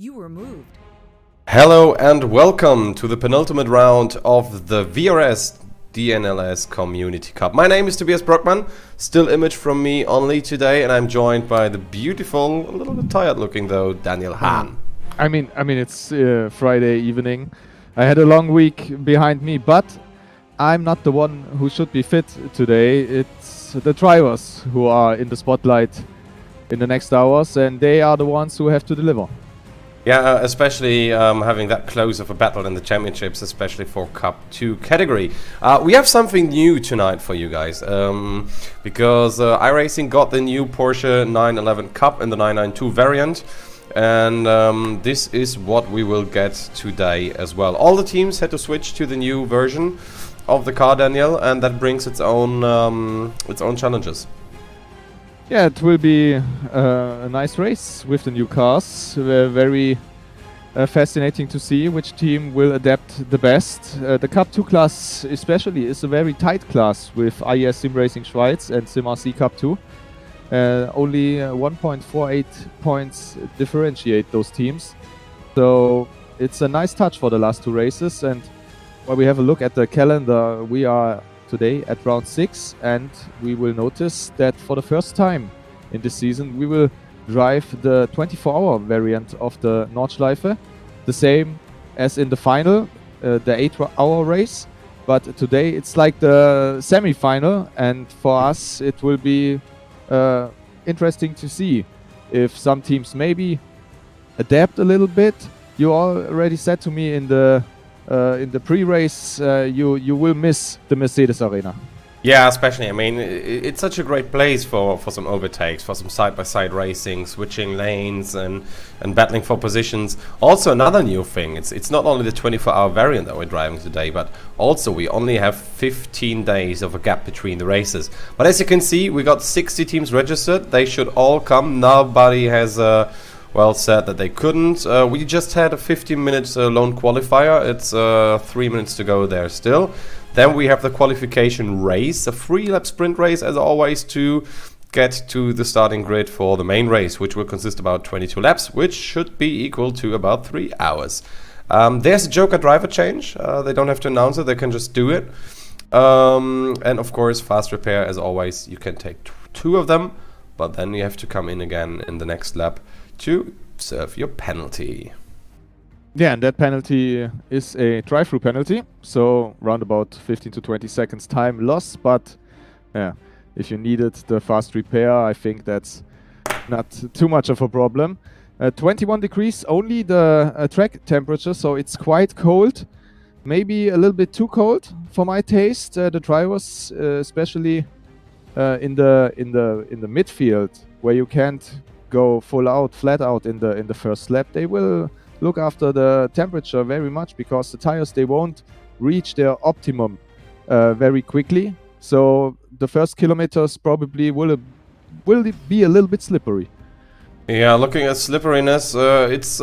You were moved. Hello and welcome to the penultimate round of the VRS DNLS Community Cup. My name is Tobias Brockmann, still image from me only today, and I'm joined by the beautiful, a little bit tired looking though, Daniel Hahn. I mean, it's Friday evening. I had a long week behind me, but I'm not the one who should be fit today. It's the drivers who are in the spotlight in the next hours, and they are the ones who have to deliver. Yeah, especially having that close of a battle in the championships, especially for Cup 2 category. We have something new tonight for you guys, because iRacing got the new Porsche 911 Cup in the 992 variant, and this is what we will get today as well. All the teams had to switch to the new version of the car, Daniel, and that brings its own challenges. Yeah, it will be a nice race with the new cars. Very fascinating to see which team will adapt the best. The Cup 2 class especially is a very tight class with IES Sim Racing Schweiz and Sim RC Cup 2. Only 1.48 points differentiate those teams. So it's a nice touch for the last two races. And when we have a look at the calendar, we are today at round 6, and we will notice that for the first time in this season we will drive the 24-hour variant of the Nordschleife, the same as in the final, the 8-hour race, but today it's like the semi-final, and for us it will be interesting to see if some teams maybe adapt a little bit. You already said to me in the pre-race, you will miss the Mercedes Arena. Yeah, especially, I mean, it's such a great place for some overtakes, for some side-by-side racing, switching lanes and battling for positions. Also, another new thing, it's not only the 24-hour variant that we're driving today, but also we only have 15 days of a gap between the races. But as you can see, we got 60 teams registered. They should all come. Nobody has said that they couldn't. We just had a 15 minutes lone qualifier. It's 3 minutes to go there still. Then we have the qualification race, a 3-lap sprint race as always, to get to the starting grid for the main race, which will consist about 22 laps, which should be equal to about 3 hours. There's a Joker driver change. They don't have to announce it, they can just do it. And of course, fast repair as always, you can take 2 of them, but then you have to come in again in the next lap to serve your penalty. Yeah, and that penalty is a drive-through penalty, so round about 15 to 20 seconds time loss, but yeah, if you needed the fast repair, I think that's not too much of a problem. 21 degrees, only the track temperature, so it's quite cold, maybe a little bit too cold for my taste. The drivers, especially in the midfield, where you can't go flat out in the first lap, they will look after the temperature very much, because the tires, they won't reach their optimum very quickly. So the first kilometers probably will be a little bit slippery. Yeah, looking at slipperiness, it's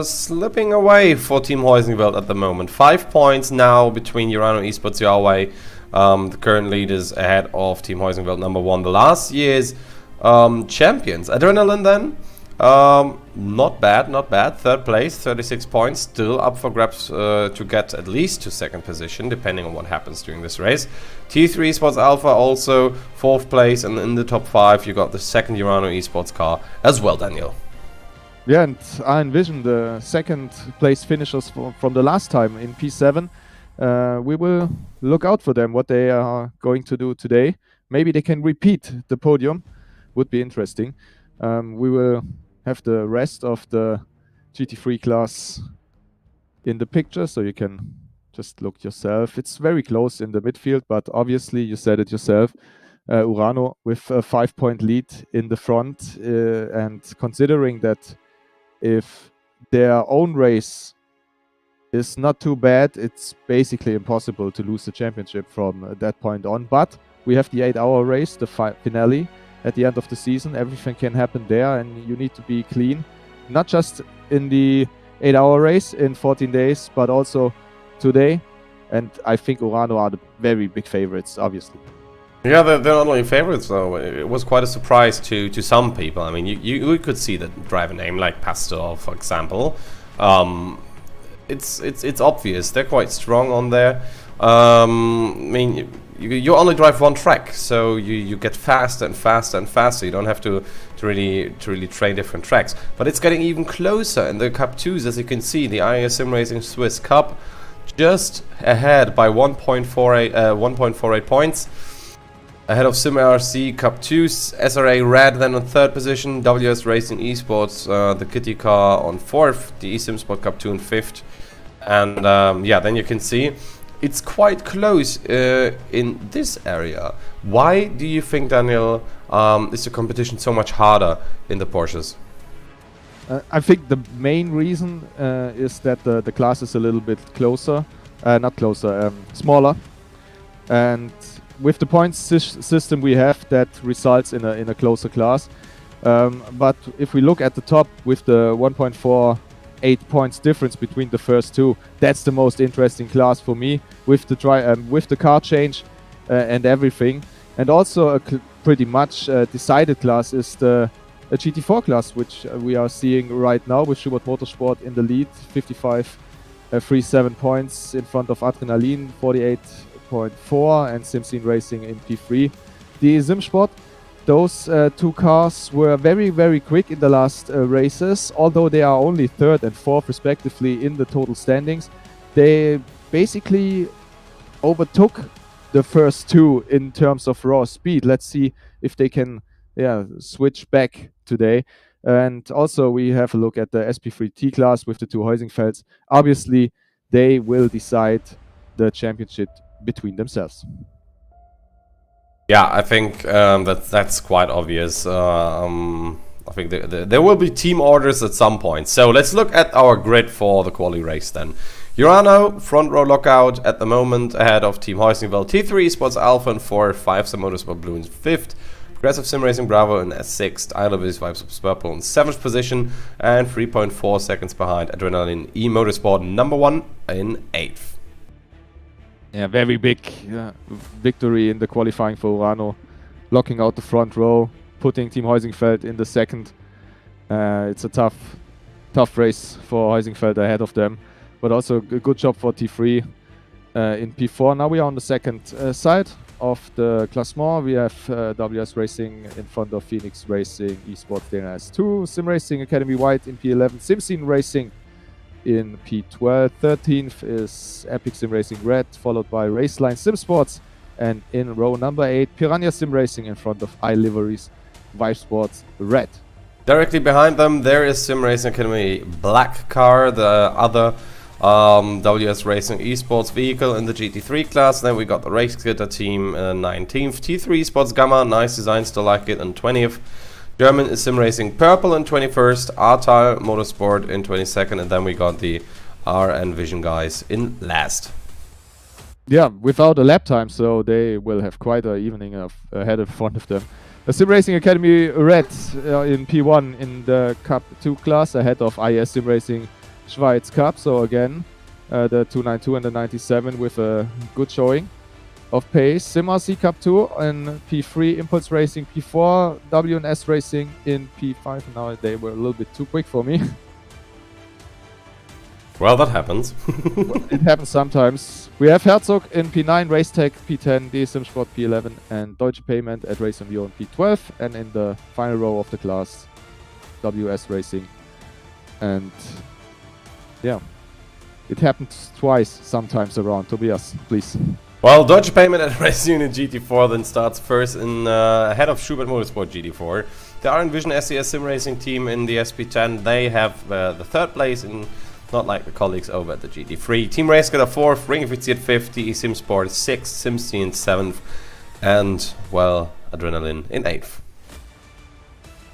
slipping away for Team Heusenwelt at the moment. 5 points now between Urano Esports Yahweh. The current lead is ahead of Team Heusenwelt number 1. The last year's champions. Adrenaline then? Not bad. 3rd place, 36 points, still up for grabs to get at least to 2nd position, depending on what happens during this race. T3 Esports Alpha also 4th place, and in the top 5 you got the 2nd Urano Esports car as well, Daniel. Yeah, and I envision the 2nd place finishers from the last time in P7. We will look out for them, what they are going to do today. Maybe they can repeat the podium, would be interesting. We will have the rest of the GT3 class in the picture, so you can just look yourself. It's very close in the midfield, but obviously you said it yourself, Urano with a 5-point lead in the front, and considering that if their own race is not too bad, it's basically impossible to lose the championship from that point on. But we have the 8-hour race, the finale at the end of the season. Everything can happen there, and you need to be clean, not just in the 8-hour race in 14 days, but also today. And I think Urano are the very big favorites, obviously. Yeah, they're not only favorites though. It was quite a surprise to some people. I mean, you could see the driver name like Pastor, for example. It's obvious they're quite strong on there. I mean, you only drive one track, so you get faster and faster and faster. You don't have to really train different tracks. But it's getting even closer in the Cup 2s, as you can see. The IAS Sim Racing Swiss Cup just ahead by 1.48 points. Ahead of SimRC Cup 2s, SRA Red then on 3rd position, WS Racing Esports, the kitty car on 4th, the eSim Sport Cup 2 on 5th. And yeah, then you can see it's quite close in this area. Why do you think, Daniel, is the competition so much harder in the Porsches? I think the main reason is that the class is a little bit closer, smaller. And with the points system we have, that results in a closer class. But if we look at the top with the 1.48 points difference between the first two, that's the most interesting class for me, with the car change and everything. And also a pretty much decided class is the GT4 class, which we are seeing right now with Schubert Motorsport in the lead, 55.37 points in front of Adrenalin, 48.4, and SimScene Racing in P3. The SimSport, those two cars were very, very quick in the last races, although they are only 3rd and 4th respectively in the total standings. They basically overtook the first two in terms of raw speed. Let's see if they can switch back today. And also we have a look at the SP3T class with the two Heusinkfelds. Obviously, they will decide the championship between themselves. Yeah, I think that's quite obvious. I think there will be team orders at some point. So let's look at our grid for the quali race then. Urano, front row lockout at the moment, ahead of Team Heusinkfeld, T3 Esports Alpha in 4th, 5 Sim Motorsport Blue in 5th, Progressive Sim Racing Bravo in 6th, ILW's 5 Sim Purple in 7th position, and 3.4 seconds behind Adrenaline E Motorsport number 1 in 8th. Yeah, very big victory in the qualifying for Urano, locking out the front row, putting Team Heusinkfeld in the second. It's a tough race for Heusinkfeld ahead of them, but also a good job for T3 in P4. Now we are on the second side of the classement. We have WS Racing in front of Phoenix Racing, Esports DNLS 2, Sim Racing Academy White in P11, SimScene Racing in P12. 13th is Epic Sim Racing Red, followed by Raceline Sim Sports, and in row number 8, Piranha Sim Racing in front of iLiveries Vive Sports Red. Directly behind them, there is Sim Racing Academy Black car, the other WS Racing Esports vehicle in the GT3 class. Then we got the Race Glitter team 19th, T3 Esports Gamma, nice design, still like it, in 20th. German Sim Racing Purple in 21st, Artal Motorsport in 22nd, and then we got the RN Vision guys in last. Yeah, without a lap time, so they will have quite an evening ahead in front of them. The Sim Racing Academy Red in P1 in the Cup 2 class, ahead of IS Sim Racing Schweiz Cup. So again, the 292 and the 97 with a good showing of pace. SimRC Cup 2 in P3, Impulse Racing P4, WNS Racing in P5. Now they were a little bit too quick for me. Well, that happens. It happens sometimes. We have Herzog in P9, Racetech P10, DSM Sport P11, and Deutsche Payment at Race on View in P12. And in the final row of the class, WS Racing. And yeah, it happens twice sometimes around. Tobias, please. Well, Deutsche Payment at Race Unit GT4 then starts first in ahead of Schubert Motorsport GT4. The RN Vision SES Sim Racing team in the SP10, they have the 3rd place, in not like the colleagues over at the GT3. Team Race got a 4th, Ring FC at 5th, Sim Sport 6th, SimScene 7th, and, well, Adrenaline in 8th.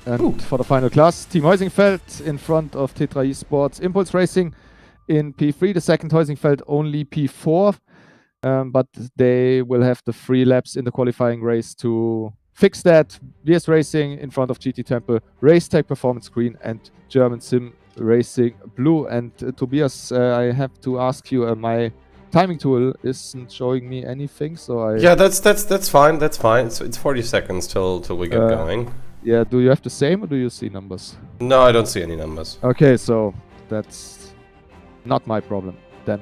And for the final class, Team Heusinkfeld in front of Tetra Esports, Impulse Racing in P3, the second Heusinkfeld only P4. But they will have the 3 laps in the qualifying race to fix that. VS Racing in front of GT Temple, Racetech Performance Green, and German Sim Racing Blue. And Tobias, I have to ask you, my timing tool isn't showing me anything, so I... Yeah, that's fine. That's fine. It's 40 seconds till we get going. Yeah, do you have the same or do you see numbers? No, I don't see any numbers. Okay, so that's not my problem then.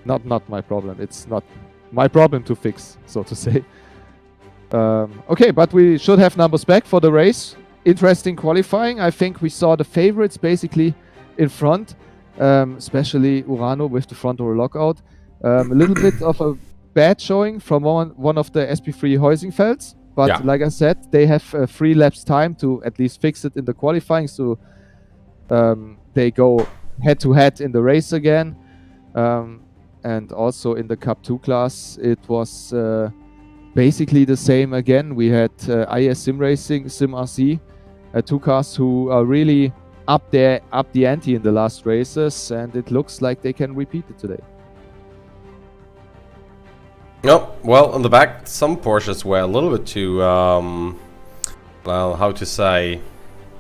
Not my problem. It's not my problem to fix, so to say. Okay, but we should have numbers back for the race. Interesting qualifying. I think we saw the favorites basically in front, especially Urano with the front row lockout. A little bit of a bad showing from one of the SP3 Heusinkfelds, but Yeah. like I said, they have 3 laps time to at least fix it in the qualifying, so they go head to head in the race again. And also in the Cup 2 class, it was basically the same again. We had IS Sim Racing, Sim RC, 2 cars who are really up the ante in the last races, and it looks like they can repeat it today. No, well, on the back, some Porsches were a little bit too, well, how to say...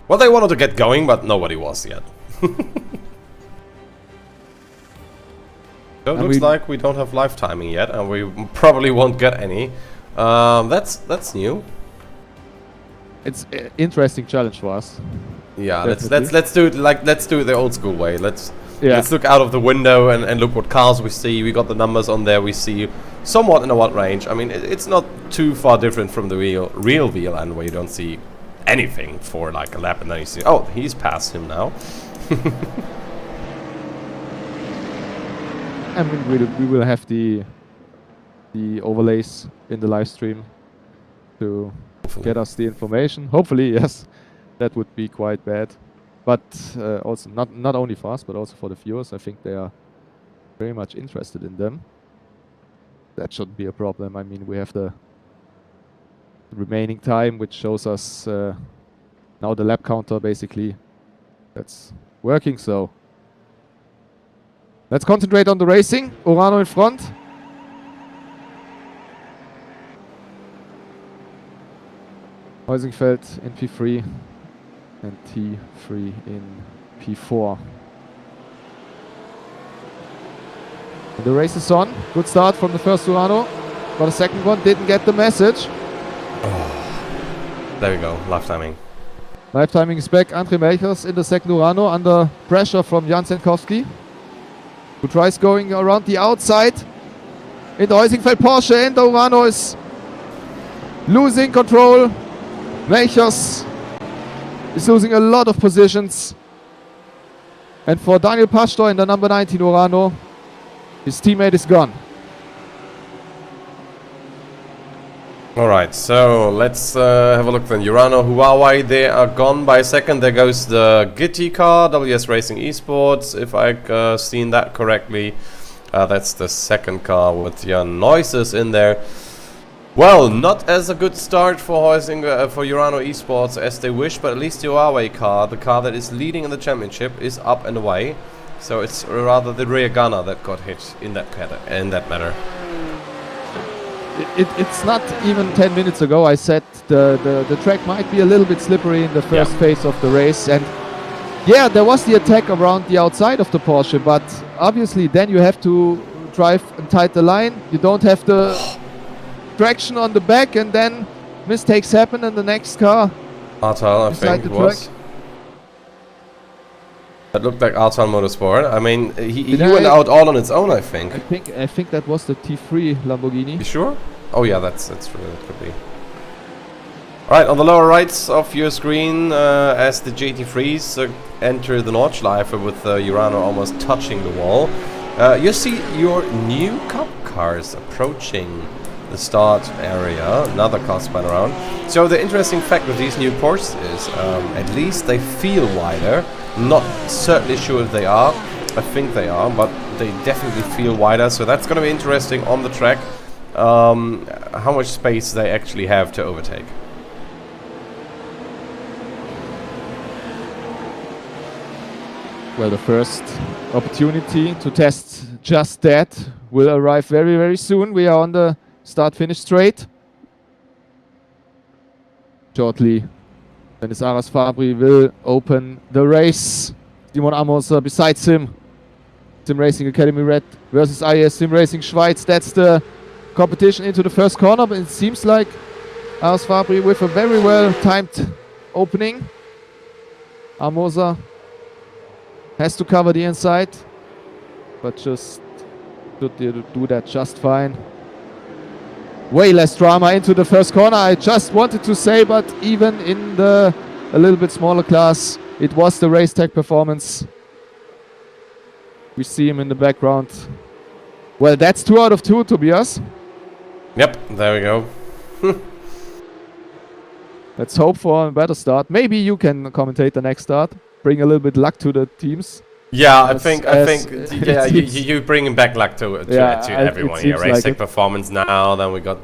Well, they wanted to get going, but nobody was yet. So it looks like we don't have live timing yet, and we probably won't get any. That's new. It's an interesting challenge for us. Yeah, let's do it let's do it the old school way. Let's Yeah. look out of the window and look what cars we see. We got the numbers on there. We see somewhat in a what range. I mean, it's not too far different from the real VLN where you don't see anything for like a lap, and then you see, oh, he's past him now. I mean, we will have the overlays in the live stream to get us the information. Hopefully, yes. That would be quite bad. But also not only for us, but also for the viewers. I think they are very much interested in them. That shouldn't be a problem. I mean, we have the remaining time, which shows us now the lap counter, basically. That's working, so let's concentrate on the racing. Urano in front. Heusinkfeld in P3 and T3 in P4. And the race is on. Good start from the first Urano. But the second one didn't get the message. There we go, live timing. Live timing is back. Andre Melchers in the second Urano under pressure from Jan Senkowski, who tries going around the outside in the Heusinkfeld Porsche, and the Urano is losing control. Melchers is losing a lot of positions. And for Daniel Pastor in the number 19 Urano, his teammate is gone. Alright, so let's have a look then. Urano, Huawei, they are gone by a second. There goes the Gitti car, WS Racing Esports, if I've seen that correctly. That's the second car with Jan Neusses in there. Well, not as a good start for Urano Esports as they wish, but at least the Huawei car, the car that is leading in the championship, is up and away. So it's rather the rear gunner that got hit in that matter. It's not even 10 minutes ago I said the track might be a little bit slippery in the first phase of the race, and yeah, there was the attack around the outside of the Porsche, but obviously then you have to drive and tight the line. You don't have the traction on the back, and then mistakes happen in the next car. Artal, I think it was. That looked like Artal Motorsport. I mean, he went out all on its own, I think. I think that was the T3 Lamborghini. You sure? Oh yeah, that's true. That could be. Alright, on the lower right of your screen, as the GT3s enter the Nordschleife with Urano almost touching the wall, you see your new Cup cars approaching the start area. Another car spun around. So the interesting fact with these new Porsches is at least they feel wider. Not certainly sure if they are. I think they are, but they definitely feel wider. So that's going to be interesting on the track. How much space they actually have to overtake. Well, the first opportunity to test just that will arrive very, very soon. We are on the start-finish straight. Shortly, Dennis Aras Fabri will open the race. Simon Amos besides him. Sim Racing Academy Red versus IS Sim Racing Schweiz. That's the competition into the first corner, but it seems like Ars Fabri with a very well timed opening. Amosa has to cover the inside, but just should do that just fine. Way less drama into the first corner, I just wanted to say, but even in the a little bit smaller class, it was the race tech performance. We see him in the background. Well, that's 2 out of 2, Tobias. Yep, there we go. Let's hope for a better start. Maybe you can commentate the next start. Bring a little bit luck to the teams. Yeah, I think yeah, you bringing back luck to everyone here. Race tech performance now. Then we got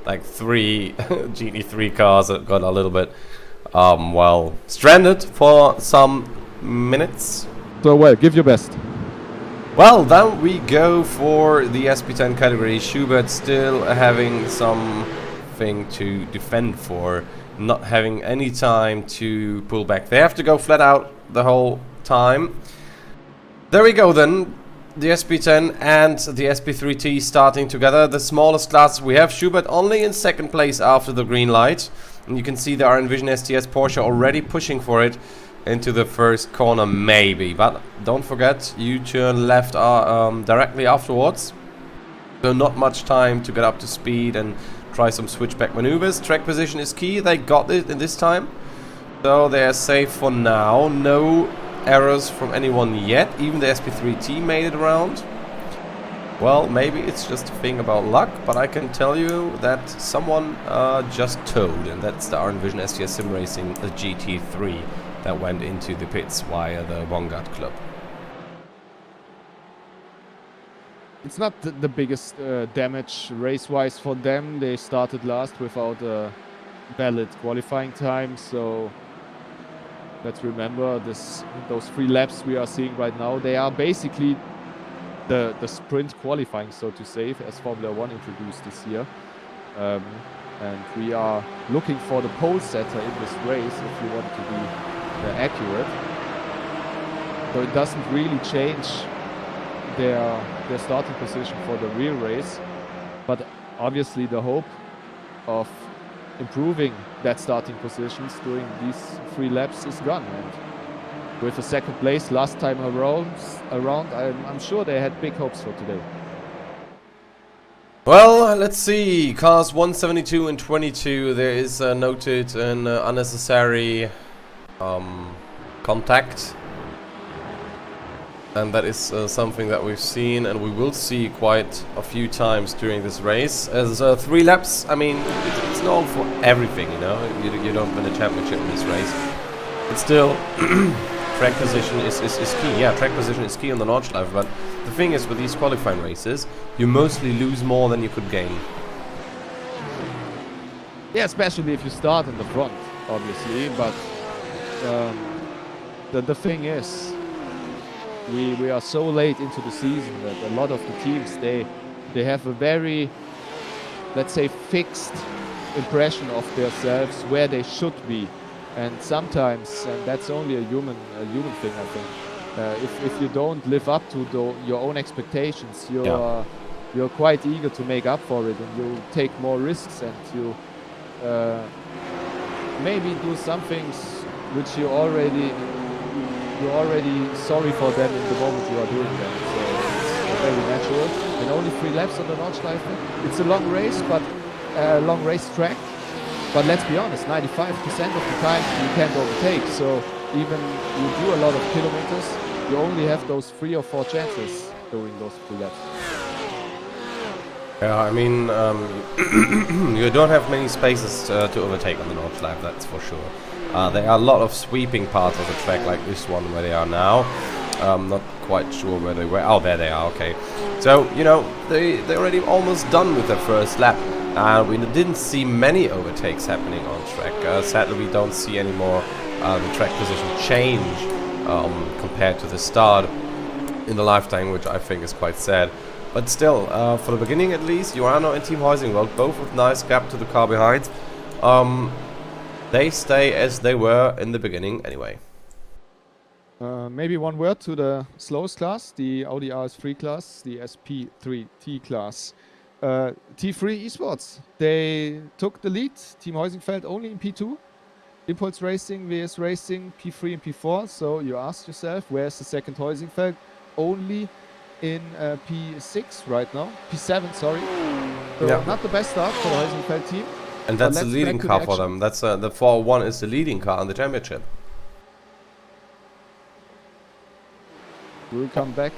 like 3 GT3 cars that got a little bit well stranded for some minutes. So well, give your best. Well, then we go for the SP10 category. Schubert still having something to defend for, not having any time to pull back. They have to go flat out the whole time. There we go then. The SP10 and the SP3T starting together. The smallest class we have. Schubert only in 2nd place after the green light. And you can see there are Envision STS Porsche already pushing for it into the first corner maybe. But don't forget, you turn left directly afterwards. So not much time to get up to speed and try some switchback maneuvers. Track position is key. They got it in this time. So they are safe for now. No errors from anyone yet. Even the SP3T made it around. Well, maybe it's just a thing about luck, but I can tell you that someone just towed, and that's the Envision STS Sim Racing GT3 that went into the pits via the Vanguard Club. It's not the biggest damage race-wise for them. They started last without a valid qualifying time, so let's remember those 3 laps we are seeing right now. They are basically the sprint qualifying, so to say, as Formula 1 introduced this year. And we are looking for the pole setter in this race if you want to be accurate. So it doesn't really change their starting position for the real race, but obviously the hope of improving that starting positions during these 3 laps is gone. And with a 2nd place last time around, I'm sure they had big hopes for today. Well, let's see. Cars 172 and 22. There is noted an unnecessary contact. And that is something that we've seen and we will see quite a few times during this race. As 3 laps, I mean, it's known for everything, you know. You don't win a championship in this race. But still, track position is key. Yeah, track position is key on the Nordschleife, but the thing is, with these qualifying races, you mostly lose more than you could gain. Yeah, especially if you start in the front, obviously, but the thing is, we are so late into the season that a lot of the teams, they have a very, let's say, fixed impression of themselves where they should be, and sometimes, and that's only a human thing, I think. If you don't live up to your own expectations, you're quite eager to make up for it, and you take more risks, and you maybe do some things which you're already sorry for them in the moment you are doing them. So it's very natural. And only 3 laps on the Nordschleife. It's a long race, but a long race track. But let's be honest, 95% of the time you can't overtake. So even you do a lot of kilometers, you only have those 3 or 4 chances during those 3 laps. Yeah, I mean, you don't have many spaces to overtake on the Nordschleife, that's for sure. There are a lot of sweeping parts of the track, like this one where they are now. Not quite sure where they were. Oh, there they are, okay. So, you know, they're already almost done with their first lap. We didn't see many overtakes happening on track. Sadly, we don't see any more the track position change compared to the start in the lifetime, which I think is quite sad. But still, for the beginning at least, Joanna and Team Heusingwald, both with nice gap to the car behind. They stay as they were in the beginning anyway. Maybe one word to the slowest class, the Audi RS3 class, the SP3T class. T3 Esports, they took the lead. Team Heusingfeld only in P2. Impulse Racing, VS Racing, P3 and P4. So you ask yourself, where's the second Heusingfeld? Only in P6 right now. P7, sorry. So Yeah. not the best start for the Heusingfeld team. And that's the leading car for them. That's the 401 is the leading car in the championship. We'll come back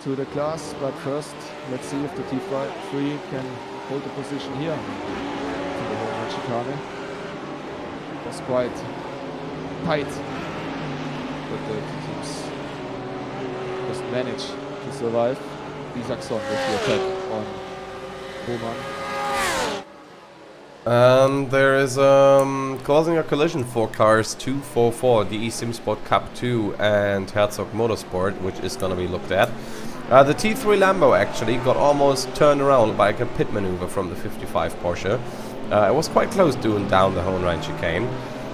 to the class, but first, let's see if the T3 can hold the position here to the home chicane. It was quite tight, but the teams just managed to survive. Isaacson with the attack on Roman. And there is causing a collision for cars 244, the eSimSport Cup 2 and Herzog Motorsport, which is going to be looked at. The T3 Lambo actually got almost turned around by a pit maneuver from the 55 Porsche. It was quite close doing down the Hohenrhein chicane.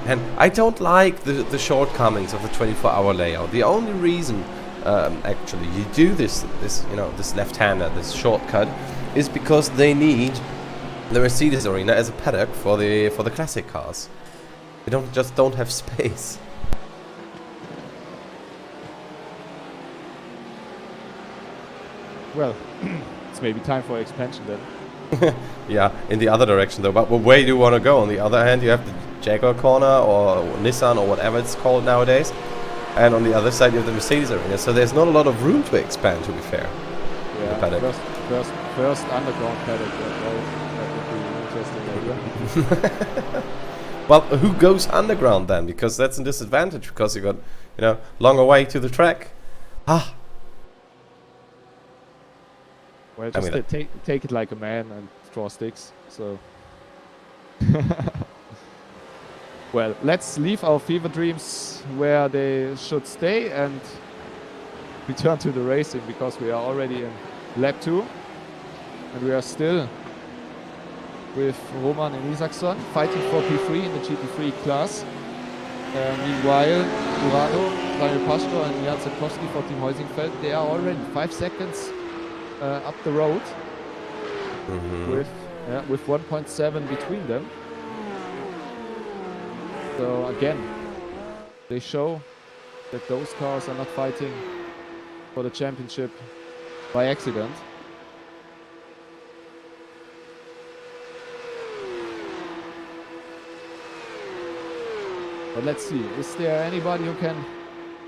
And I don't like the shortcomings of the 24-hour layout. The only reason actually you do this left-hander, this shortcut, is because they need the Mercedes arena as a paddock for the classic cars. They don't have space. Well, it's maybe time for expansion then. Yeah, in the other direction though. But where do you want to go? On the other hand, you have the Jaguar corner or Nissan or whatever it's called nowadays, and on the other side you have the Mercedes arena. So there's not a lot of room to expand, to be fair. Yeah, first underground paddock. That would be interesting idea. Well, who goes underground then? Because that's a disadvantage, because you got, longer way to the track. Well, just take it like a man and draw sticks. So, well, let's leave our fever dreams where they should stay and return to the racing, because we are already in lap 2 and we are still with Roman and Isaacson fighting for P3 in the GT3 class. Meanwhile, Urano, Daniel Pastor and Jan Sepkowski for Team Heusingfeld, they are already 5 seconds up the road with 1.7 between them. So again, they show that those cars are not fighting for the championship by accident. But let's see, is there anybody who can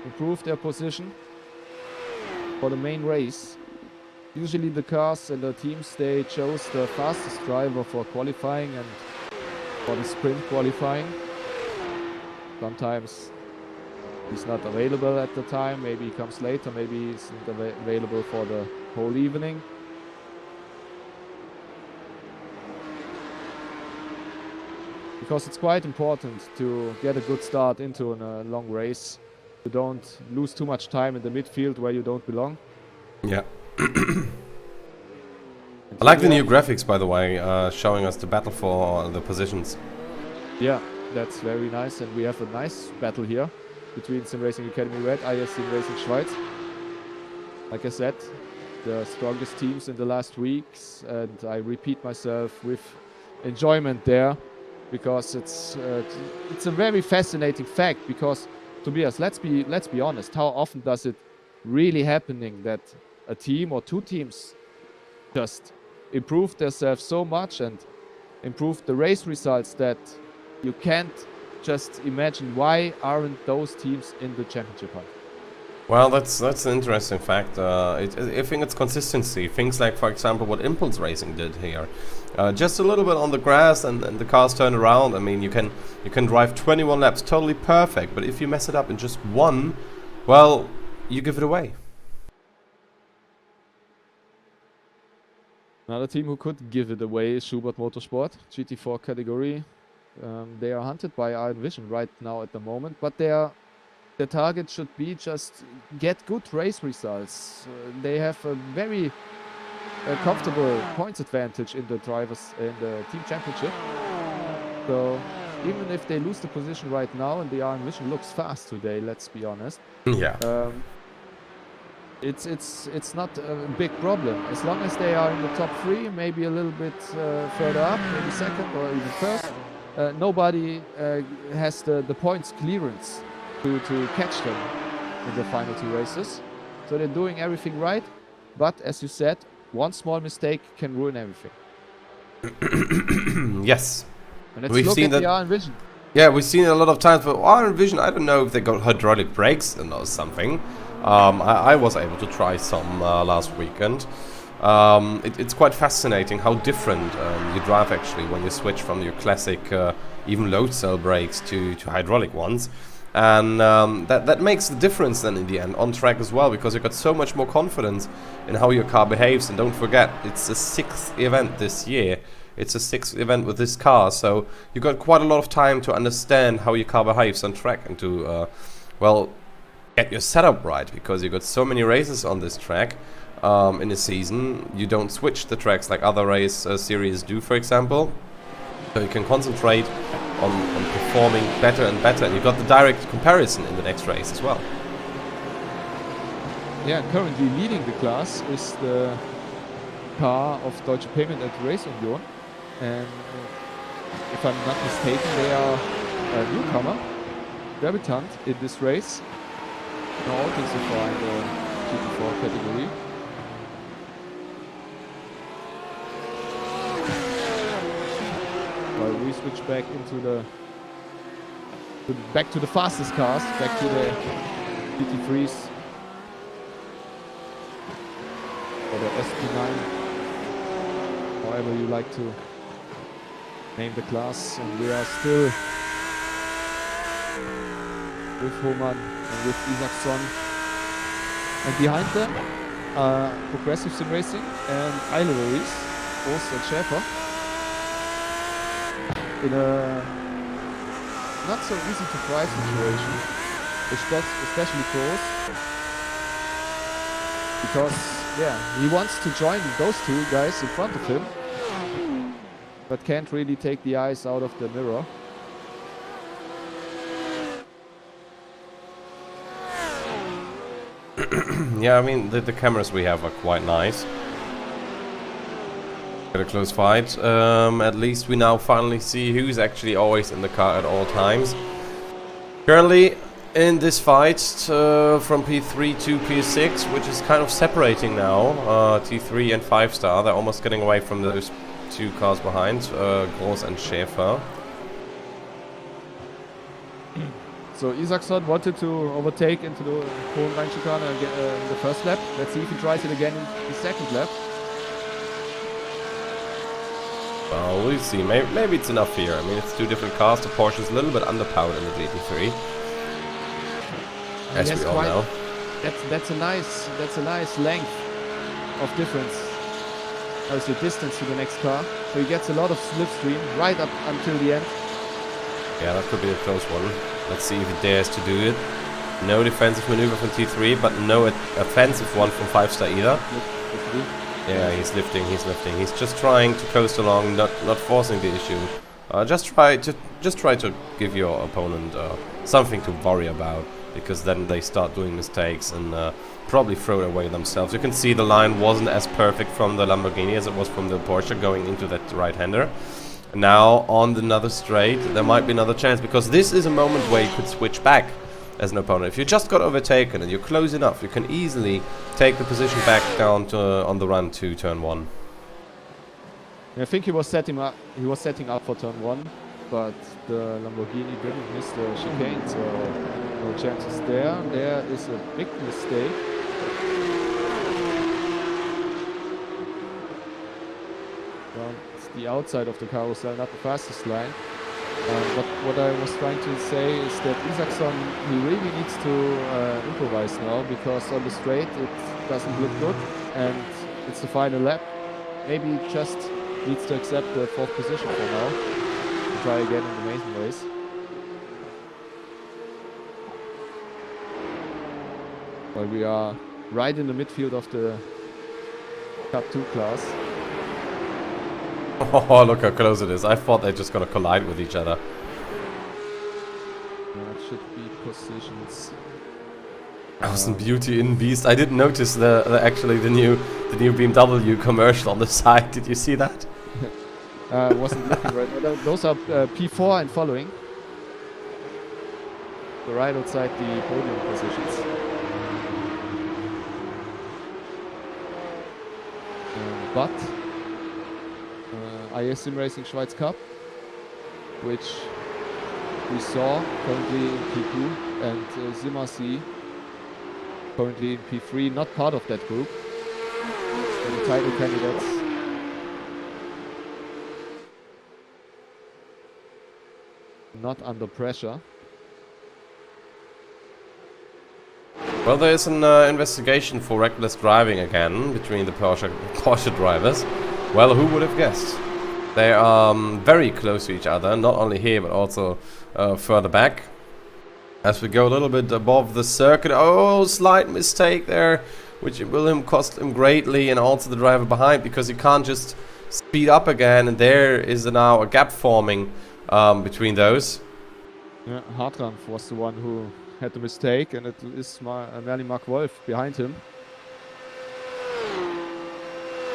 improve their position for the main race? Usually the cars and the teams, they chose the fastest driver for qualifying and for the sprint qualifying. Sometimes he's not available at the time, maybe he comes later, maybe he's not available for the whole evening. Because it's quite important to get a good start into a long race. You don't lose too much time in the midfield where you don't belong. Yeah. I like the new graphics, by the way, showing us the battle for the positions. Yeah, that's very nice, and we have a nice battle here between Sim Racing Academy Red, IS Sim Racing Schweiz. Like I said, the strongest teams in the last weeks, and I repeat myself with enjoyment there, because it's a very fascinating fact. Because Tobias, let's be honest, how often does it really happening that a team or two teams just improve themselves so much and improve the race results that you can't just imagine why aren't those teams in the championship hunt? Well, that's an interesting fact. I think it's consistency. Things like, for example, what Impulse Racing did here. Just a little bit on the grass and the cars turn around. I mean, you can drive 21 laps totally perfect, but if you mess it up in just one, well, you give it away. Another team who could give it away is Schubert Motorsport, GT4 category. They are hunted by Iron Vision right now at the moment, but their target should be just get good race results. They have a very comfortable points advantage in the drivers in the team championship. So even if they lose the position right now, and the RN Vision looks fast today, let's be honest. Yeah. It's not a big problem as long as they are in the top 3, maybe a little bit further up, maybe second or even first. Nobody has the points clearance to catch them in the final 2 races. So they're doing everything right, but as you said, one small mistake can ruin everything. Yes. And let's look at the RN Vision. Yeah, we've seen it a lot of times, but RN Vision, I don't know if they got hydraulic brakes or something. I was able to try some last weekend. It's quite fascinating how different you drive actually when you switch from your classic even load cell brakes to hydraulic ones. And that makes the difference then in the end on track as well, because you've got so much more confidence in how your car behaves. And don't forget, it's the 6th event this year. It's the 6th event with this car, so you got quite a lot of time to understand how your car behaves on track and to, well, get your setup right, because you got so many races on this track in a season. You don't switch the tracks like other race series do, for example. So you can concentrate on performing better and better, and you got the direct comparison in the next race as well. Yeah, currently leading the class is the car of Deutsche Payment and Race Union. And if I'm not mistaken, they are a newcomer, debutant in this race. No outing so far in the GT4 category. While we switch back into back to the fastest cars, back to the GT3s or the SP9, however you like to name the class. And we are still with Hohmann and with Isaacson, and behind them Progressive Sim Racing and Eileveries, Ost and Schäfer, in a not so easy to drive situation, especially Kroos, because he wants to join those 2 guys in front of him, but can't really take the eyes out of the mirror. Yeah, I mean, the cameras we have are quite nice. Got a close fight. At least we now finally see who's actually always in the car at all times. Currently in this fight from P3 to P6, which is kind of separating now, T3 and 5-star. They're almost getting away from those 2 cars behind, Groß and Schäfer. So Isaacson wanted to overtake into the Hohenrhein chicane in the first lap. Let's see if he tries it again in the second lap. Well, we'll see. Maybe it's enough here. I mean, it's 2 different cars. The Porsche is a little bit underpowered in the GT3, as we all know. That's a nice length of difference. As the distance to the next car, so he gets a lot of slipstream right up until the end. Yeah, that could be a close one. Let's see if he dares to do it. No defensive maneuver from T3, but no offensive one from 5-star either. Yeah, he's lifting. He's just trying to coast along, not forcing the issue. Just try to give your opponent something to worry about, because then they start doing mistakes and probably throw it away themselves. You can see the line wasn't as perfect from the Lamborghini as it was from the Porsche going into that right-hander. Now on another straight, there might be another chance, because this is a moment where you could switch back as an opponent. If you just got overtaken and you're close enough, you can easily take the position back down to on the run to turn 1. I think he was setting up for turn 1, but the Lamborghini didn't miss the chicane, so no chances there. There is a big mistake. Well, it's the outside of the carousel, not the fastest line. But what I was trying to say is that Isaacson, he really needs to improvise now, because on the straight it doesn't look good, and it's the final lap. Maybe he just needs to accept the 4th position for now and try again in the maiden race. While we are right in the midfield of the Cup 2 class. Oh, look how close it is. I thought they're just gonna collide with each other. should be positions. Awesome Beauty in Beast. I didn't notice actually the new BMW commercial on the side. Did you see that? Wasn't looking right. Those are P4 and following. So right outside the podium positions. But IS Sim Racing Schweiz Cup, which we saw currently in P2, and Simmer C currently in P3, not part of that group. So the title candidates. Not under pressure. Well, there is an investigation for reckless driving again between the Porsche drivers. Well, who would have guessed? They are very close to each other, not only here but also further back. As we go a little bit above the circuit, oh, slight mistake there, which will cost him greatly, and also the driver behind, because he can't just speed up again, and there is now a gap forming between those. Yeah, Hartranf was the one who had the mistake, and it is merely Mark Wolf behind him.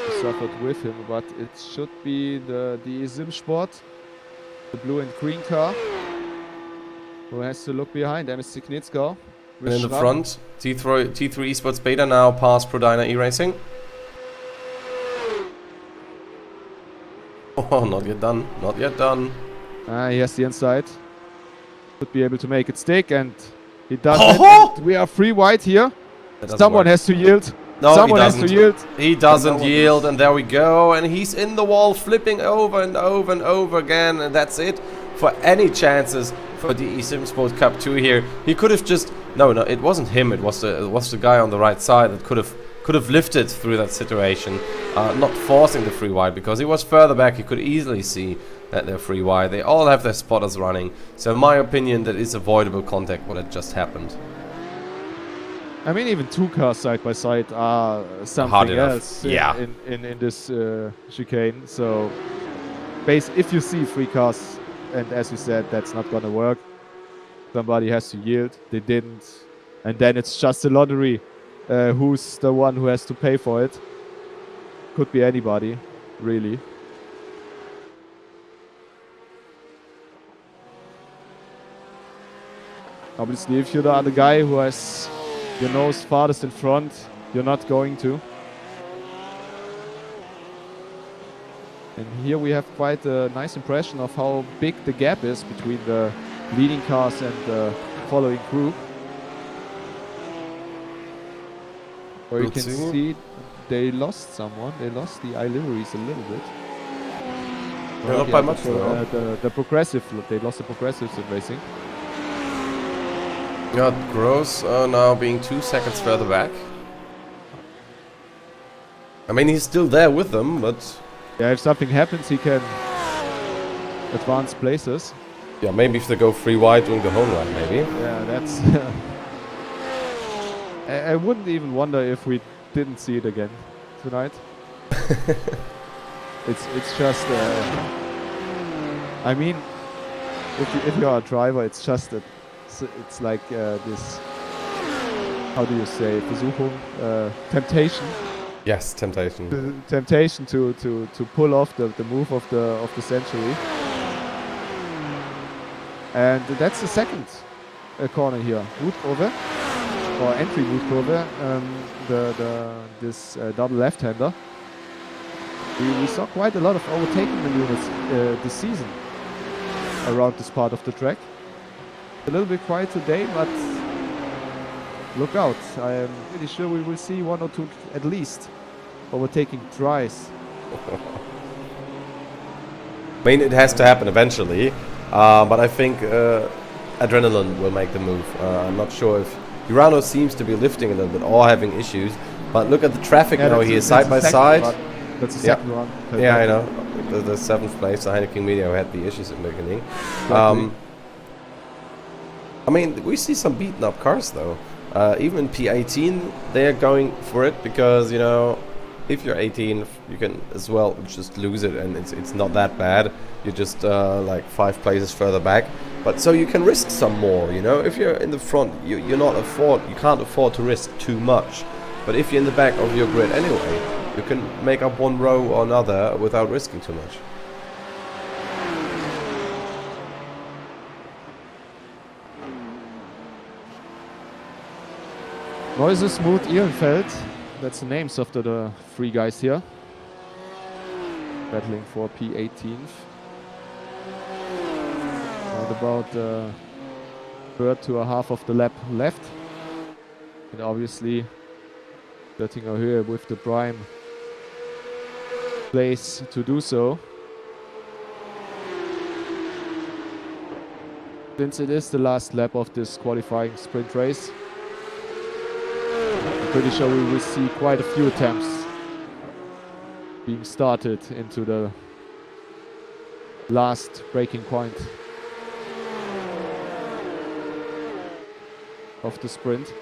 He suffered with him, but it should be the Sim Sport, the blue and green car, who has to look behind. MS Knitschau. And in the front, T3 Esports Beta now past Prodina E-Racing. Oh, not yet done, not yet done. He has the inside. Should be able to make it stick, and he does it. We are 3 wide here. Someone has to yield. No, someone has to yield. He doesn't yield, and there we go. And he's in the wall, flipping over and over and over again, and that's it for any chances for the eSIM Sport Cup 2 here. He could have just no, it wasn't him. It was the guy on the right side that could have lifted through that situation, not forcing the free wide, because he was further back. He could easily see that they're free wide. They all have their spotters running. So in my opinion, that is avoidable contact what had just happened. I mean, even 2 cars side by side are something else in this chicane. So, if you see 3 cars, and as you said, that's not gonna work. Somebody has to yield. They didn't, and then it's just a lottery. Who's the one who has to pay for it? Could be anybody, really. Obviously, if you're the other guy who has your nose farthest in front, you're not going to. And here we have quite a nice impression of how big the gap is between the leading cars and the following group. Where you can see they lost someone. They lost the iLiveries a little bit. Not by much though. The progressive, they lost the progressives in racing. Yeah, Gross now being 2 seconds further back. I mean, he's still there with them, but... Yeah, if something happens, he can advance places. Yeah, maybe if they go 3 wide during the home run, maybe. Yeah, that's... I wouldn't even wonder if we didn't see it again tonight. It's just... I mean, if you're a driver, it's just that... It's like this, how do you say, Versuchung, temptation. Yes, temptation. The temptation to pull off the move of the century. And that's the second corner here, Wutkurve, or entry Wutkurve, this double left-hander. We saw quite a lot of overtaking maneuvers this season around this part of the track. A little bit quiet today, but look out. I am pretty sure we will see 1 or 2 at least overtaking tries. I mean, it has to happen eventually, but I think adrenaline will make the move. I'm not sure if Urano seems to be lifting a little bit or having issues, but look at the traffic now here, side by side. That's the second run. Yeah, I know. The 7th place, the Heineken Media, who had the issues in the beginning. I mean, we see some beaten up cars though. Even in P18, they are going for it because, you know, if you're 18, you can as well just lose it, and it's not that bad. You're just like 5 places further back. But so you can risk some more, you know. If you're in the front, you can't afford to risk too much. But if you're in the back of your grid anyway, you can make up one row or another without risking too much. Neuse, Smooth, Ehrenfeld. That's the names of the three guys here. Battling for P18th. And about third to a half of the lap left. And obviously, Göttinger Höhe with the prime place to do so. Since it is the last lap of this qualifying sprint race, I'm pretty sure we will see quite a few attempts being started into the last braking point of the sprint.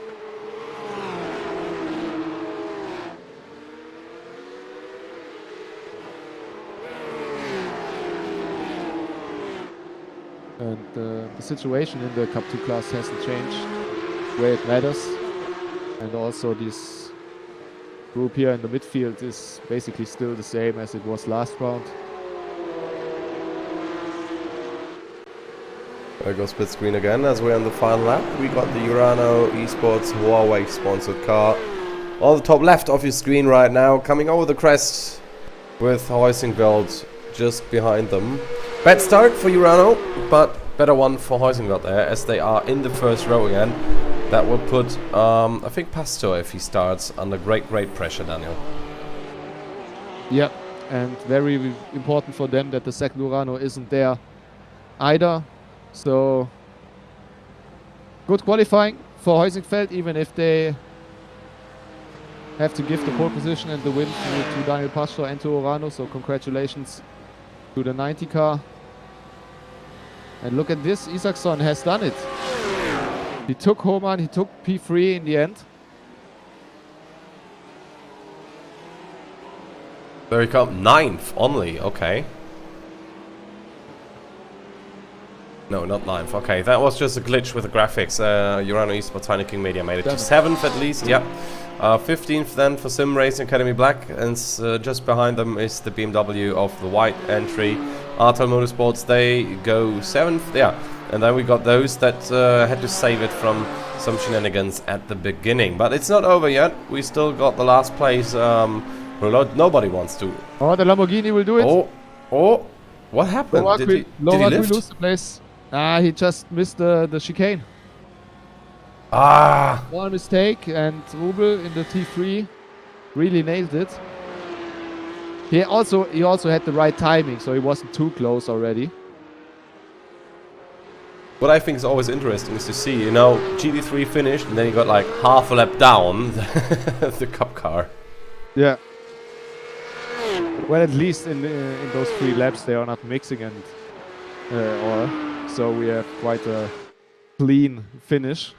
And the situation in the Cup 2 class hasn't changed where it matters. And also this group here in the midfield is basically still the same as it was last round. There goes split screen again as we're on the final lap. We got the Urano Esports Huawei sponsored car on the top left of your screen right now, coming over the crest with Heusingveld just behind them. Bad start for Urano, but better one for Heusingveld there, as they are in the first row again. That will put, I think, Pastor, if he starts, under great pressure, Daniel. Yeah, and very important for them that the second Urano isn't there either. So, good qualifying for Heusingveld, even if they have to give the pole position and the win to Daniel Pastor and to Urano. So, congratulations to the 90 car. And look at this, Isaacson has done it. He took Hohmann, he took P3 in the end. There he comes, 9th only, okay. No, not 9th, okay. That was just a glitch with the graphics. Urano Esports Heineken Media made it to 7th at least, yeah. 15th then for Sim Racing Academy Black, and just behind them is the BMW of the white entry. Artel Motorsports, they go 7th, yeah. And then we got those that had to save it from some shenanigans at the beginning. But it's not over yet. We still got the last place. Nobody wants to. Oh, the Lamborghini will do it. Oh, what happened? Did he lift? Will lose the place. He just missed the chicane. One mistake, and Rubel in the T3 really nailed it. He also had the right timing, so he wasn't too close already. What I think is always interesting is to see, you know, GT3 finished, and then he got like half a lap down the cup car. Yeah. Well, at least in those 3 laps they are not mixing and so we have quite a clean finish.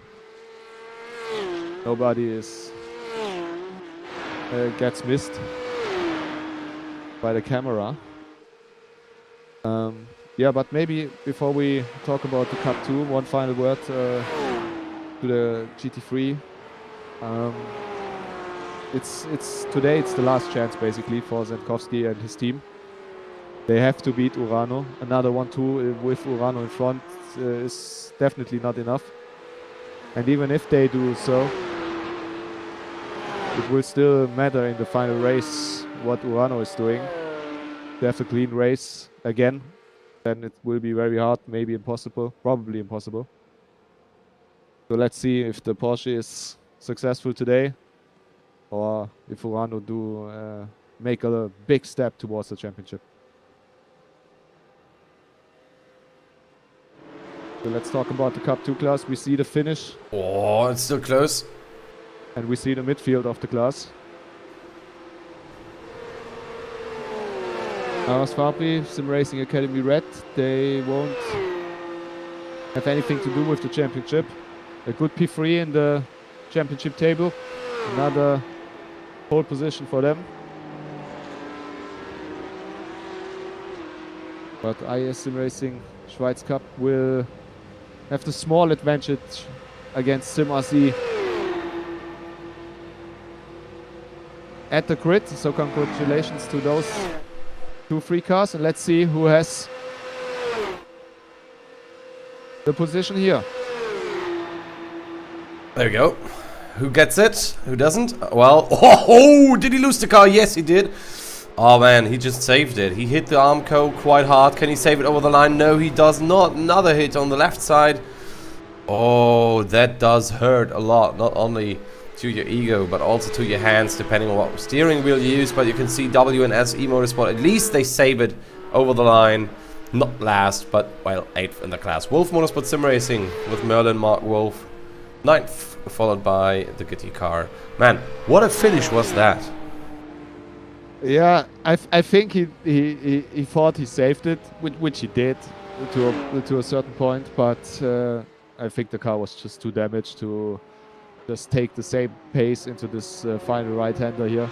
Nobody is gets missed by the camera. Yeah, but maybe before we talk about the Cup 2, one final word to the GT3. Today it's the last chance basically for Zenkovsky and his team. They have to beat Urano. Another 1-2 with Urano in front is definitely not enough. And even if they do so, it will still matter in the final race what Urano is doing. They have a clean race again, then it will be very hard, maybe impossible, probably impossible. So let's see if the Porsche is successful today, or if Urano do make a big step towards the championship. So let's talk about the Cup 2 class. We see the finish. Oh, it's still close. And we see the midfield of the class. Aras Fabri, Sim Racing Academy Red, they won't have anything to do with the championship. A good P3 in the championship table. Another pole position for them. But IS Sim Racing Schweiz Cup will have the small advantage against Sim RC at the grid. So congratulations to those 2 free cars, and let's see who has the position here. There we go. Who gets it? Who doesn't? Well, oh, did he lose the car? Yes, he did. Oh man, he just saved it. He hit the Armco quite hard. Can he save it over the line? No, he does not. Another hit on the left side. Oh, that does hurt a lot. Not only to your ego, but also to your hands, depending on what steering wheel you use. But you can see WNS eMotorsport, at least they save it over the line. Not last, but, well, 8th in the class. Wolf Motorsport Sim Racing with Merlin Mark Wolf. 9th, followed by the Gitti car. Man, what a finish was that. Yeah, I think he thought he saved it, which he did to a certain point, but I think the car was just too damaged to just take the same pace into this final right-hander here.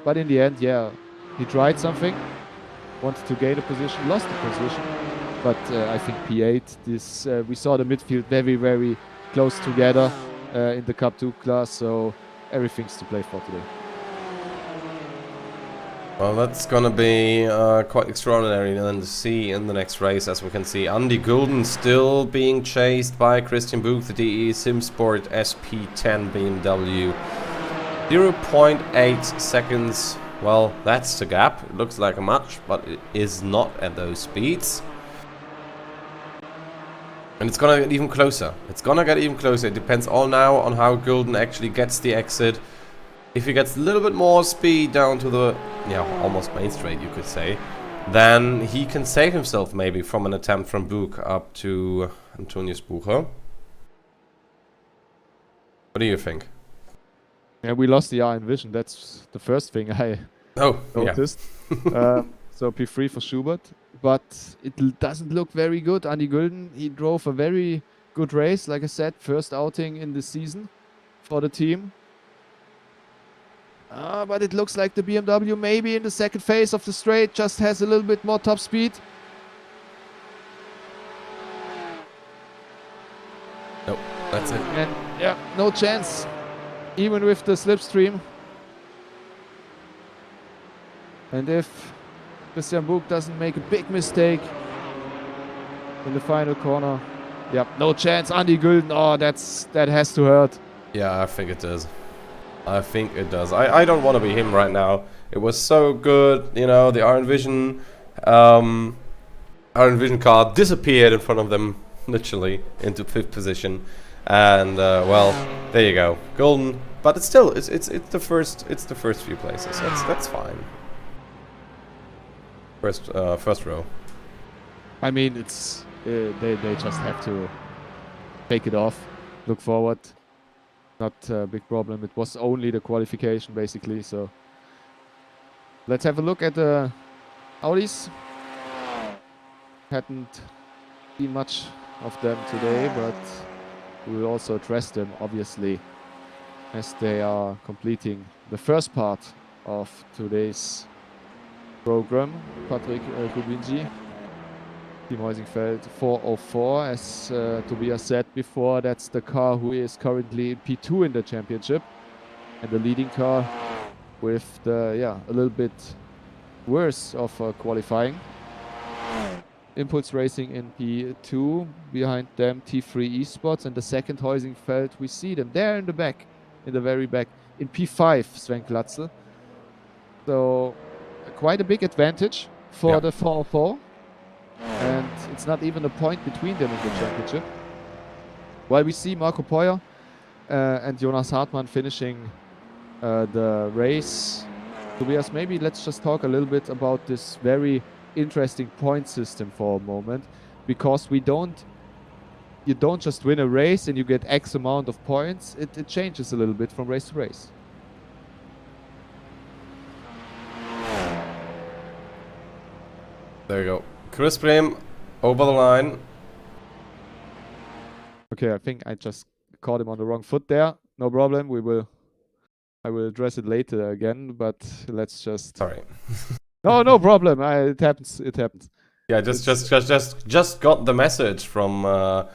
But in the end, yeah, he tried something, wanted to gain a position, lost the position, but I think P8, this we saw the midfield very, very close together in the Cup 2 class, so everything's to play for today. Well, that's gonna be quite extraordinary then to see in the next race. As we can see, Andy Gulden still being chased by Christian Buch, the DE SimSport SP10 BMW. 0.8 seconds. Well, that's the gap. It looks like a much, but it is not at those speeds. And it's gonna get even closer. It's gonna get even closer. It depends all now on how Gulden actually gets the exit. If he gets a little bit more speed down to the, yeah, almost main straight, you could say, then he can save himself maybe from an attempt from Buch up to Antonius Bucher. What do you think? Yeah, we lost the Iron Vision. That's the first thing I noticed. So P3 for Schubert, but it doesn't look very good. Andy Gulden, he drove a very good race, like I said, first outing in the season for the team. But it looks like the BMW maybe in the second phase of the straight just has a little bit more top speed. Nope, that's it. And yeah, no chance, even with the slipstream. And if Christian Buch doesn't make a big mistake in the final corner, yeah, no chance. Andy Gulden, oh, that has to hurt. Yeah, I think it does. I think it does. I don't want to be him right now. It was so good, you know, the Iron Vision car disappeared in front of them, literally, into 5th position. And, well, there you go. Golden, but it's still, it's the first few places. That's fine. First row. I mean, it's, they just have to take it off, look forward. Not a big problem. It was only the qualification basically. So let's have a look at the Audis. Hadn't seen much of them today, but we will also address them obviously as they are completing the first part of today's program. Patrick Kubinji, Team Heusingfeld 404, as Tobias said before, that's the car who is currently in P2 in the championship, and the leading car with the, a little bit worse of qualifying. Impulse Racing in P2, behind them T3 Esports, and the second Heusingfeld, we see them there in the back, in the very back, in P5 Sven Glatzel. So quite a big advantage for the 404. And it's not even a point between them in the championship. While we see Marco Poyer and Jonas Hartmann finishing the race. Tobias, maybe let's just talk a little bit about this very interesting point system for a moment, because you don't just win a race and you get X amount of points. It changes a little bit from race to race. There you go. Chris Brehm over the line. Okay, I think I just caught him on the wrong foot there. No problem. I will address it later again, but let's just... Sorry. No problem. It happens. It happens. Yeah, just got the message from our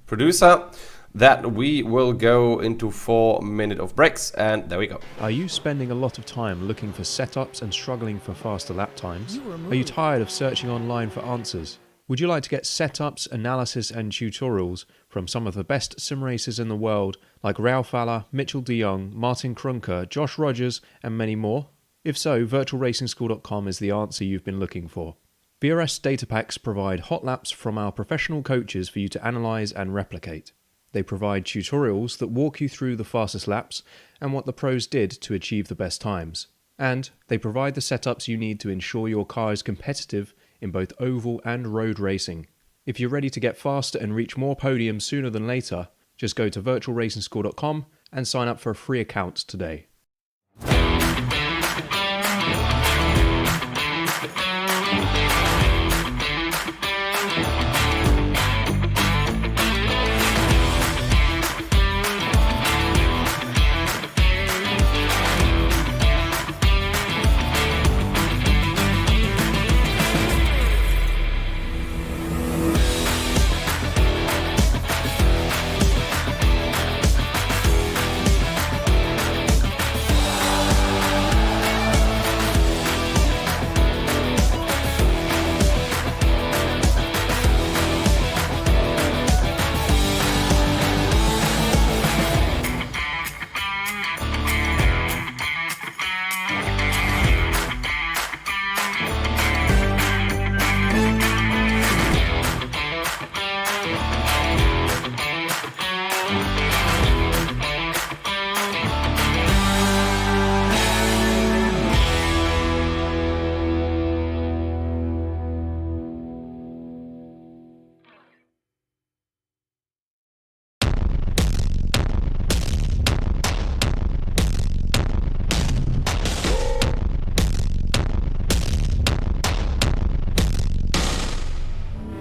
producer that we will go into 4 minutes of breaks, and there we go. Are you spending a lot of time looking for setups and struggling for faster lap times? Are you tired of searching online for answers? Would you like to get setups, analysis and tutorials from some of the best sim racers in the world like Ralph Alla, Mitchell de Jong, Martin Krunker, Josh Rogers and many more? If so, virtualracingschool.com is the answer you've been looking for. VRS data packs provide hot laps from our professional coaches for you to analyse and replicate. They provide tutorials that walk you through the fastest laps and what the pros did to achieve the best times. And they provide the setups you need to ensure your car is competitive in both oval and road racing. If you're ready to get faster and reach more podiums sooner than later, just go to virtualracingschool.com and sign up for a free account today.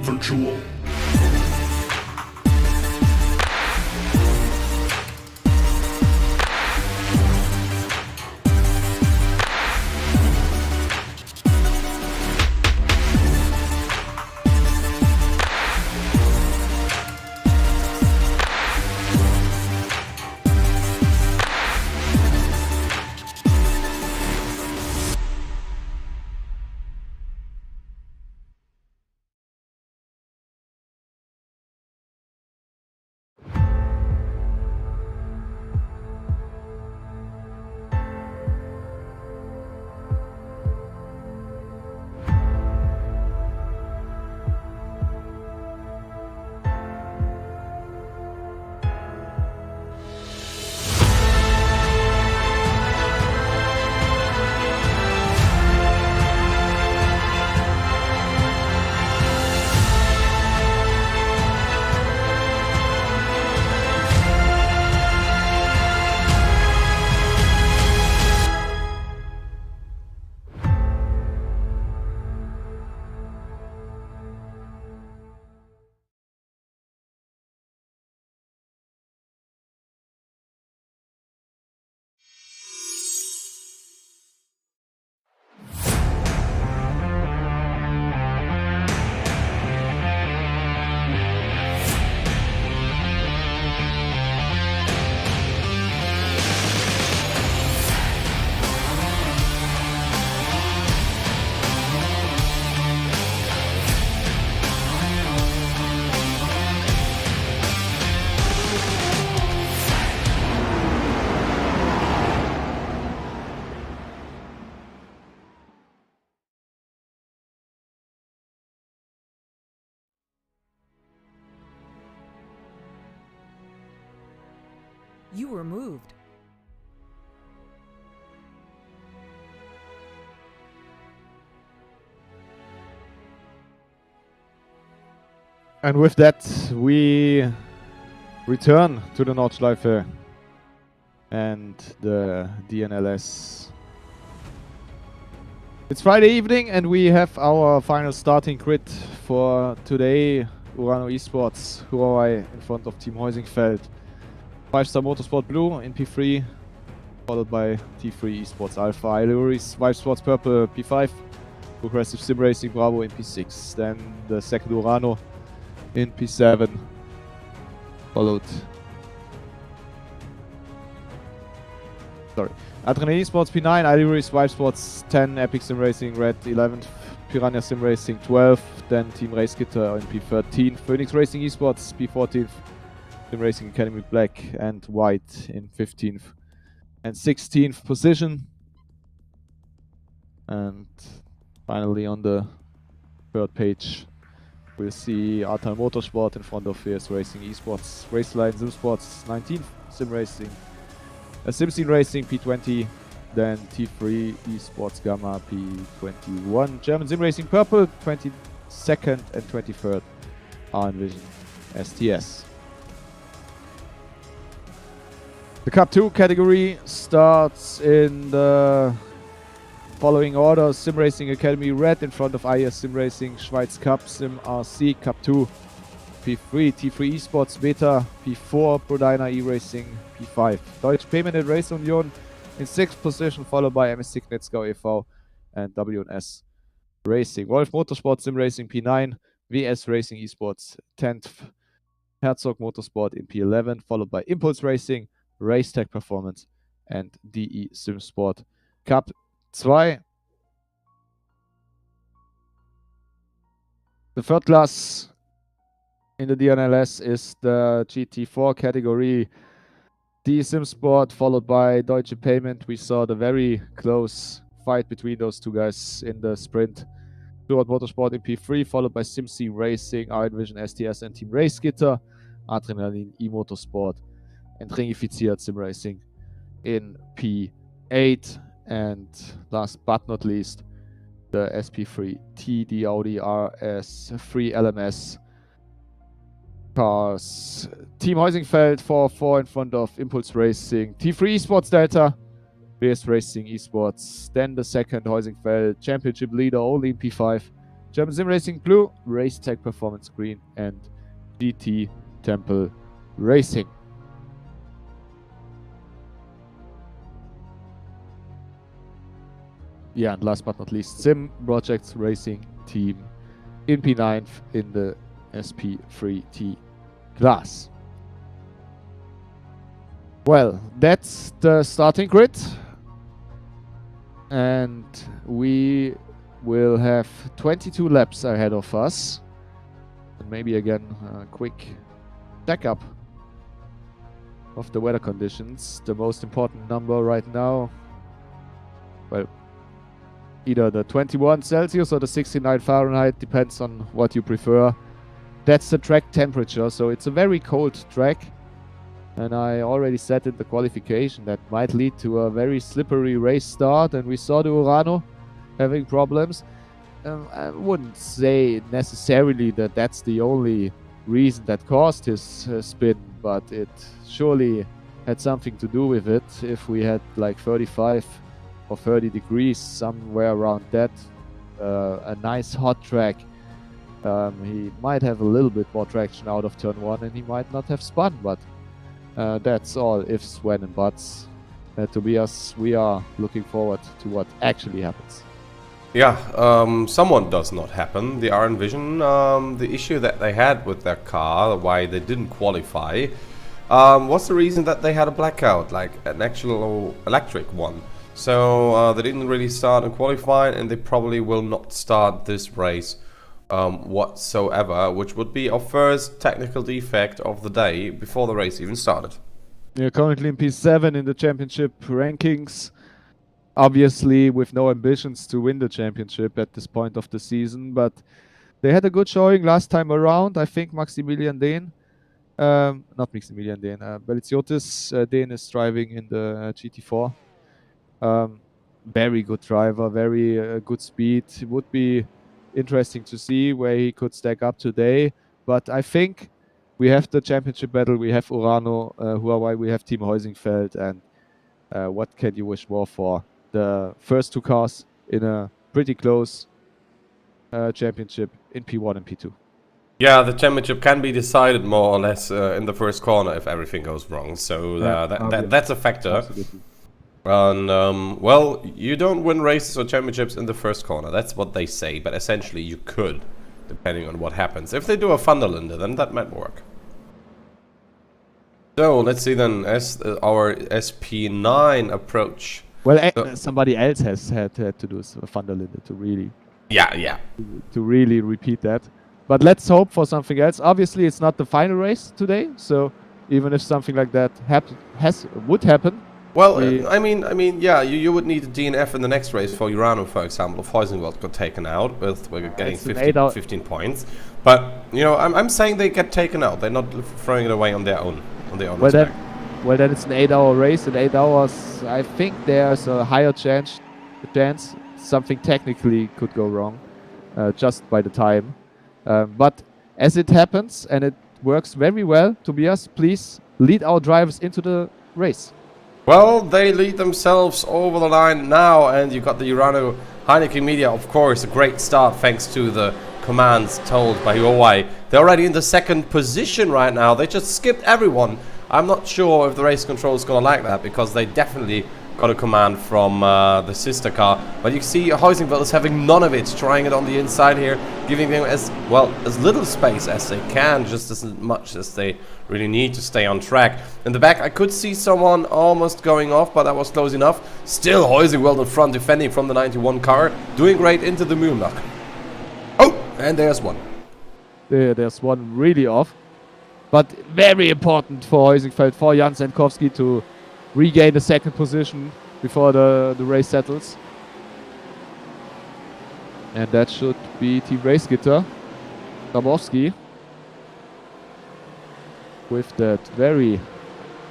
Virtual. You were moved. And with that, we return to the Nordschleife and the DNLS. It's Friday evening and we have our final starting grid for today. Urano Esports, Huawei in front of Team Heusingfeld. 5-Star Motorsport Blue in P3, followed by T3 Esports Alpha, Iluris, Vive Sports Purple P5, Progressive Sim Racing Bravo in P6, then the second Urano in P7, followed Adrenaline Esports P9, Iluris, Vive Sports 10, Epic Sim Racing Red 11th, Piranha Sim Racing 12th, then Team Race Gitter in P13, Phoenix Racing Esports P14th, Sim Racing Academy Black and White in 15th and 16th position. And finally on the third page we'll see Artal Motorsport in front of VRS Racing Esports, Raceline Sim Sports 19th, Sim Racing, SimScene Racing P20, then T3 Esports Gamma P21, German Sim Racing Purple 22nd and 23rd are Envision STS. The Cup 2 category starts in the following order: Sim Racing Academy Red in front of IS Sim Racing, Schweiz Cup Sim RC Cup 2, P3 T3 Esports Beta, P4 Prodina E-Racing, P5 Deutsche Payment and Race Union in 6th position, followed by MS Signetzgau e.V. and WNS Racing. Wolf Motorsport Sim Racing P9, VS Racing Esports 10th, Herzog Motorsport in P11, followed by Impulse Racing, Racetech Performance and DE Sim Sport Cup 2. The third class in the DNLS is the GT4 category. DE Sim Sport followed by Deutsche Payment. We saw the very close fight between those two guys in the sprint. Stuart Motorsport in P3, followed by SimC Racing, R-Envision STS and Team Race Gitter, Adrenalin E-Motorsport and Ringifiziert Sim Racing in P8. And last but not least, the SP3 TD Audi RS3 LMS cars. Team Heusingfeld 4-4 in front of Impulse Racing, T3 Esports Delta, VS Racing Esports, then the second Heusingfeld championship leader only in P5, German Sim Racing Blue, Racetech Performance Green and GT Temple Racing. Yeah, and last but not least, Sim Projects Racing Team in P9 in the SP3T class. Well, that's the starting grid. And we will have 22 laps ahead of us. And maybe again a quick check-up of the weather conditions. The most important number right now, well, either the 21 Celsius or the 69 Fahrenheit, depends on what you prefer. That's the track temperature, so it's a very cold track. And I already said in the qualification that might lead to a very slippery race start, and we saw the Urano having problems. I wouldn't say necessarily that that's the only reason that caused his spin, but it surely had something to do with it. If we had like 35 or 30 degrees, somewhere around that, a nice hot track, he might have a little bit more traction out of turn 1 and he might not have spun, but that's all ifs, when and buts. Tobias, we are looking forward to what actually happens. Yeah, somewhat does not happen. The R-Envision, the issue that they had with their car, why they didn't qualify, was the reason that they had a blackout, like an actual electric one. So they didn't really start and qualify, and they probably will not start this race whatsoever, which would be our first technical defect of the day before the race even started. They're currently in P7 in the championship rankings, obviously with no ambitions to win the championship at this point of the season, but they had a good showing last time around. I think Maximilian Dehn, not Maximilian Dehn, Beliziotis Dehn is driving in the GT4. Very good driver, very good speed. It would be interesting to see where he could stack up today, but I think we have the championship battle, we have Urano, Huawei, we have Team Heusingfeld, and what can you wish more for? The first two cars in a pretty close championship in P1 and P2. Yeah, the championship can be decided more or less in the first corner if everything goes wrong, so that's a factor. Absolutely. And, well, you don't win races or championships in the first corner. That's what they say, but essentially you could, depending on what happens. If they do a Thunderlander, then that might work. So, let's see then, as our SP9 approach. Well, somebody else has had to do a Thunderlander to really... Yeah. To really repeat that. But let's hope for something else. Obviously, it's not the final race today, so even if something like that would happen... Well, I mean, yeah, you would need a DNF in the next race for Urano, for example, if Huizenveld got taken out, we're getting 15 points. But, you know, I'm saying they get taken out. They're not throwing it away on their own attack. Well, then it's an 8-hour race. In 8 hours, I think there's a higher chance something technically could go wrong, just by the time. But as it happens, and it works very well, Tobias, please lead our drivers into the race. Well, they lead themselves over the line now, and you got the Urano Heineken Media, of course, a great start thanks to the commands told by Huawei. They're already in the second position right now. They just skipped everyone. I'm not sure if the race control is going to like that, because they definitely got a command from the sister car. But you see Huizenveld is having none of it, trying it on the inside here, giving them as little space as they can, just as much as they really need to stay on track. In the back, I could see someone almost going off, but that was close enough. Still Huizenveld in front, defending from the 91 car, doing great into the Mühlenbach. Oh, and there's one. There's one really off. But very important for Huizenveld, for Jan Senkowski to regain the second position before the race settles. And that should be Team Race Gitter. Grabowski with that very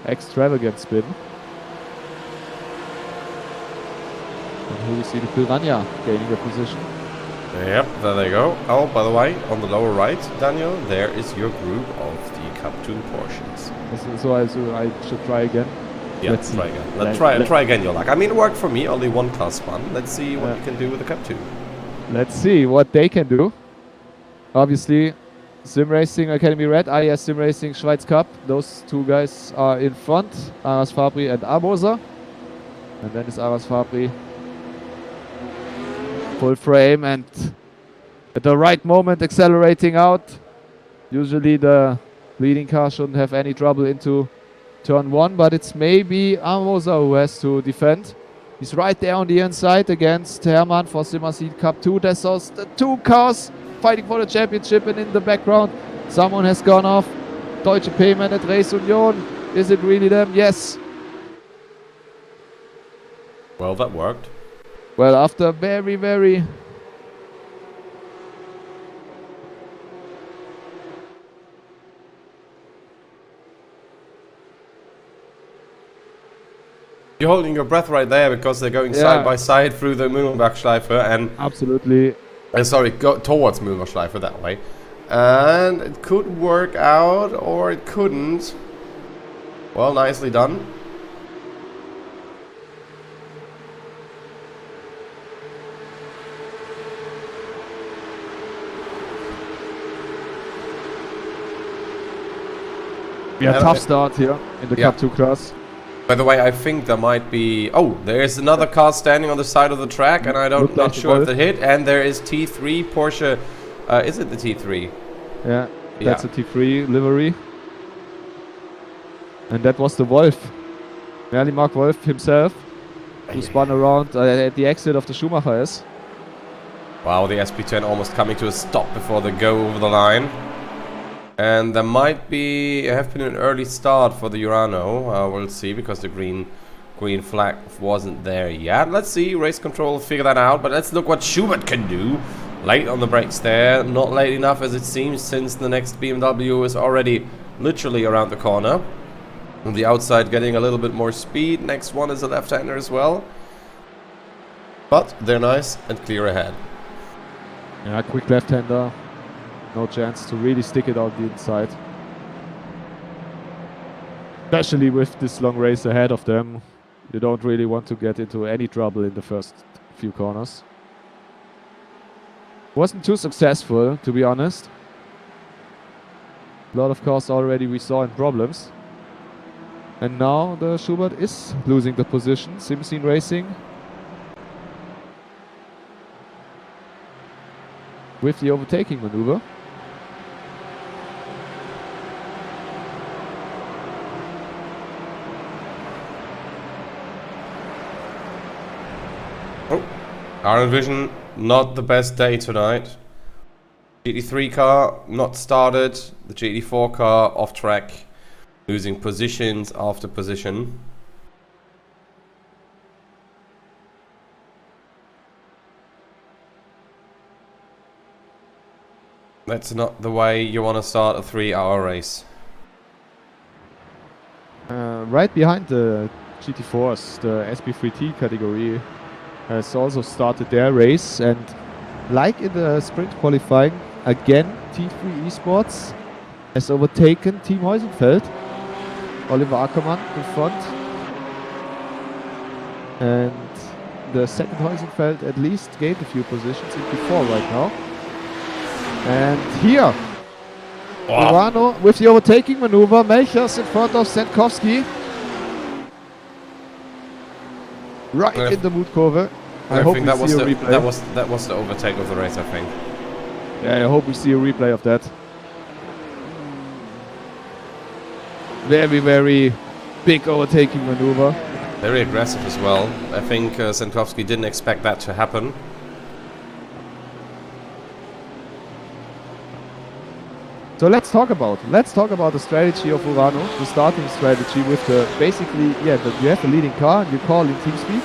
extravagant spin. And here we see the Piranha gaining a position. Yep, there they go. Oh, by the way, on the lower right, Daniel, there is your group of the Cup 2 Porsches. So I should try again. Yeah, let's try again. Try again your luck. I mean, it worked for me, only one car spun. Let's see what you can do with the Cup 2. Let's see what they can do. Obviously, Sim Racing Academy Red, IS Sim Racing Schweiz Cup. Those two guys are in front, Aras Fabri and Amoser. And then is Aras Fabri full frame and at the right moment accelerating out. Usually the leading car shouldn't have any trouble into turn 1, but it's maybe Amoser who has to defend. He's right there on the inside against Hermann for Simmerseed Cup 2. There's those the two cars fighting for the championship, and in the background someone has gone off. Deutsche Payment at Race Union. Is it really them? Yes. Well, that worked. Well, after very, very... You're holding your breath right there because they're going side by side through the Nürburgring and... Absolutely. Sorry, go towards Nürburgring that way. And it could work out, or it couldn't. Well, nicely done. Yeah, tough start here in the Cup 2 class. By the way, I think there might be... Oh, there's another car standing on the side of the track, and I'm not sure if they hit. And there is T3 Porsche. Is it the T3? Yeah, that's a T3 livery. And that was the Wolf. Merlin Mark Wolf himself, who spun around at the exit of the Schumacher S. Wow, the SP10 almost coming to a stop before they go over the line. And there might have been an early start for the Urano. We'll see, because the green flag wasn't there yet. Let's see, race control will figure that out. But let's look what Schubert can do. Late on the brakes there. Not late enough as it seems, since the next BMW is already literally around the corner. On the outside getting a little bit more speed. Next one is a left-hander as well. But they're nice and clear ahead. Yeah, quick left-hander. No chance to really stick it out the inside. Especially with this long race ahead of them. You don't really want to get into any trouble in the first few corners. Wasn't too successful, to be honest. A lot of cars already we saw in problems. And now the Schubert is losing the position. Simsin Racing with the overtaking maneuver. Our Vision, not the best day tonight. GT3 car not started, the GT4 car off track, losing positions after position. That's not the way you want to start a 3-hour race. Right behind the GT4s, the SP3T category has also started their race, and like in the sprint qualifying, again T3 Esports has overtaken Team Heusenfeld. Oliver Ackermann in front, and the second Heusenfeld at least gained a few positions in P4 right now. And here, Urano with the overtaking maneuver, Melchers in front of Senkowski. Right in the mood curve. I hope think we see a replay. that was the overtake of the race, I think. Yeah, I hope we see a replay of that. Very, very big overtaking maneuver. Very aggressive as well. I think Senkowski didn't expect that to happen. So let's talk about the strategy of Urano, the starting strategy with the basically, you have the leading car and you call in team speed,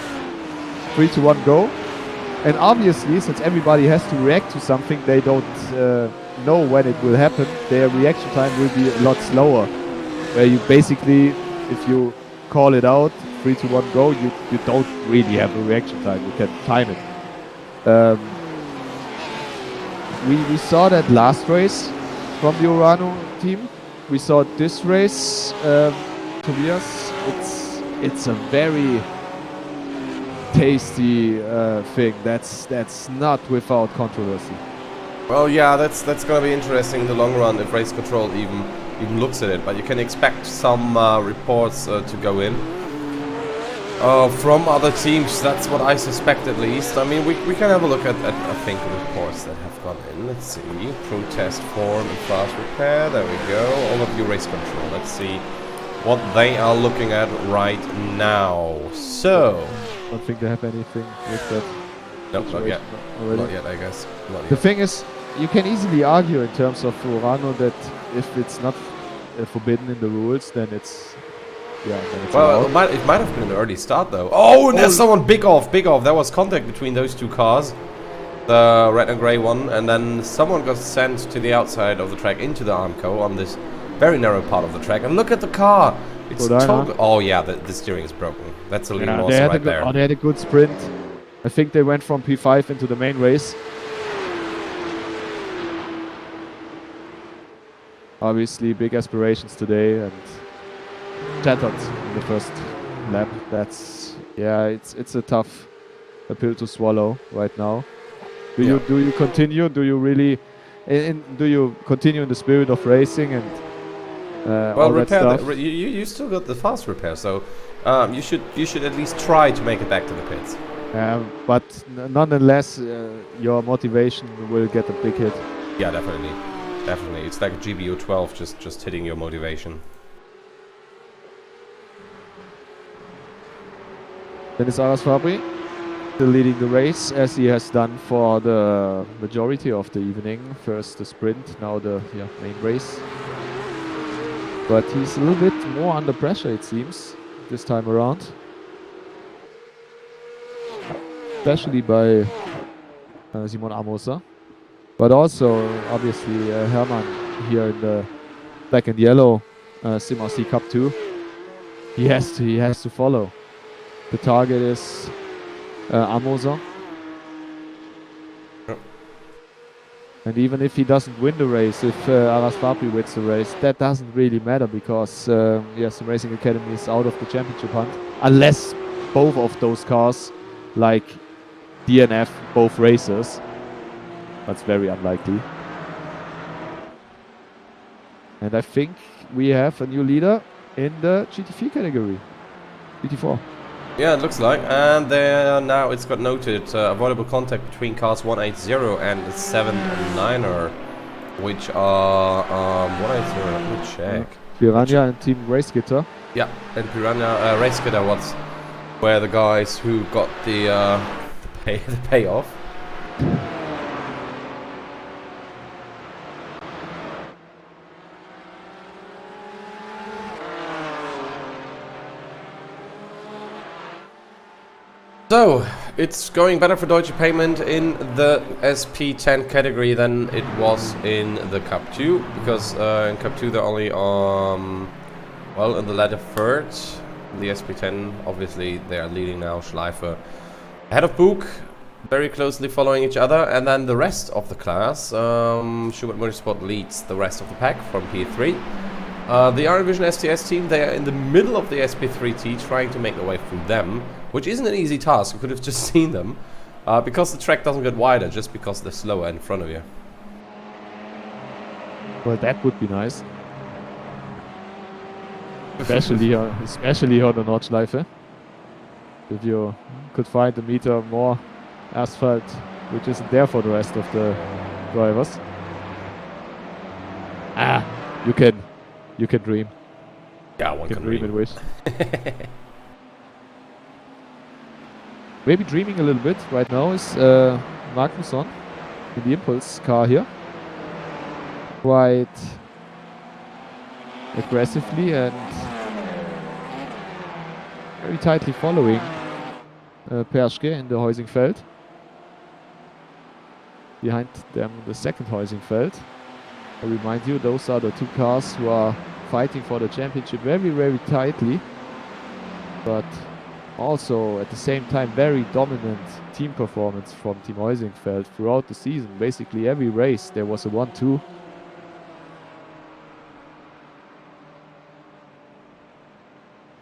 3 to 1 go, and obviously since everybody has to react to something, they don't know when it will happen. Their reaction time will be a lot slower. Where you basically, if you call it out, 3 to 1 go, you don't really have a reaction time. You can time it. We saw that last race from the Urano team. We saw this race, Tobias. It's a very tasty thing. That's not without controversy. Well, yeah, that's gonna be interesting in the long run if race control even looks at it, but you can expect some reports to go in from other teams. That's what I suspect, at least. I mean, we can have a look at I think reports that have gone in. Let's see, protest form and fast repair. There we go. Overview race control. Let's see what they are looking at right now. So, I don't think they have anything with that. Nope, not yet. Already. Not yet, I guess. Not The yet. thing is, you can easily argue in terms of Urano that if it's not forbidden in the rules, then it's Well, allowed. it might have been an early start though. Oh, and there's someone big off. There was contact between those two cars, the red and grey one, and then someone got sent to the outside of the track into the Armco on this very narrow part of the track. And look at the car. It's total. Oh yeah, the steering is broken. That's a little also right there. They had a good sprint. I think they went from P5 into the main race. Obviously, big aspirations today and shattered in the first lap. It's a tough pill to swallow right now. Do you continue? Do you really? Do you continue in the spirit of racing and all that stuff? You still got the fast repair, so you should at least try to make it back to the pits. But nonetheless, your motivation will get a big hit. Yeah, definitely. It's like a GBU 12 just hitting your motivation. Dennis Aras Fabri still leading the race as he has done for the majority of the evening. First the sprint, now the main race. But he's a little bit more under pressure, it seems, this time around. Especially by Simon Amosa. But also, obviously, Hermann here in the black and yellow Sim RC Cup 2. He has to follow. The target is Amosa. Yep. And even if he doesn't win the race, if Aras Fabri wins the race, that doesn't really matter because Sim Racing Academy is out of the championship hunt. Unless both of those cars, like DNF, both racers. That's very unlikely. And I think we have a new leader in the GT3 category. GT4. Yeah, it looks like. And there now it's got noted avoidable contact between cars 180 and 79er, which are 180. Let me check. Piranha and Team Race Gitter. Yeah, and Piranha Race Kidder were the guys who got the payoff. So, it's going better for Deutsche Payment in the SP10 category than it was in the Cup 2, because in Cup 2 they're only well, in the latter third. In the SP10, obviously, they are leading now, Schleife ahead of Bug, very closely following each other, and then the rest of the class, Schubert Motorsport leads the rest of the pack from P3. The R Division STS team, they are in the middle of the SP3T, trying to make their way through them, which isn't an easy task. You could have just seen them, because the track doesn't get wider, just because they're slower in front of you. Well, that would be nice. Especially on the Nordschleife. If you could find a meter more asphalt, which isn't there for the rest of the drivers. You can dream. Yeah, one can dream and wish. Maybe dreaming a little bit right now is Magnusson in the Impulse car here. Quite aggressively and very tightly following Perschke in the Heusingfeld. Behind them, the second Heusingfeld. I remind you, those are the two cars who are fighting for the championship very, very tightly, but also at the same time very dominant team performance from Team Heusingfeld throughout the season. Basically every race there was a 1-2.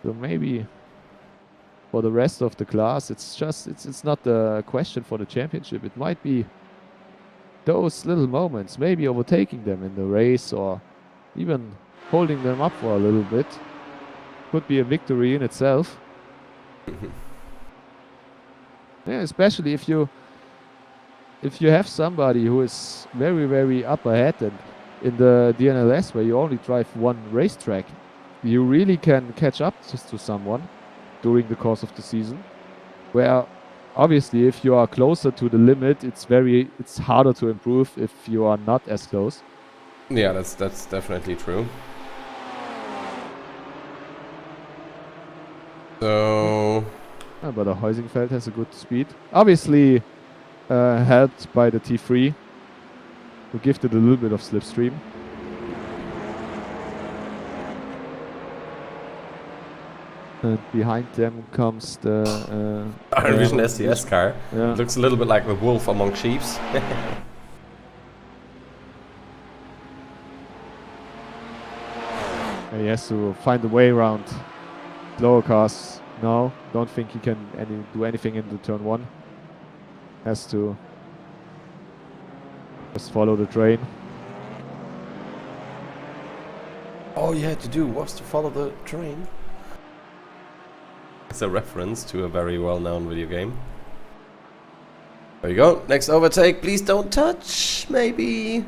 So maybe for the rest of the class, it's not a question for the championship. It might be those little moments, maybe overtaking them in the race or even holding them up for a little bit. Could be a victory in itself. Yeah, especially if you have somebody who is very, very up ahead, and in the DNLS where you only drive one racetrack, you really can catch up to someone during the course of the season. Where obviously if you are closer to the limit, it's harder to improve if you are not as close. Yeah, that's definitely true. So, but the Heusingfeld has a good speed. Obviously helped by the T3, who gifted a little bit of slipstream. And behind them comes the R Division STS car. Yeah. Looks a little bit like the wolf among sheeps. He has to find a way around lower cars now. Don't think he can do anything into turn 1. Has to just follow the train. All you had to do was to follow the train. It's a reference to a very well-known video game. There you go. Next overtake. Please don't touch. Maybe.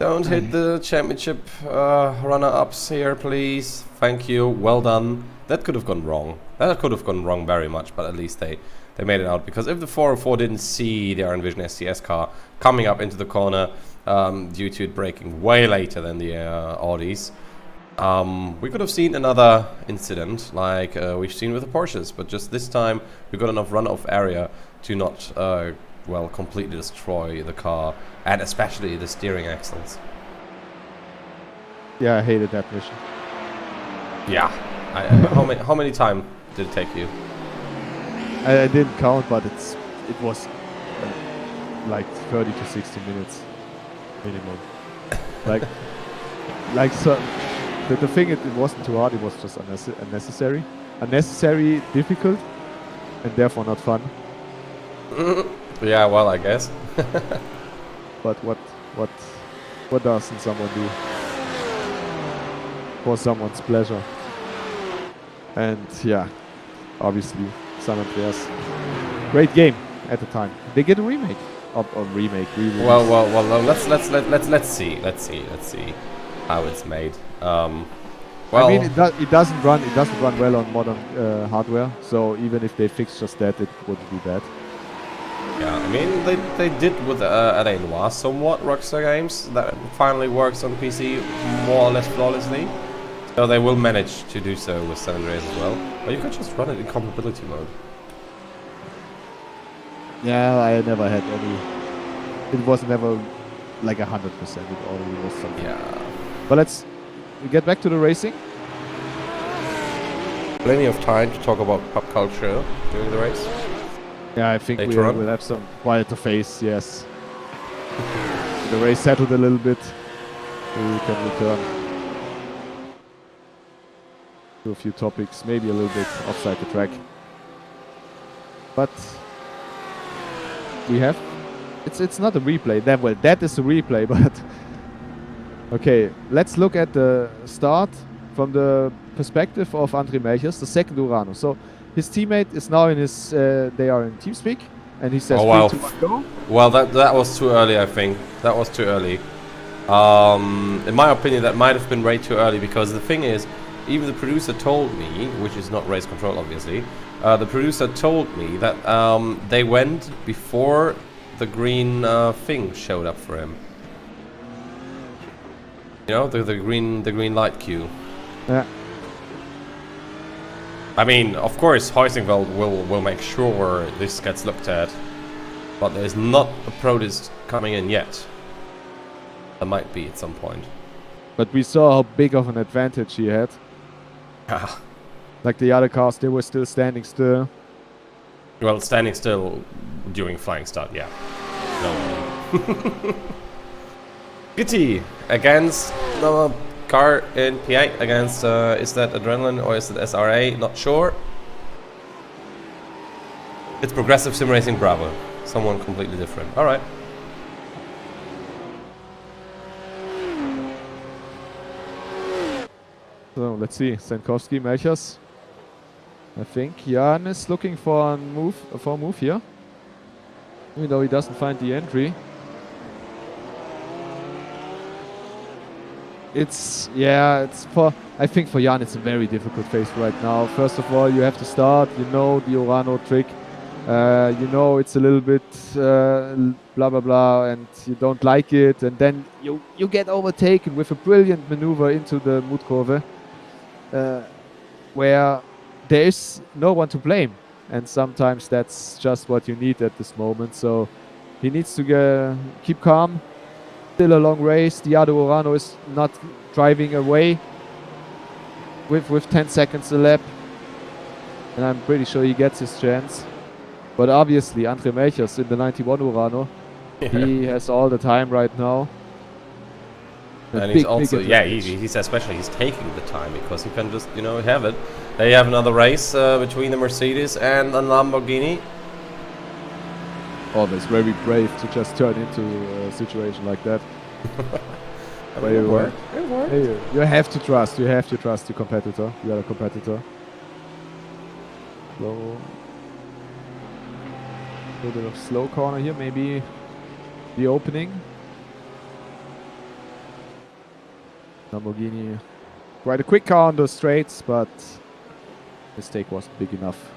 Don't hit the championship runner-ups here, please. Thank you. Well done. That could have gone wrong. That could have gone wrong very much, but at least they made it out. Because if the 404 didn't see the Iron Vision STS car coming up into the corner due to it braking way later than the Audis, we could have seen another incident like we've seen with the Porsches, but just this time we got enough runoff area to not, well, completely destroy the car, and especially the steering axles. Yeah, I hated that mission. Yeah. How many time did it take you? I didn't count, but it was like 30 to 60 minutes minimum. like so. The thing, it wasn't too hard, it was just unnecessary. Unnecessary, difficult, and therefore not fun. Yeah, well, I guess. But what doesn't someone do for someone's pleasure? And yeah, obviously San Andreas, great game at the time. They get a remake. Re-release. Well. No, let's see how it's made. I mean, it doesn't run well on modern hardware. So even if they fix just that, it wouldn't be bad. Yeah, I mean they did with DNLS somewhat Rockstar Games that finally works on PC more or less flawlessly. So they will manage to do so with San Andreas as well. Or you could just run it in compatibility mode. Yeah, I never had any. It was never like 100%. It always was something. Yeah. But let's get back to the racing. Plenty of time to talk about pop culture during the race. Yeah, I think Later on. we'll have some quieter face, yes. The race settled a little bit. We can return to a few topics, maybe a little bit offside the track. But we have... It's not a replay. That is a replay, but... Okay, let's look at the start from the perspective of André Melchers, the second Urano. So his teammate is now in his, they are in TeamSpeak, and he says, Oh, wow. 3, 2, 1, go. Well, that was too early, I think. That was too early. In my opinion, that might have been way too early, because the thing is, even the producer told me, which is not race control, obviously, the producer told me that they went before the green thing showed up for him. You know, the green light cue. Yeah. I mean, of course, Heusingveld will make sure this gets looked at, but there's not a protest coming in yet. There might be at some point. But we saw how big of an advantage he had. Yeah. Like the other cars, they were still standing still. Well, standing still during flying start, yeah. No. Kitty against another car in P8 against, is that Adrenaline or is it SRA? Not sure. It's Progressive Sim Racing Bravo. Someone completely different. Alright. So let's see, Sankowski, Melchers. I think Jan is looking for a move here. Even though he doesn't find the entry. I think for Jan it's a very difficult phase right now. First of all, you have to start, you know the Urano trick. You know it's a little bit blah blah blah and you don't like it, and then you get overtaken with a brilliant maneuver into the Mutkurve, where there is no one to blame, and sometimes that's just what you need at this moment. So he needs to keep calm. Still a long race. The other Urano is not driving away with 10 seconds a lap, and I'm pretty sure he gets his chance. But obviously André Melchers in the 91 Urano, he has all the time right now. And he's also, he's especially he's taking the time because he can just, have it. They have another race between the Mercedes and the Lamborghini. Always very brave to just turn into a situation like that. It worked. You have to trust. You have to trust your competitor. The other competitor. Slow. A little bit of slow corner here. Maybe the opening. Lamborghini. Quite a quick car on the straights, but mistake wasn't big enough.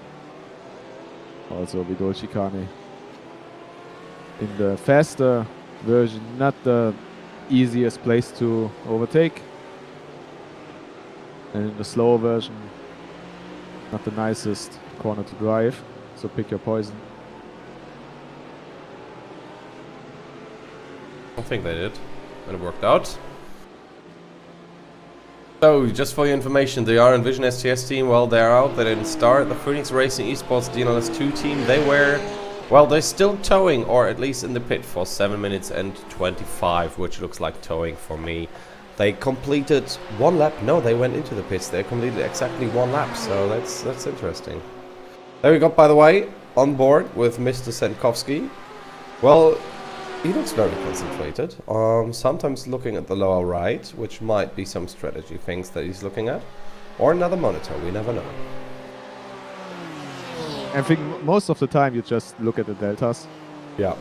Also, Vidal chicane. In the faster version, not the easiest place to overtake. And in the slower version, not the nicest corner to drive. So pick your poison. I think they did. And it worked out. So, just for your information, the RN Vision STS team, well, they're out. They didn't start. The Phoenix Racing Esports DNLS 2 team, they were... Well, they're still towing, or at least in the pit for 7 minutes and 25, which looks like towing for me. They completed one lap. No, they went into the pits. They completed exactly one lap, so that's interesting. There we go, by the way, on board with Mr. Sankowski. Well, he looks very concentrated. Sometimes looking at the lower right, which might be some strategy things that he's looking at. or another monitor. We never know. I think most of the time you just look at the deltas. Yeah.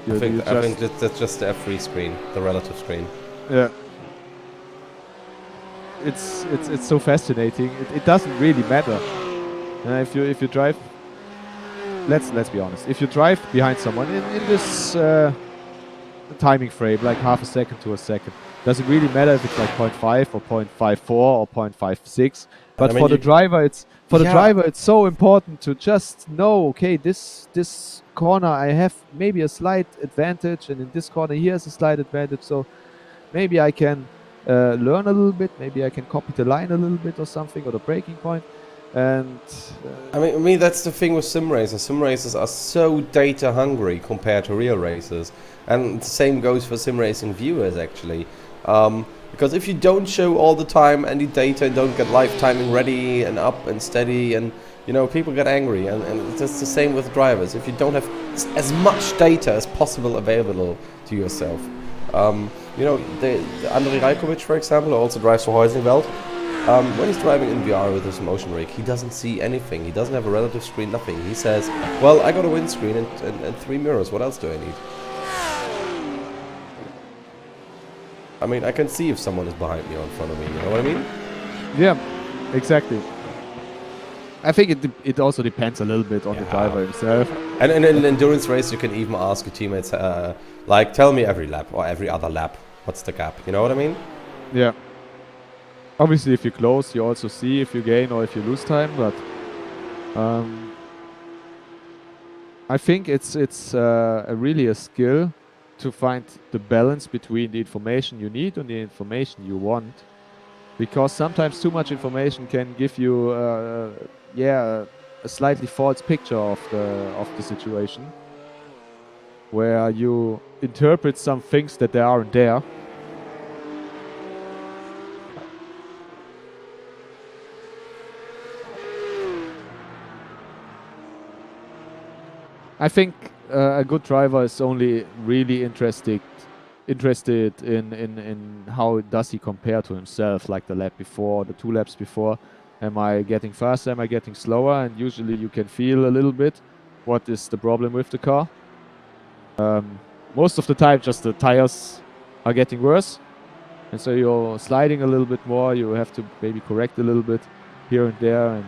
I think that's just the F3 screen, the relative screen. Yeah. It's so fascinating. It doesn't really matter. If you drive, let's be honest. If you drive behind someone in this timing frame, like half a second to a second, does it really matter if it's like 0.5 or 0.54 or 0.56? But for the driver, it's so important to just know, okay, this corner I have maybe a slight advantage, and in this corner here's a slight advantage. So maybe I can learn a little bit. Maybe I can copy the line a little bit or something, or the braking point. And I mean that's the thing with sim racers. Sim racers are so data hungry compared to real racers, and the same goes for sim racing viewers actually. Because if you don't show all the time any data and don't get live timing ready and up and steady, and you know, people get angry, and it's the same with drivers. If you don't have as much data as possible available to yourself, you know, the Andrei Rajkovic, for example, who also drives for Heusenwald. When he's driving in VR with his motion rig, he doesn't see anything. He doesn't have a relative screen, nothing. He says, well, I got a windscreen and 3 mirrors. What else do I need? I mean, I can see if someone is behind me or in front of me. You know what I mean? Yeah, exactly. I think it also depends a little bit on the driver himself. And in an endurance race, you can even ask your teammates, like, tell me every lap or every other lap. What's the gap? You know what I mean? Yeah. Obviously, if you close, you also see if you gain or if you lose time. But I think it's really a skill to find the balance between the information you need and the information you want. Because sometimes too much information can give you a slightly false picture of the situation, where you interpret some things that they aren't there. I think a good driver is only really interested in how does he compare to himself, like the lap before, the 2 laps before. Am I getting faster? Am I getting slower? And usually you can feel a little bit what is the problem with the car. Most of the time, just the tires are getting worse, and so you're sliding a little bit more. You have to maybe correct a little bit here and there, and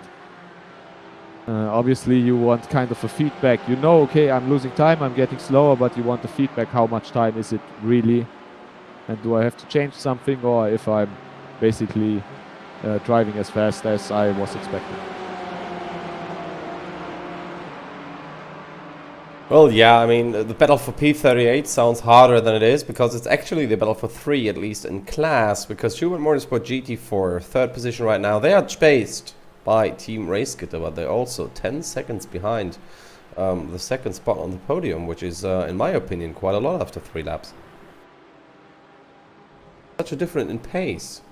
obviously you want kind of a feedback. You know, okay, I'm losing time, I'm getting slower, but you want the feedback. How much time is it really? And do I have to change something, or if I'm basically driving as fast as I was expecting? Well, yeah, I mean, the battle for P38 sounds harder than it is, because it's actually the battle for 3, at least in class, because Schubert Motorsport GT4, 3rd position right now, they are chased by Team Racegitter, but they're also 10 seconds behind the 2nd spot on the podium, which is, in my opinion, quite a lot after 3 laps. Such a difference in pace.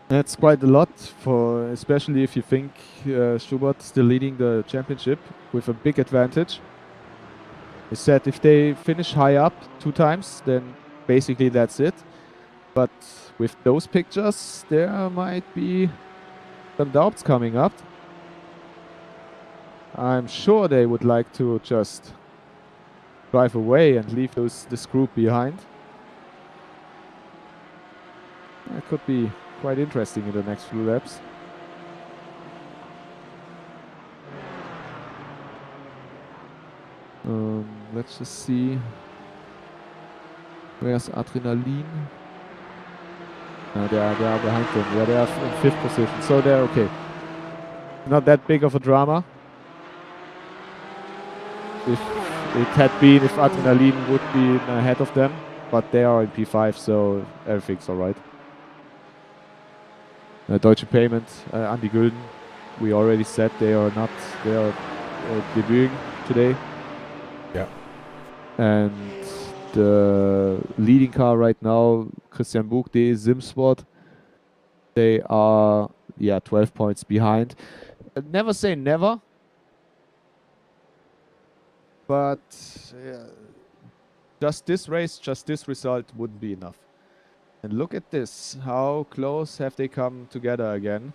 That's quite a lot, for especially if you think Schubert still leading the championship with a big advantage. He said if they finish high up 2 times, then basically that's it. But with those pictures, there might be some doubts coming up. I'm sure they would like to just drive away and leave this group behind. That could be quite interesting in the next few laps. Let's just see. Where's Adrenalin? No, they are behind them. Yeah, they are in 5th position, so they're okay. Not that big of a drama. If it had been, if Adrenalin would be ahead of them, but they are in P5, so everything's alright. Deutsche Payment, Andy Gülden, we already said they are debuting today. Yeah. And the leading car right now, Christian Buchde, Simsport, they are 12 points behind. Never say never, but just this race, just this result wouldn't be enough. And look at this, how close have they come together again?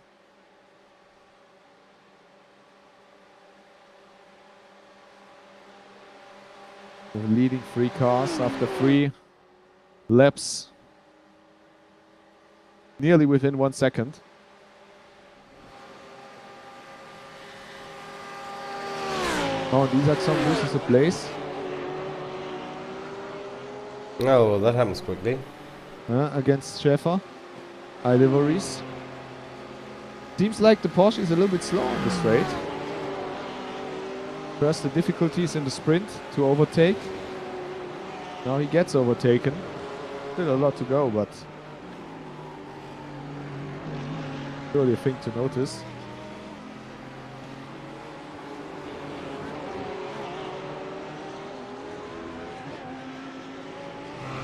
leading 3 cars after 3 laps. Nearly within 1 second. Oh, Isaacson loses a place. Oh, that happens quickly. Against Schäfer. Liveries. Seems like the Porsche is a little bit slow on the straight. First the difficulties in the sprint to overtake. Now he gets overtaken. Still a lot to go, but surely a thing to notice.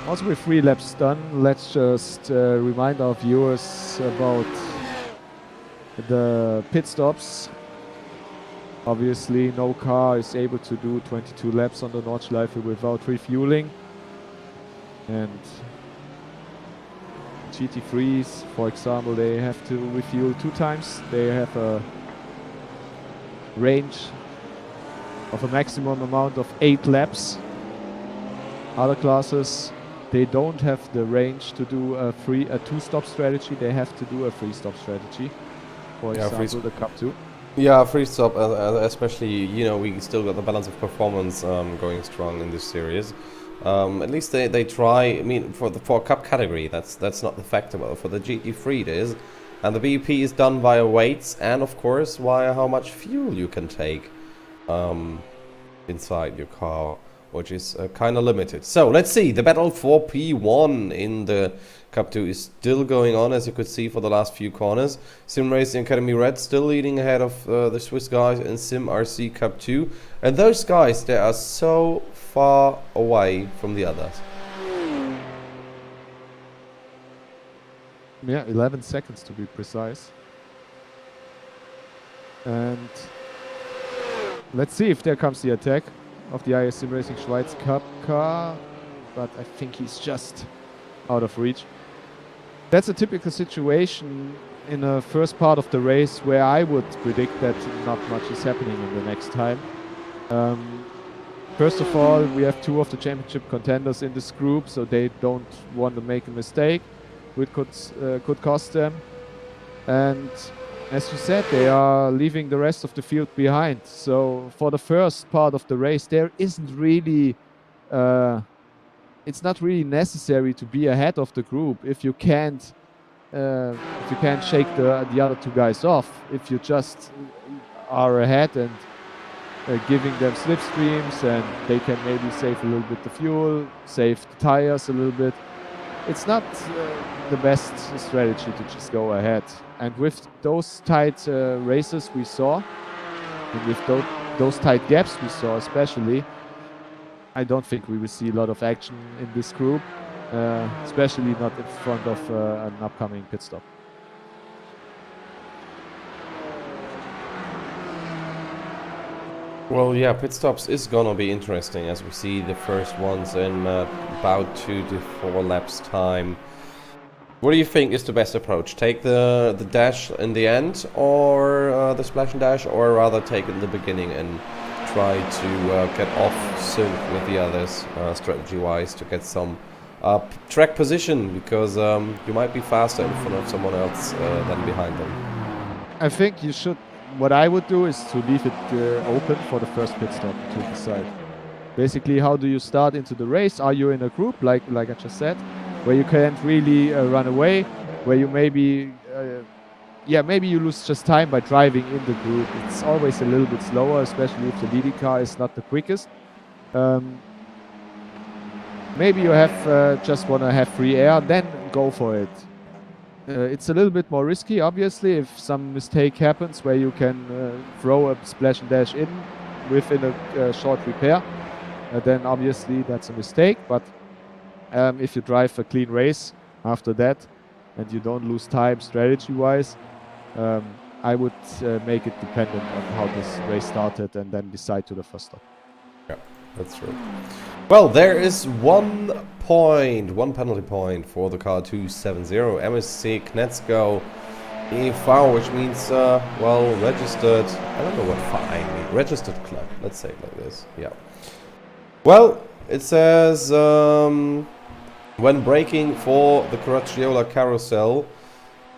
Also with 3 laps done, let's just remind our viewers about the pit stops. Obviously no car is able to do 22 laps on the Nordschleife without refueling. And GT3s, for example, they have to refuel 2 times. They have a range of a maximum amount of 8 laps. Other classes, they don't have the range to do a 2-stop strategy. They have to do a 3-stop strategy. For example, the Cup 2. Yeah, free stop, especially, you know, we still got the balance of performance going strong in this series. At least they try. I mean, for a cup category, that's not the factor. Well, for the GT3 it is, and the BEP is done via weights and of course via how much fuel you can take inside your car, which is kind of limited. So let's see. The battle for P1 in the Cup 2 is still going on, as you could see for the last few corners. Sim Racing Academy Red still leading ahead of the Swiss guys in Sim RC Cup 2, and those guys, they are so far away from the others. Yeah, 11 seconds to be precise. And let's see if there comes the attack of the IS Sim Racing Schweiz Cup car, but I think he's just out of reach. That's a typical situation in the first part of the race where I would predict that not much is happening in the next time. First of all, we have 2 of the championship contenders in this group, so they don't want to make a mistake, which could cost them. And as you said, they are leaving the rest of the field behind. So for the first part of the race, there isn't really it's not really necessary to be ahead of the group if you can't shake the other 2 guys off. If you just are ahead and giving them slipstreams, and they can maybe save a little bit the fuel, save the tires a little bit. It's not the best strategy to just go ahead. And with those tight races we saw, and with those tight gaps we saw especially, I don't think we will see a lot of action in this group, especially not in front of an upcoming pit stop. Well, yeah, pit stops is gonna be interesting, as we see the first ones in about 2 to 4 laps time. What do you think is the best approach? Take the dash in the end, or the splash and dash, or rather take it in the beginning and try to get off sync with the others strategy-wise to get some track position, because you might be faster in front of someone else than behind them. I think you should. What I would do is to leave it open for the first pit stop to decide. Basically, how do you start into the race? Are you in a group, like I just said, where you can't really run away, where you maybe you lose just time by driving in the group. It's always a little bit slower, especially if the leading car is not the quickest. Maybe you have just want to have free air, then go for it. It's a little bit more risky, obviously, if some mistake happens where you can throw a splash and dash in within a short repair. Then obviously that's a mistake, but if you drive a clean race after that and you don't lose time strategy-wise, I would make it dependent on how this race started and then decide to the first stop. Yeah, that's true. Well, there is 1 penalty point for the car 270 MSC Knetzko e.V., which means, well, registered, I don't know what fine means, registered club, let's say it like this, yeah. Well, It says, when braking for the Caracciola carousel,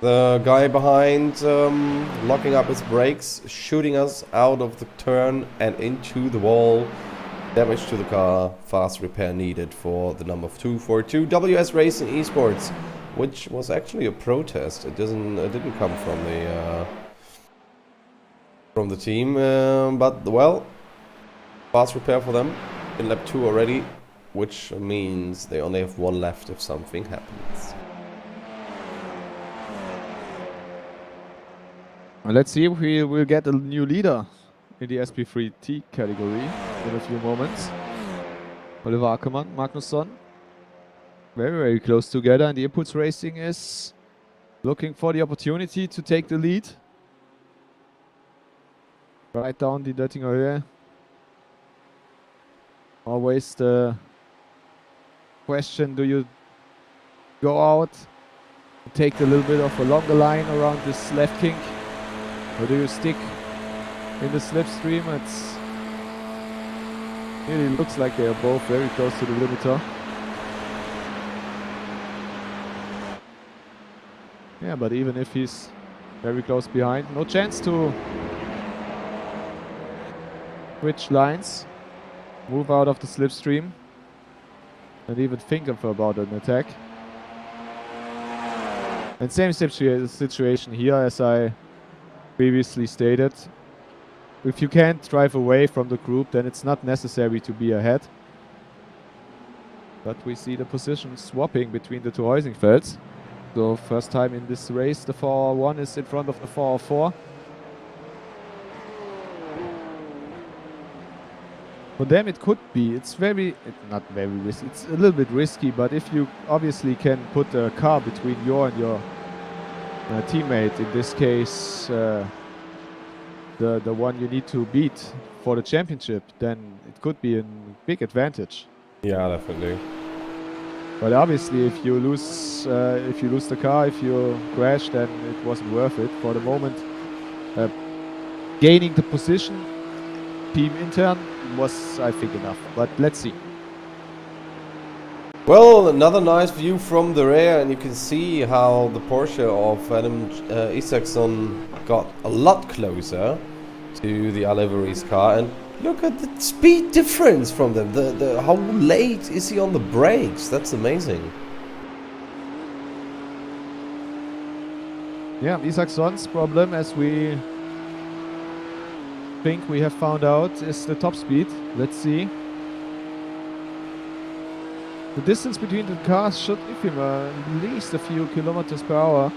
the guy behind locking up his brakes, shooting us out of the turn and into the wall. Damage to the car, fast repair needed for the number 242 WS Racing Esports, which was actually a protest. It didn't come from the team, but well, fast repair for them in lap 2 already, which means they only have one left if something happens. Well, let's see if we will get a new leader in the SP3T category in a few moments. Oliver Ackermann, Magnusson, very close together, and the Impulse Racing is looking for the opportunity to take the lead. Right down the Döttinger Höhe. Always the question, do you go out, take a little bit of a longer line around this left kink, or do you stick in the slipstream? It really looks like they are both very close to the limiter. Yeah, but even if he's very close behind, no chance to switch lines, move out of the slipstream, and even think about an attack. And same situation here as I previously stated. If you can't drive away from the group, then it's not necessary to be ahead. But we see the position swapping between the two Heusingfelds. So first time in this race, the 401 is in front of the 404. For them it could be, it's not very risky, it's a little bit risky, but if you obviously can put a car between you and your teammate, in this case the one you need to beat for the championship, then it could be a big advantage. Yeah, definitely. But obviously if you lose the car, if you crash, then it wasn't worth it. For the moment, gaining the position team intern was, I think, enough, but let's see. Well, another nice view from the rear, and you can see how the Porsche of Adam Isaacson got a lot closer to the Alivery's car, and look at the speed difference from them. How late is he on the brakes? That's amazing. Yeah, Isaacson's problem, as we think we have found out, is the top speed. Let's see. The distance between the cars should give him at least a few kilometers per hour.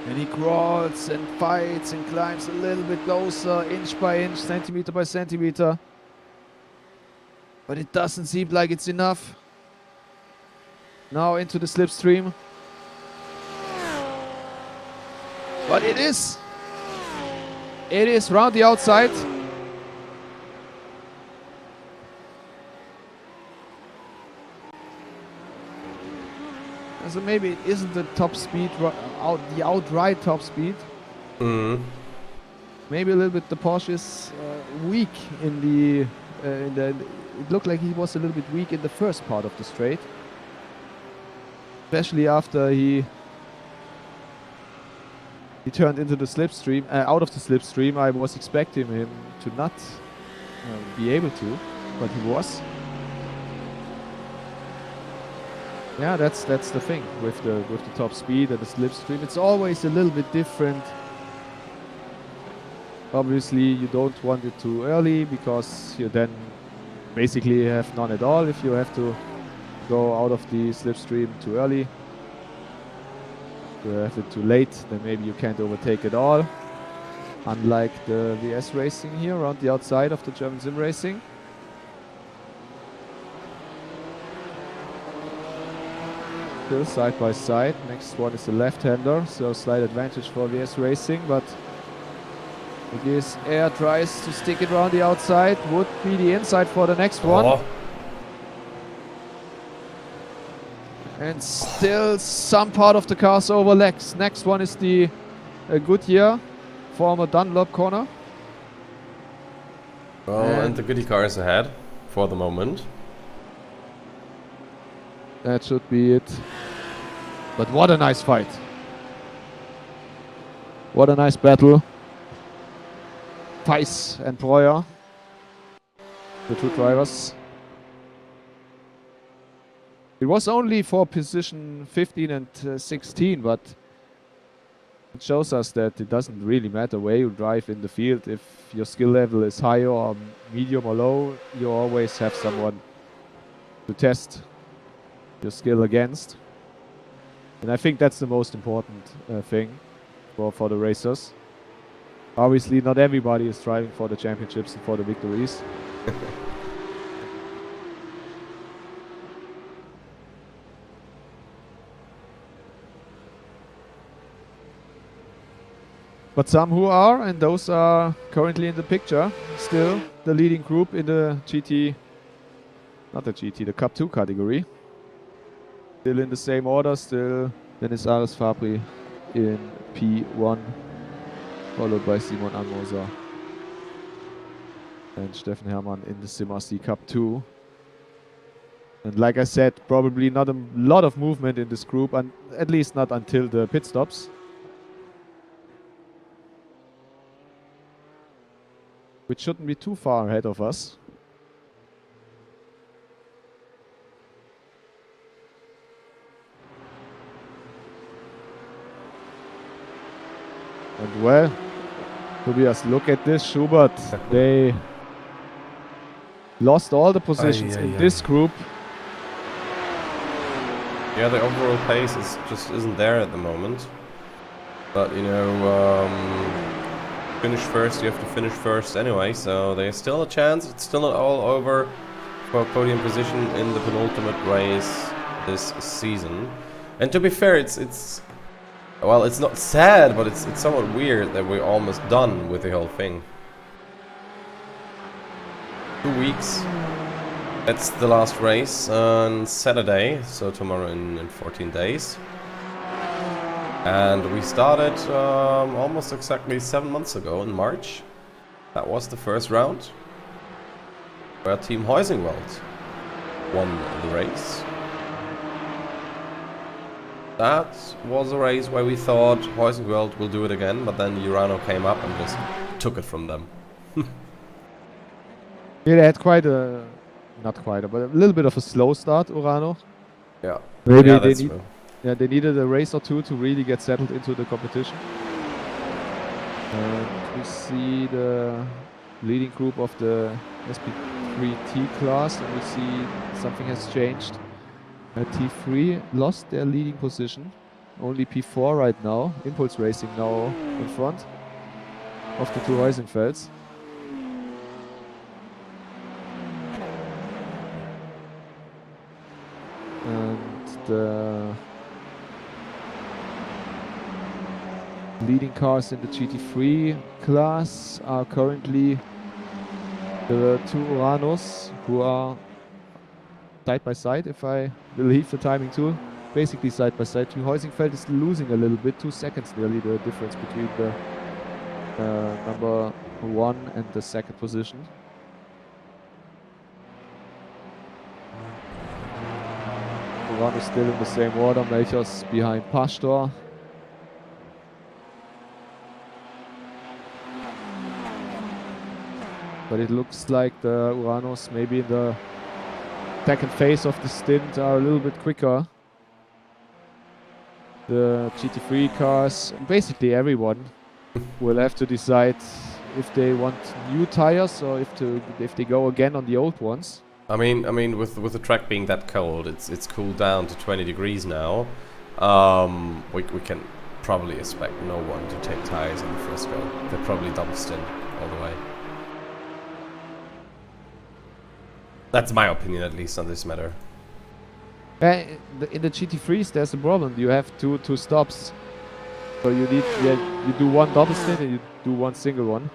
And he crawls and fights and climbs a little bit closer, inch by inch, centimeter by centimeter. But it doesn't seem like it's enough. Now into the slipstream. But it is. It is round the outside. So maybe it isn't the top speed, the outright top speed. Maybe a little bit the Porsche is weak in the. It looked like he was a little bit weak in the first part of the straight, especially after he turned into the slipstream, out of the slipstream. I was expecting him to not be able to, but he was. Yeah, that's the thing with the top speed and the slipstream. It's always a little bit different. Obviously, you don't want it too early because you then basically have none at all if you have to go out of the slipstream too early. If you have it too late, then maybe you can't overtake at all. Unlike the VS racing here around the outside of the German sim racing. Still side by side. Next one is a left-hander, so slight advantage for VS Racing, but Gis Air tries to stick it around the outside. Would be the inside for the next one. And still some part of the cars over legs. Next one is the Goodyear, former Dunlop corner. Well, and the goodie car is ahead for the moment. That should be it. But what a nice fight. What a nice battle. Weiss and Breuer, the two drivers. It was only for position 15 and 16, but it shows us that it doesn't really matter where you drive in the field. If your skill level is high or medium or low, you always have someone to test your skill against. And I think that's the most important thing for the racers. Obviously, not everybody is striving for the championships and for the victories. But some who are, and those are currently in the picture, still the leading group in the GT, not the GT, the Cup 2 category. Still in the same order, still Dennis Ares Fabri in P1, followed by Simon Anmoser and Steffen Hermann in the SimRC Cup 2. And like I said, probably not a lot of movement in this group, and at least not until the pit stops. Which shouldn't be too far ahead of us. And well, Tobias, look at this, Schubert. They lost all the positions in this group. Yeah, the overall pace just isn't there at the moment. But you know, finish first, you have to finish first anyway, so there's still a chance. It's still not all over for a podium position in the penultimate race this season. And to be fair, it's well, it's not sad, but it's somewhat weird that we're almost done with the whole thing. 2 weeks. That's the last race on Saturday, so tomorrow in 14 days. And we started almost exactly 7 months ago in March. That was the first round, where Team Heusingwald won the race. That was a race where we thought Heusingwald will do it again, but then Urano came up and just took it from them. Yeah, they had quite a, not quite a, but a little bit of a slow start, Urano. Yeah, Maybe yeah, they that's need, true. yeah, they needed a race or two to really get settled into the competition. And we see the leading group of the SP3T class, and we see something has changed. T3 lost their leading position. Only P4 right now. Impulse Racing now in front of the two Heusenfelds. And the leading cars in the GT3 class are currently the two Uranos, who are side by side, if I believe the timing tool. Basically side by side. Team Heusingfeld is losing a little bit, 2 seconds nearly, the difference between the number 1 and the second position. Urano is still in the same order, Melchers behind Pastor. But it looks like the Uranos maybe in the second phase of the stint are a little bit quicker. The GT3 cars, basically everyone, will have to decide if they want new tires or if they go again on the old ones. I mean, with the track being that cold, it's cooled down to 20 degrees now. We can probably expect no one to take tires in the first go. They're probably double stint all the way. That's my opinion, at least, on this matter. In the GT3s, there's a problem. You have two stops, so you need you do one double stint and you do one single one.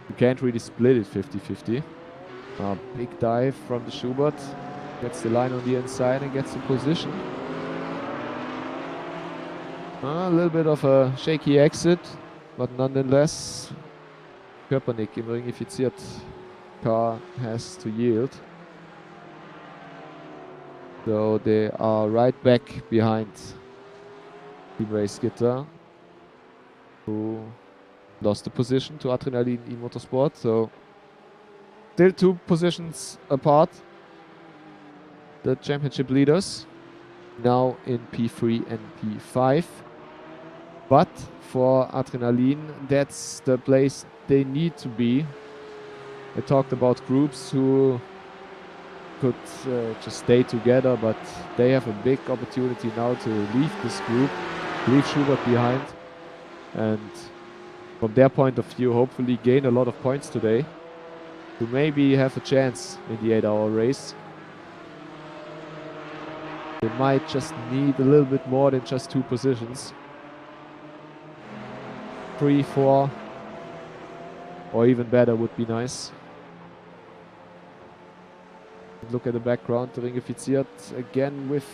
You can't really split it 50-50. Big dive from the Schubert. Gets the line on the inside and gets in position. A little bit of a shaky exit. but nonetheless, Köpernick im ringifiziert car has to yield. So they are right back behind Team Race Gitter, who lost the position to Adrenalin E-Motorsport. So still 2 positions apart. The championship leaders now in P3 and P5. But for Adrenalin, that's the place they need to be. I talked about groups who could just stay together, but they have a big opportunity now to leave this group, leave Schubert behind, and from their point of view, hopefully gain a lot of points today to maybe have a chance in the 8-hour race. They might just need a little bit more than just 2 positions. 3, 4, or even better would be nice. Look at the background, ringifiziert again with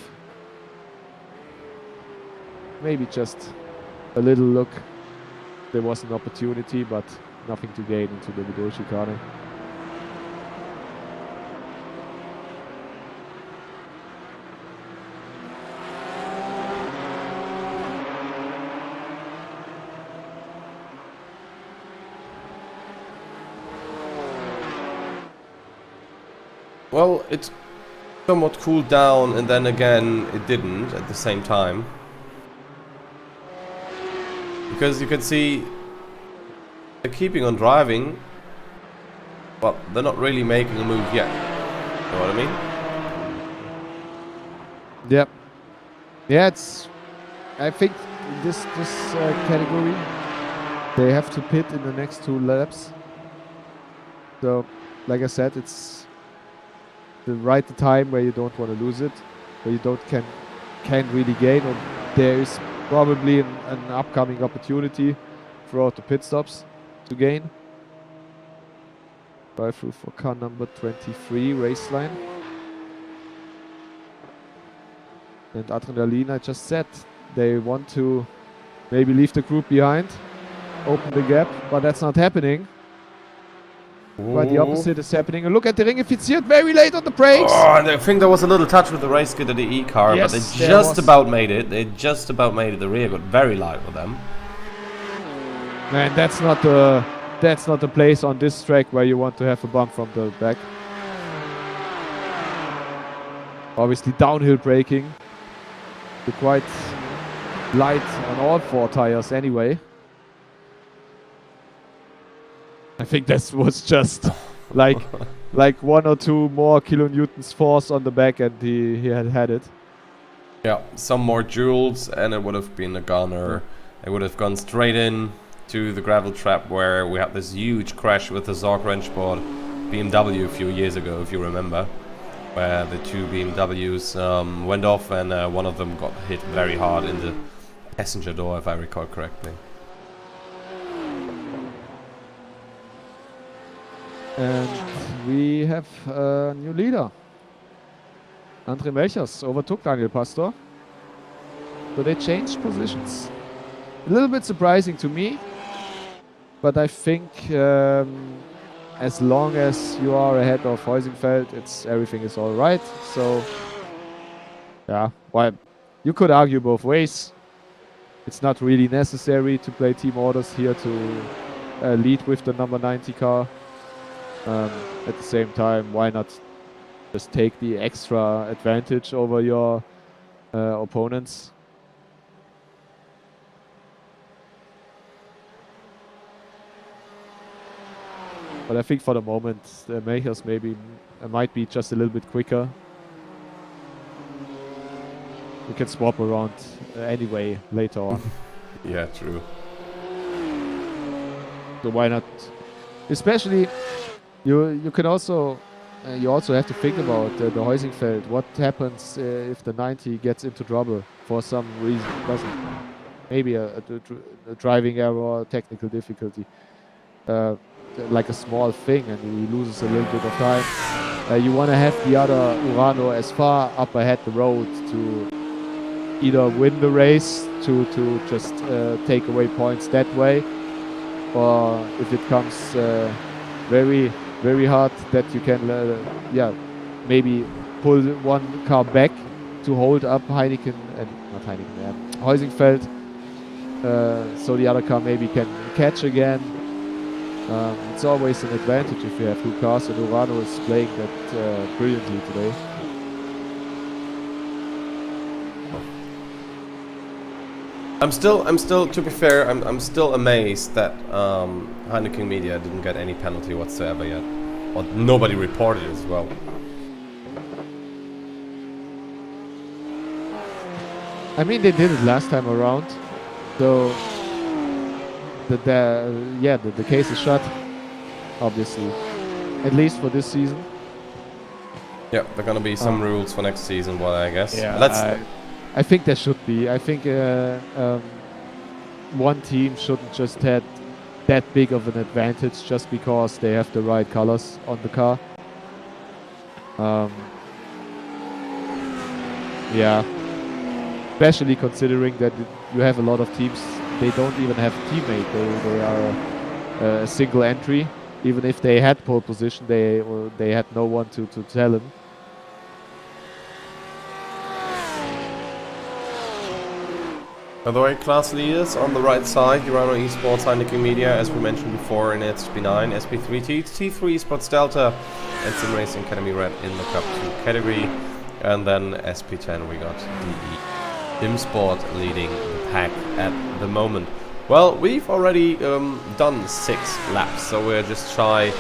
maybe just a little look. There was an opportunity, but nothing to gain into the middle chicane. Well, it somewhat cooled down, and then again it didn't at the same time. Because you can see they're keeping on driving, but they're not really making a move yet. You know what I mean? Yep. Yeah, it's. I think this category they have to pit in the next 2 laps. So, like I said, it's the right time where you don't want to lose it, where you can't really gain, and there is probably an upcoming opportunity throughout the pit stops to gain. Drive through for car number 23, race line. And Adrenalin, I just said, they want to maybe leave the group behind, open the gap, but that's not happening. Quite the opposite is happening. And look at the ringifiziert very late on the brakes. Oh, and I think there was a little touch with the race kit of the E-car, Yes, but they just about made it. They just about made it. The rear got very light with them. Man, that's not the place on this track where you want to have a bump from the back. Obviously downhill braking. You're quite light on all 4 tires anyway. I think that was just like 1 or 2 more kilonewtons force on the back, and he had it. Yeah, some more joules, and it would have been a gunner. It would have gone straight in to the gravel trap where we had this huge crash with the Zorg Rennsport BMW a few years ago, if you remember, where the 2 BMWs went off, and one of them got hit very hard in the passenger door, if I recall correctly. And we have a new leader. Andre Melchers overtook Daniel Pastor. So they changed positions. A little bit surprising to me, but I think as long as you are ahead of Heusingfeld, everything is all right. So yeah, well, you could argue both ways. It's not really necessary to play team orders here to lead with the number 90 car. At the same time, why not just take the extra advantage over your opponents? But I think for the moment, the Melchers might be just a little bit quicker. We can swap around anyway later on. Yeah, true. So why not? Especially, you can also you also have to think about the Heusingfeld. What happens if the 90 gets into trouble for some reason? Maybe a driving error, technical difficulty, like a small thing, and he loses a little bit of time. You want to have the other Urano as far up ahead the road to either win the race, to just take away points that way, or if it comes very, very hard, that you can, maybe pull one car back to hold up Heineken, and not Heineken, Heusingfeld, so the other car maybe can catch again. It's always an advantage if you have two cars, and Urano is playing that brilliantly today. I'm still, to be fair, I'm still amazed that Heineken Media didn't get any penalty whatsoever yet. Or nobody reported it as well. I mean, they did it last time around, so the case is shut, obviously, at least for this season. Yeah, there are gonna be some rules for next season, well, I guess. Yeah, I think there should be. I think one team shouldn't just have that big of an advantage just because they have the right colors on the car. Yeah. Especially considering that you have a lot of teams, they don't even have a teammate. They are a single entry. Even if they had pole position, they had no one to tell him. By the way, class leaders on the right side, Urano Esports, Heineken Media, as we mentioned before, in SP9, SP3, T3 Esports Delta, and Sim Racing Academy Red in the Cup 2 category. And then SP10, we got DE Sim Sport leading the pack at the moment. Well, we've already done 6 laps, so we're just shy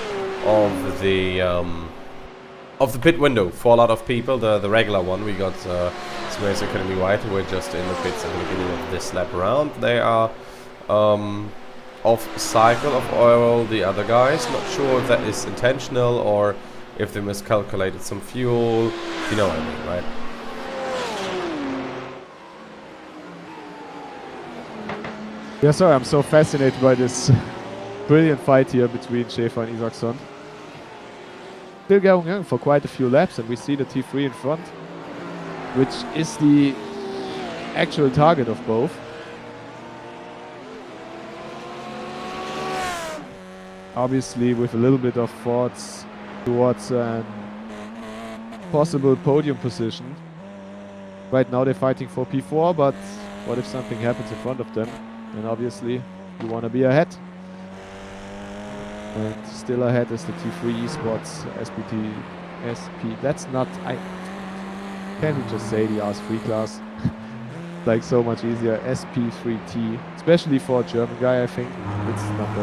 of the pit window for a lot of people, the regular one. We got Sim Racing Academy White, who were just in the pits at the beginning of this lap round. They are off cycle of oil, the other guys. Not sure if that is intentional or if they miscalculated some fuel. You know what I mean, right? Yeah, sorry, I'm so fascinated by this brilliant fight here between Schäfer and Isaacson. Still going on for quite a few laps, and we see the T3 in front, which is the actual target of both. Obviously with a little bit of thoughts towards a possible podium position. Right now they're fighting for P4, but what if something happens in front of them? And obviously you want to be ahead. And still ahead is the T3 Esports SP. That's not... Can't we just say the RS3 class? Like so much easier. SP3T. Especially for a German guy, I think. It's not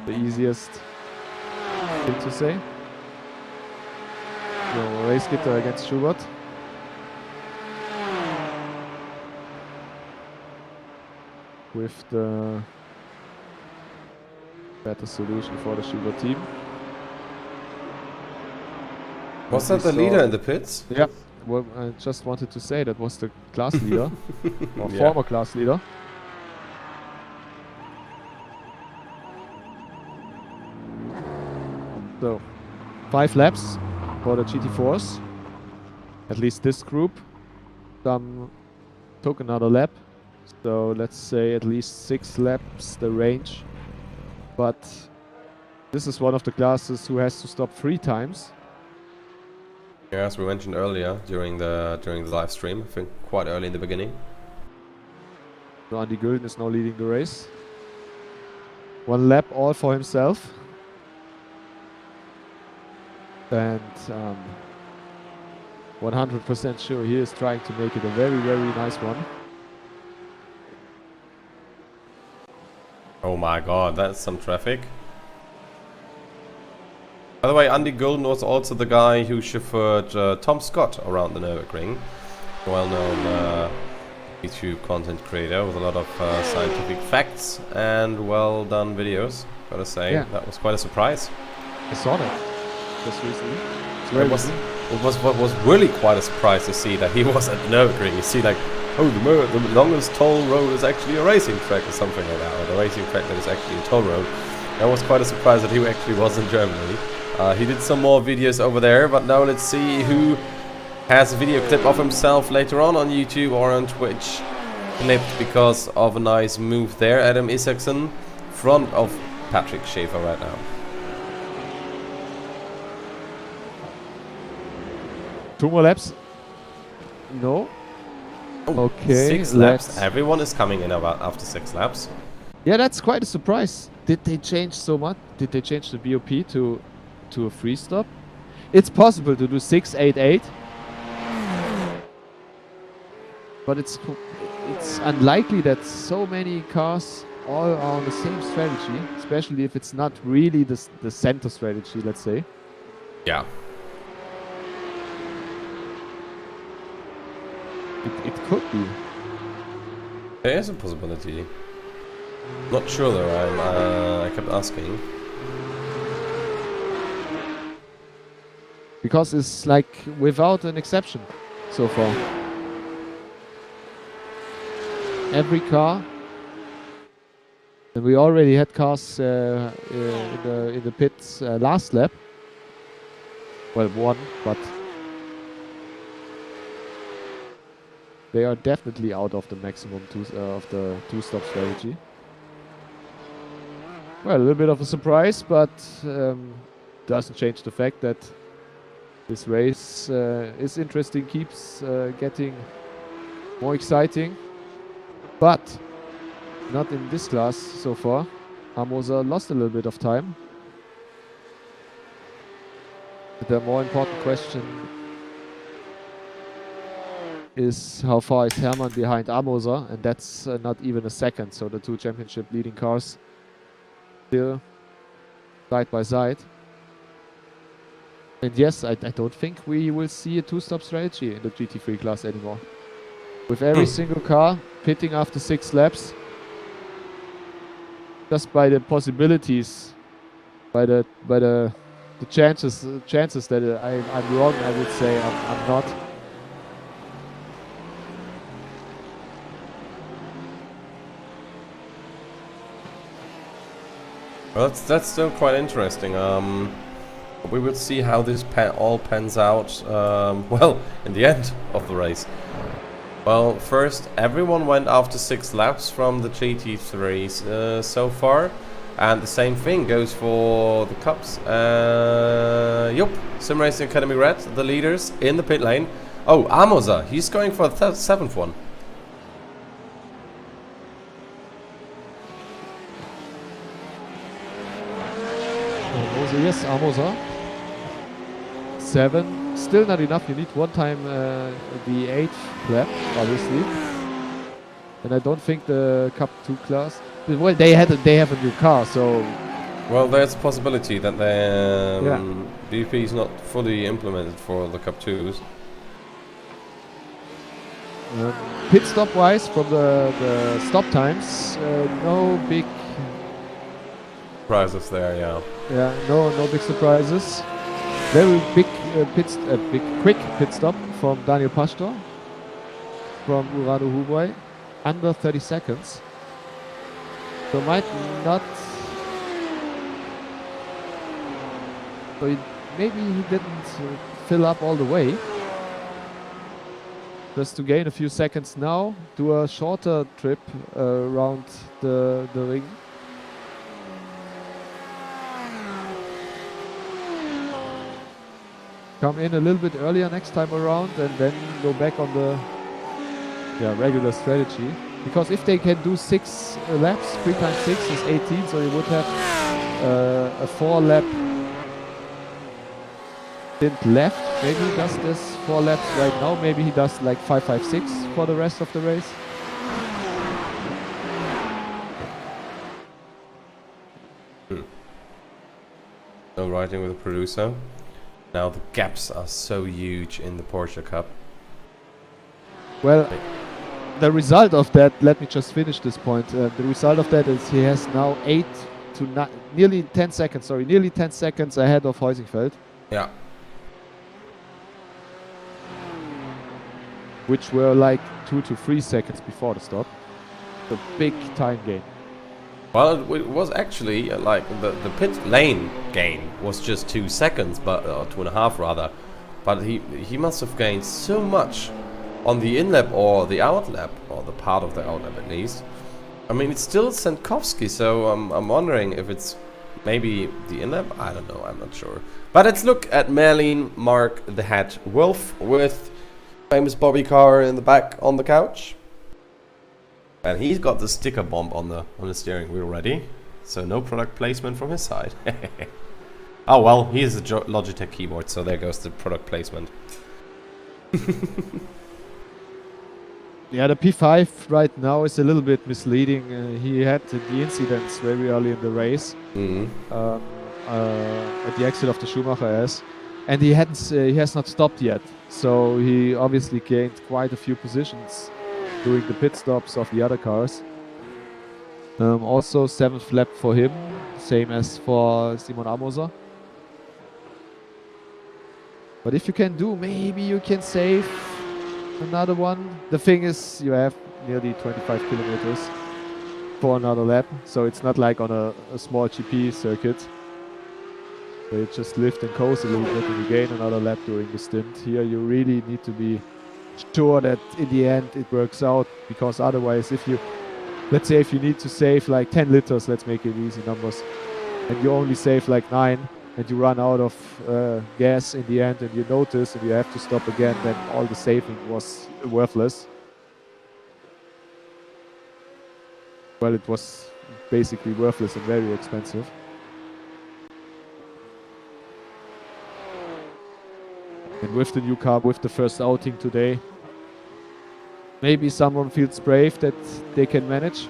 the easiest thing to say. So, race Gitter against Schubert. With the better solution for the Schubert team. Was that the leader in the pits? Yeah, well, I just wanted to say that was the class leader, or former class leader. So, 5 laps for the GT4s. At least this group. Some took another lap. So let's say at least 6 laps the range. But this is one of the classes who has to stop 3 times. Yeah, as we mentioned earlier during the live stream, I think quite early in the beginning. So Andy Gülden is now leading the race. 1 lap all for himself. And 100% sure he is trying to make it a very, very nice one. Oh my god, that's some traffic. By the way, Andy Gülden was also the guy who chauffeured Tom Scott around the Nürburgring. Well-known YouTube content creator with a lot of scientific facts and well-done videos. Gotta say, that was quite a surprise. I saw that just recently. What was really quite a surprise to see that he was at the Nürburgring. You see, like, oh, the longest toll road is actually a racing track or something like that, or the racing track that is actually a toll road. That was quite a surprise that he actually was in Germany. He did some more videos over there, but now let's see who has a video clip of himself later on YouTube or on Twitch clipped because of a nice move there. Adam Isaacson, front of Patrick Schaefer right now. 2 more laps. No. Oh, Okay, 6 laps. Everyone is coming in about after 6 laps. Yeah, that's quite a surprise. Did they change so much? Did they change the BOP to a free stop? It's possible to do 6-8-8, but it's unlikely that so many cars all are on the same strategy, especially if it's not really the center strategy, let's say. Yeah. It could be. There is a possibility. Not sure though, I kept asking. Because it's like without an exception so far. Every car, and we already had cars in the pits last lap. Well, one, but they are definitely out of the maximum of the two-stop strategy. Well, a little bit of a surprise, but doesn't change the fact that this race is interesting, keeps getting more exciting. But not in this class so far. Hamosa lost a little bit of time. The more important question is how far is Hermann behind Amosa, and that's not even a second, so the 2 championship leading cars still side by side. And yes, I don't think we will see a 2-stop strategy in the GT3 class anymore. With every single car pitting after 6 laps, just by the possibilities, by the chances that I'm wrong, I would say I'm not. Well, that's still quite interesting. We will see how this all pans out. Well, in the end of the race. Well, first, everyone went after 6 laps from the GT3s so far. And the same thing goes for the Cups. Yup, Sim Racing Academy Red, the leaders in the pit lane. Oh, Amosa, he's going for the 7th one. Amosa, yes, Amosa. 7, still not enough. You need one time the 8th lap, obviously. And I don't think the Cup 2 class. Well, they have a new car, so. Well, there's a possibility that the BP is not fully implemented for the Cup 2s. Pit stop wise, from the stop times, no big Surprises there, yeah. Yeah, no big surprises. Very big quick pit stop from Daniel Pastor from Urano Hubai, under 30 seconds. So might not. So maybe he didn't fill up all the way. Just to gain a few seconds now, do a shorter trip around the ring. Come in a little bit earlier next time around and then go back on the regular strategy. Because if they can do 6 laps, 3 times 6 is 18, so you would have a 4-lap stint left. Maybe he does this 4 laps right now. Maybe he does like 5-5-6 for the rest of the race. So writing with the producer. Now the gaps are so huge in the Porsche Cup. Well, the result of that, let me just finish this point. The result of that is he has now nearly 10 seconds ahead of Heusingfeld. Yeah. Which were like 2 to 3 seconds before the stop. A big time gain. Well, it was actually like the pit lane gain was just 2 seconds, but 2.5 rather. But he must have gained so much on the in-lap or the out-lap, or the part of the out-lap at least, I mean, it's still Sendkovski, so I'm wondering if it's maybe the in-lap? I don't know, I'm not sure. But let's look at Merlin, Mark the Hat Wolf with famous Bobby Carr in the back on the couch. And he's got the sticker bomb on the steering wheel ready, so no product placement from his side. Oh well, he is a Logitech keyboard, so there goes the product placement. Yeah, the P5 right now is a little bit misleading. He had the incidents very early in the race, at the exit of the Schumacher S, and he has not stopped yet. So he obviously gained quite a few positions during the pit stops of the other cars. Also 7th lap for him, same as for Simon Amoser. But if you can do, maybe you can save another one. The thing is, you have nearly 25 kilometers for another lap, so it's not like on a small GP circuit where you just lift and coast a little bit and you gain another lap during the stint. Here you really need to be sure that in the end it works out, because otherwise, let's say if you need to save like 10 liters, let's make it easy numbers, and you only save like 9, and you run out of gas in the end, and you notice and you have to stop again, then all the saving was worthless. Well, it was basically worthless and very expensive. And with the new car, with the first outing today, maybe someone feels brave that they can manage.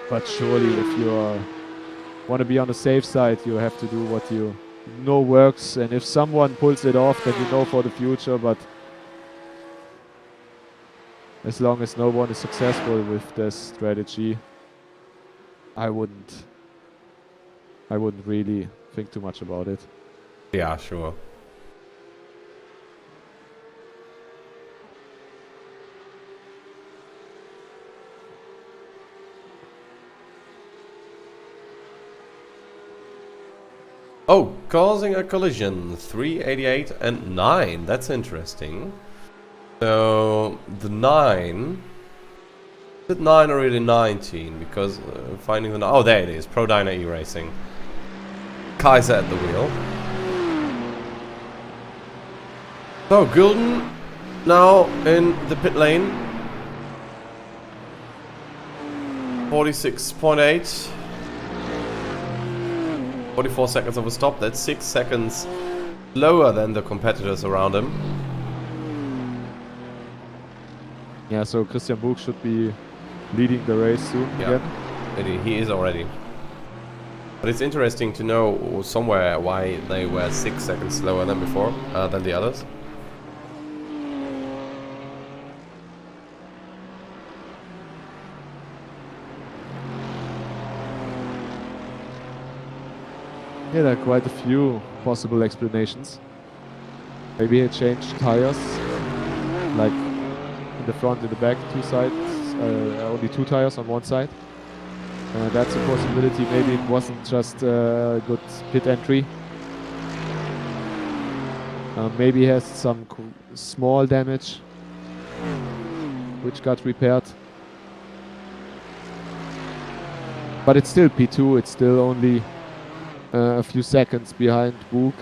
But surely if you want to be on the safe side, you have to do what you know works. And if someone pulls it off, then you know for the future. But as long as no one is successful with this strategy, I wouldn't really think too much about it. Yeah, sure. Oh, causing a collision. 388 and 9. That's interesting. So, the 9... Is it 9 or really 19? Because finding the... Oh, there it is. Pro Dyna E-Racing. Kaiser at the wheel. So, Gulden now in the pit lane. 46.8. 44 seconds of a stop. That's 6 seconds lower than the competitors around him. Yeah, so Christian Buch should be leading the race soon again. He is already. But it's interesting to know somewhere why they were 6 seconds slower than before, than the others. Yeah, there are quite a few possible explanations. Maybe he changed tires, like in the front and the back, two sides, only 2 tires on one side. That's a possibility. Maybe it wasn't just a good pit entry. Maybe he has some small damage, which got repaired. But it's still P2, it's still only a few seconds behind Buch.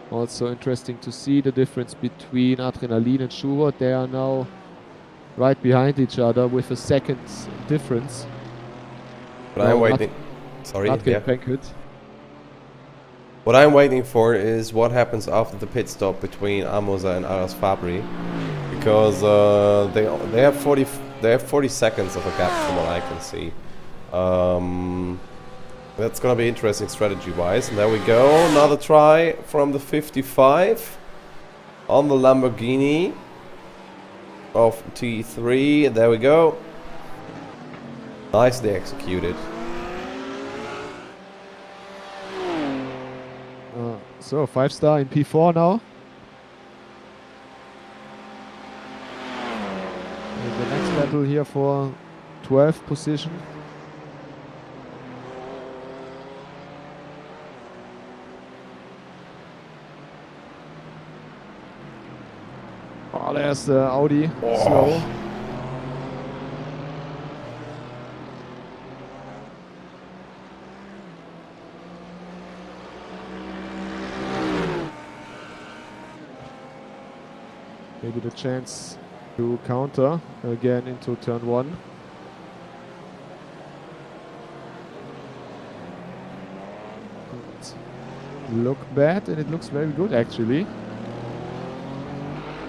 Also interesting to see the difference between Adrenalin and Schubert. They are now right behind each other with a second difference. But I'm waiting. Sorry, What I'm waiting for is what happens after the pit stop between Amoser and Aras Fabri, because they have 40 seconds of a gap from what I can see. That's gonna be interesting strategy-wise. And there we go, another try from the 55 on the Lamborghini of T3. There we go. Nicely executed. So 5-star in P4 now. And the next battle here for 12th position. Oh, there's the Audi. Slow. Maybe the chance to counter again into turn 1. Look bad, and it looks very good actually.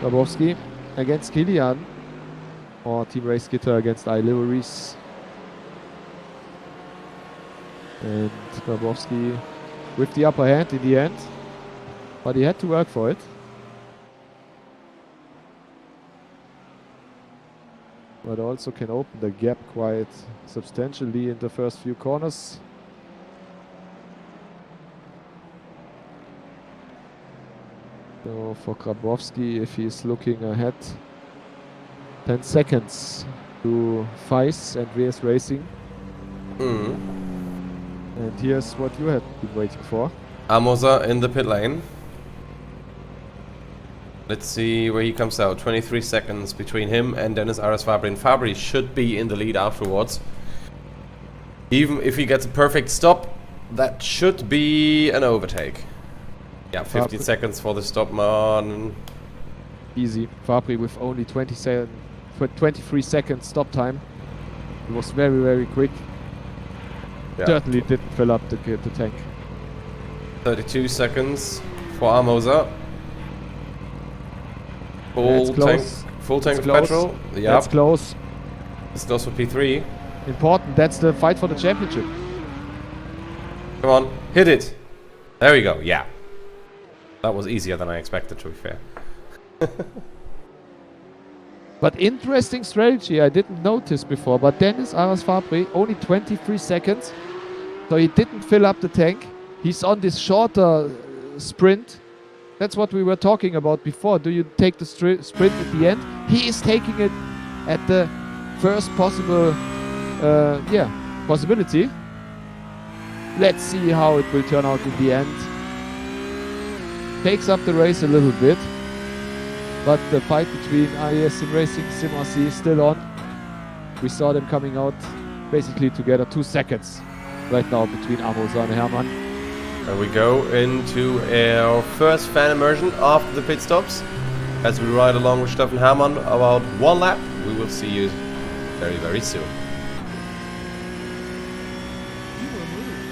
Grabowski against Kilian, or Team Race Gitter against iLiveries. And Grabowski with the upper hand in the end, but he had to work for it. But also can open the gap quite substantially in the first few corners. So for Grabowski, if he's looking ahead, 10 seconds to Weiss and VS Racing. And here's what you had been waiting for. Amosa in the pit lane. Let's see where he comes out. 23 seconds between him and Dennis Aras Fabri. And Fabri should be in the lead afterwards. Even if he gets a perfect stop, that should be an overtake. Yeah, 15 seconds for the stop, man. Easy. Fabri with only 23 seconds stop time. It was very, very quick. Yeah. Certainly didn't fill up the tank. 32 seconds for Amosa. Full tank of petrol. Yeah, That's close. it's close for P3. Important. That's the fight for the championship. Come on, hit it. There we go. Yeah, that was easier than I expected, to be fair. But interesting strategy. I didn't notice before. But Dennis Aras Fabri, only 23 seconds. So he didn't fill up the tank. He's on this shorter sprint. That's what we were talking about before. Do you take the sprint at the end? He is taking it at the first possible possibility. Let's see how it will turn out in the end. Takes up the race a little bit, but the fight between IES Sim Racing, Sim RC is still on. We saw them coming out basically together 2 seconds right now between Amosa and Hermann. And we go into our first fan immersion after the pit stops. As we ride along with Steffen Hermann about 1 lap. We will see you very, very soon. You were moved.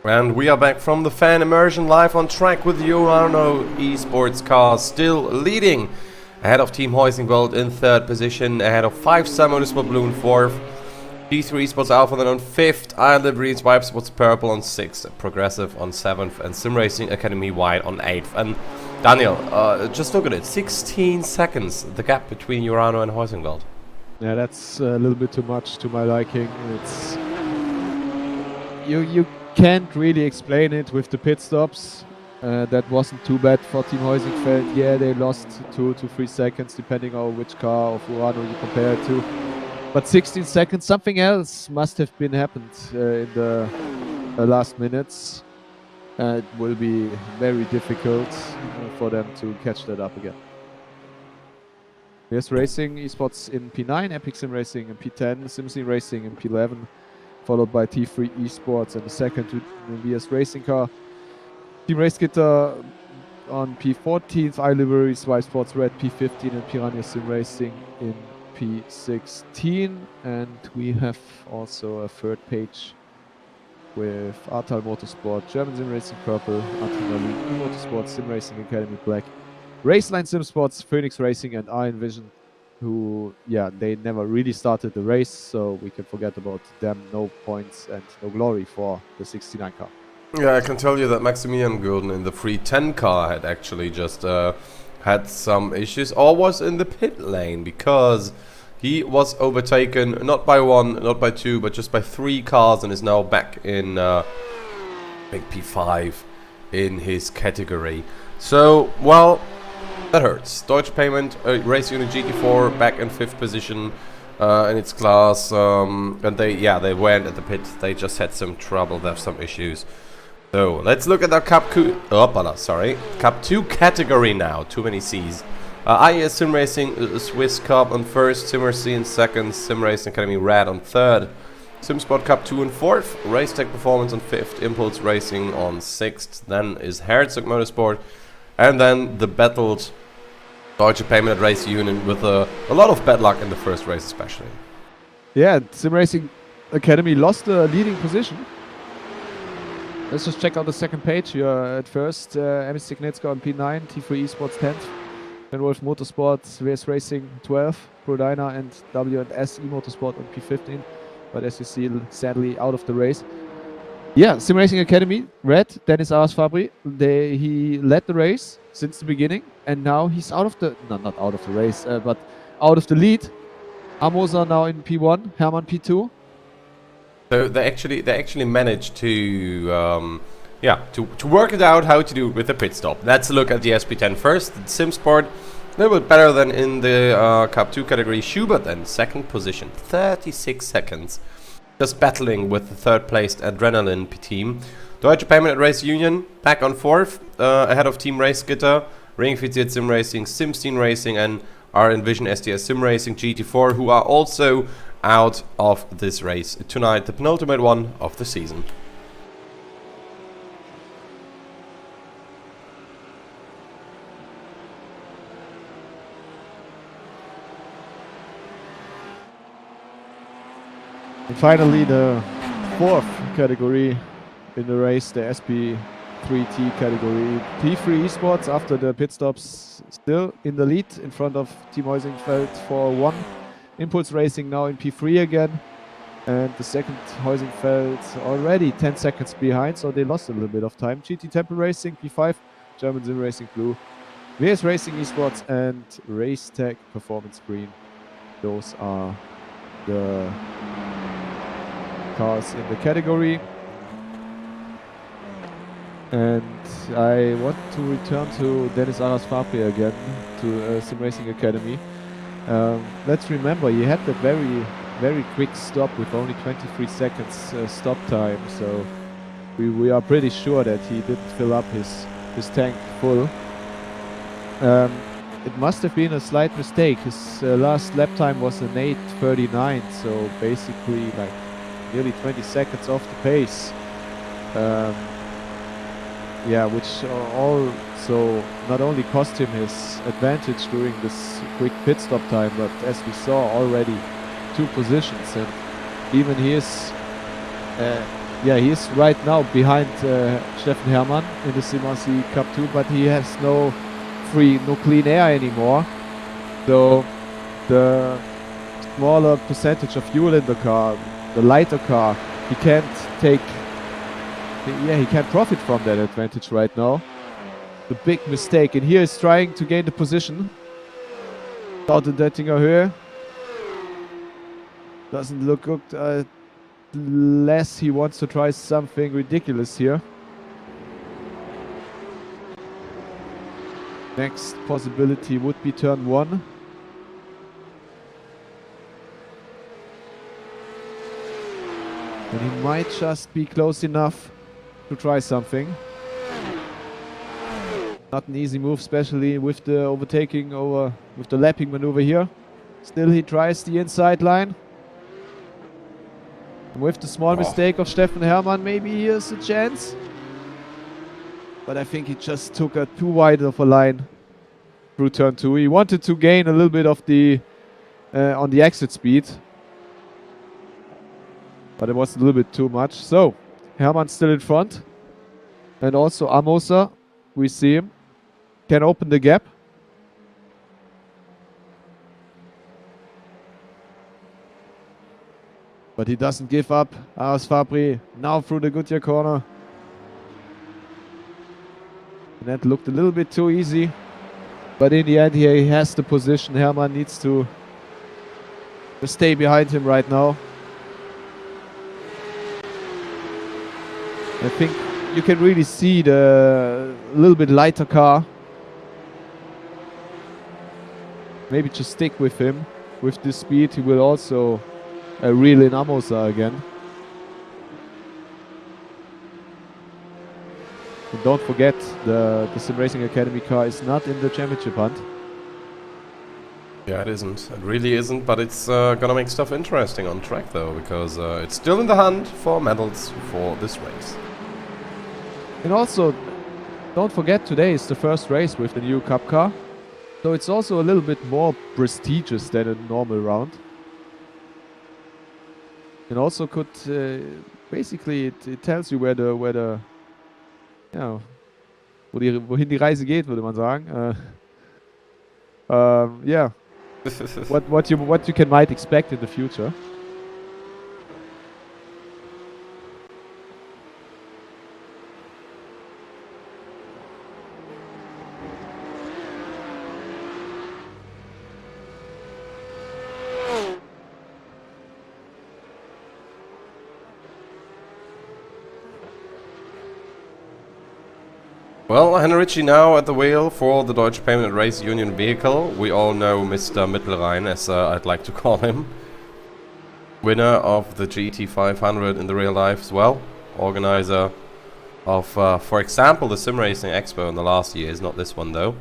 And we are back from the fan immersion live on track with Urano Esports cars still leading ahead of Team Heusingwald in 3rd position, ahead of 5 Sun Motorsport Blue in 4th, G3 Esports Alpha then on 5th, Iron Liberties Vibe Sports Purple on 6th, Progressive on 7th, and Sim Racing Academy White on 8th. And Daniel, just look at it, 16 seconds the gap between Urano and Heusingwald. Yeah, that's a little bit too much to my liking. It's you can't really explain it with the pit stops. That wasn't too bad for Team Heusingfeld. Yeah, they lost 2 to 3 seconds depending on which car of Urano you compare it to. But 16 seconds, something else must have been happened in the last minutes. It will be very difficult for them to catch that up again. VRS Racing Esports in P9, Epic Sim Racing in P10, SimCity Racing in P11, followed by T3 Esports and the second to VRS Racing car. Team Race Gitter on P14, iLiveries, Y Sports Red P15, and Piranha Sim Racing in P16. And we have also a 3rd page with Artal Motorsport, German Sim Racing Purple, Adrenaline Motorsport, Sim Racing Academy Black, Raceline Sim Sports, Phoenix Racing, and Iron Vision, who, yeah, they never really started the race, so we can forget about them. No points and no glory for the 69 car. Yeah, I can tell you that Maximilian Gulden in the 310 car had actually just had some issues, or was in the pit lane, because he was overtaken not by 1, not by 2, but just by 3 cars, and is now back in big P5 in his category. So, well, that hurts. Deutsche Payment Race Unit GT4 back in 5th position in its class, and they weren't at the pit. They just had some trouble. They have some issues. So let's look at the Cup 2 category now. Too many C's. IES Sim Racing Swiss Cup on 1st, Sim Racing in 2nd, Sim Racing Academy Red on 3rd, SimSport Cup 2 and 4th, Racetech Performance on 5th, Impulse Racing on 6th. Then is Herzog Motorsport, and then the battled Deutsche Payment Race Union with a lot of bad luck in the first race especially. Yeah, Sim Racing Academy lost the leading position. Let's just check out the second page. You're at first, MS Signetska on P9, T3 Esports 10th, then Wolf Motorsport, VS Racing 12th, Prodina and W&S Motorsport on P15. But as you see, sadly out of the race. Yeah, Sim Racing Academy, Red, Dennis Aras Fabri. He led the race since the beginning, and now he's out of the, not out of the race, but out of the lead. Amosa now in P1, Hermann P2. So they actually managed to to work it out how to do it with the pit stop. Let's look at the SP10 first. SimSport, a little bit better than in the Cup 2 category. Schubert then 2nd position, 36 seconds. Just battling with the 3rd placed Adrenaline team. Deutsche Payment Race Union back on 4th, ahead of Team Race Gitter, Ringfiziert Sim Racing, SimSteam Racing, and our Envision SDS Sim Racing GT4, who are also out of this race tonight, the penultimate one of the season. And finally, the 4th category in the race, the SP3T category. T3 Esports, after the pit stops, still in the lead in front of Team Heusingfeld for 1. Impulse Racing now in P3 again. And the second Heusingfeld already 10 seconds behind, so they lost a little bit of time. GT Temple Racing, P5, German Sim Racing Blue, VS Racing Esports, and Racetech Performance Green. Those are the cars in the category. And I want to return to Dennis Aras Fabri again, to Sim Racing Academy. Let's remember, he had the very quick stop with only 23 seconds stop time, so we are pretty sure that he didn't fill up his tank full. It must have been a slight mistake. His last lap time was an 8:39, so basically like nearly 20 seconds off the pace. Yeah, which also not only cost him his advantage during this quick pit stop time, but as we saw already, 2 positions, and even he is Yeah, he's right now behind Steffen Hermann in the CMRC Cup 2, but he has no clean air anymore. So the smaller percentage of fuel in the car, the lighter car, he can't profit from that advantage right now. The big mistake, and here he's trying to gain the position. Out in Dettinger Höhe. Doesn't look good. Unless he wants to try something ridiculous here. Next possibility would be turn 1. And he might just be close enough to try something. Not an easy move, especially with the overtaking with the lapping maneuver here. Still he tries the inside line. And with the small mistake of Steffen Hermann, maybe here's a chance. But I think he just took a too wide of a line through turn 2. He wanted to gain a little bit of the on the exit speed. But it was a little bit too much. So, Hermann's still in front. And also Amosa, we see him, can open the gap. But he doesn't give up. Aras Fabri now through the Goodyear corner. And that looked a little bit too easy. But in the end here he has the position. Hermann needs to stay behind him right now. I think you can really see the little bit lighter car. Maybe just stick with him. With this speed he will also reel in Amosa again. And don't forget, the Sim Racing Academy car is not in the championship hunt. Yeah, it isn't. It really isn't, but it's gonna make stuff interesting on track though, because it's still in the hunt for medals for this race. And also, don't forget, today is the first race with the new Cup car. So it's also a little bit more prestigious than a normal round. And also could, basically, it tells you where the ja, wohin die Reise geht, würde man sagen. Yeah, what you might expect in the future. Well, Henrici now at the wheel for the Deutsche Payment Race Union vehicle. We all know Mr. Mittelrhein, as I'd like to call him. Winner of the GT500 in the real life as well. Organizer of, for example, the Sim Racing Expo in the last years, not this one though.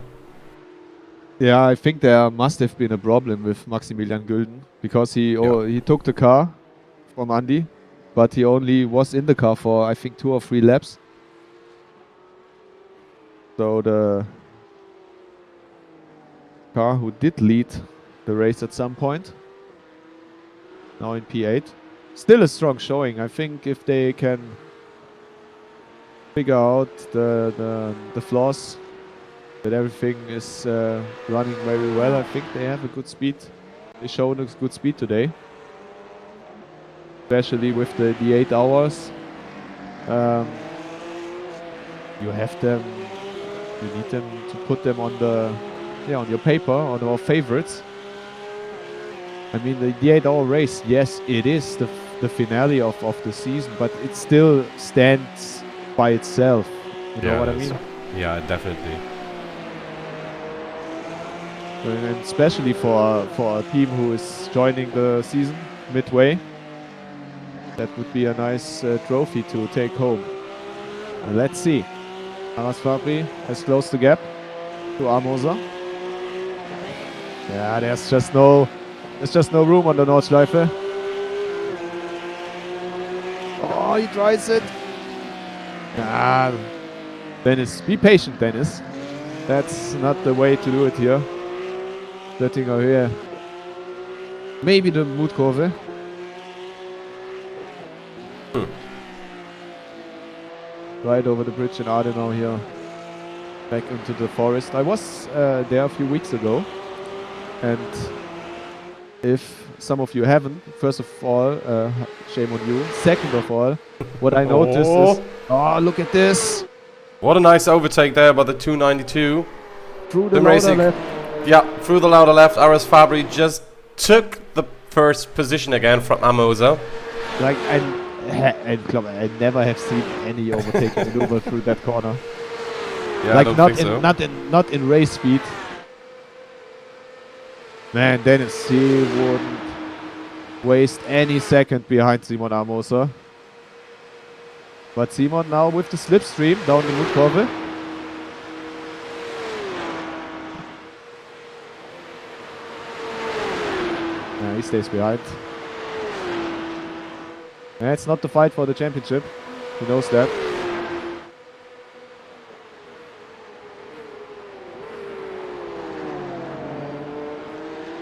Yeah, I think there must have been a problem with Maximilian Gülden, because he took the car from Andy, but he only was in the car for, I think, 2 or 3 laps. So the car who did lead the race at some point, now in P8. Still a strong showing. I think if they can figure out the flaws, that everything is running very well, I think they have a good speed. They showed a good speed today, especially with the 8 hours. You have them. You need them to put them on on your paper, on our favorites. I mean, the 8-hour race, yes, it is the finale of the season, but it still stands by itself. You know what I mean? Yeah, definitely. And especially for a team who is joining the season midway, that would be a nice trophy to take home. And let's see. Aras Fabri has closed the gap to Amosa. Yeah, there's just no room on the Nordschleife. Oh, he tries it. Ah, Dennis, be patient, Dennis. That's not the way to do it here. Letting here. Maybe the Mutkurve. right over the bridge in Ardenau here, back into the forest. I was there a few weeks ago, and if some of you haven't, first of all, shame on you. Second of all, what I noticed is, oh, look at this! What a nice overtake there by the 292. Through the Them louder racing. left. Yeah, through the louder left, Aras Fabri just took the first position again from Amosa. Like, I never have seen any overtaking maneuver through that corner. Yeah, Like I don't think so. not in race speed. Man, Dennis, he wouldn't waste any second behind Simon Amosa. But Simon now with the slipstream down the Mutkurve. Yeah, he stays behind. Yeah, it's not the fight for the championship. He knows that.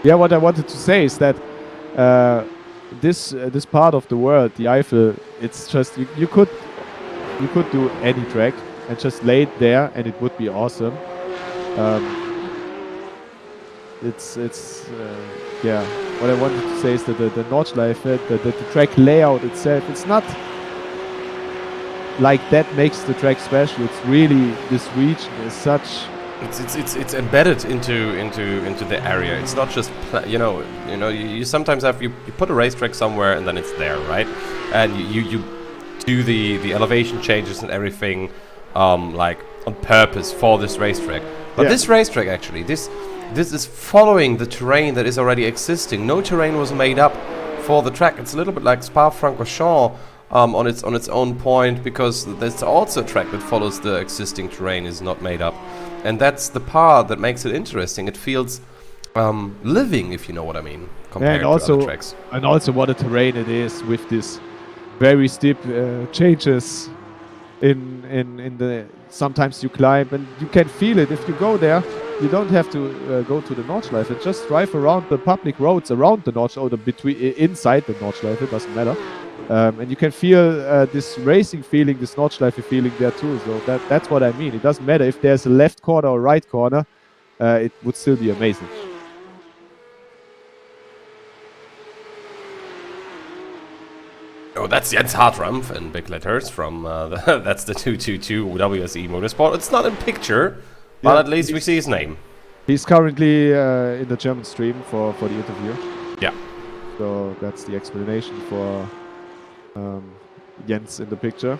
Yeah, what I wanted to say is that this part of the world, the Eifel, it's just you could do any track and just lay it there, and it would be awesome. Yeah. What I wanted to say is that the Nordschleife, the track layout itself, it's not like that makes the track special. It's really this region is such. It's embedded into the area. It's not just you sometimes have you put a racetrack somewhere and then it's there, right? And you do the elevation changes and everything like on purpose for this racetrack. But this racetrack actually this is following the terrain that is already existing. No terrain was made up for the track. It's a little bit like Spa-Francorchamps on its own point, because there's also a track that follows the existing terrain, is not made up. And that's the part that makes it interesting. It feels living, if you know what I mean, compared to other tracks. And also what a terrain it is, with this very steep changes in the. Sometimes you climb and you can feel it if you go there. You don't have to go to the Nordschleife. Just drive around the public roads around the Nordschleife, or inside the Nordschleife. It doesn't matter. And you can feel this racing feeling, this Nordschleife feeling there too. So that's what I mean. It doesn't matter if there's a left corner or right corner. It would still be amazing. Oh, that's Jens Hartramp in big letters from that's the 222 WSE Motorsport. It's not in picture, but at least we see his name. He's currently in the German stream for the interview. Yeah. So that's the explanation for Jens in the picture.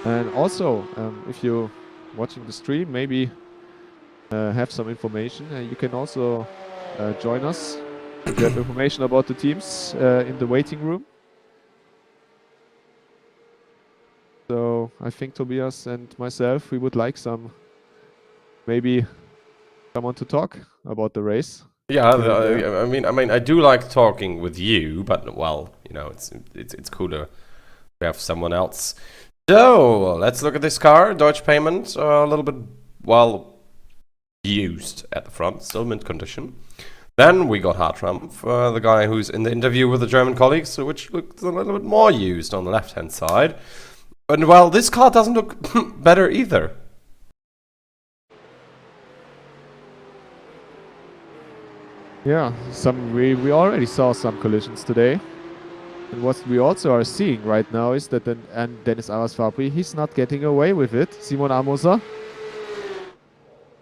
And also, if you're watching the stream, maybe have some information. You can also join us if you have information about the teams in the waiting room. So I think Tobias and myself, we would like maybe someone to talk about the race. Yeah, I mean, I do like talking with you, but well, you know, it's cooler to have someone else. So let's look at this car. Deutsche Payment, a little bit used at the front, still mint condition. Then we got Hartramp, the guy who's in the interview with the German colleagues, which looks a little bit more used on the left-hand side. And well, this car doesn't look better either. Yeah, we already saw some collisions today. And what we also are seeing right now is that Dennis Aras Fabri, he's not getting away with it. Simon Amosa.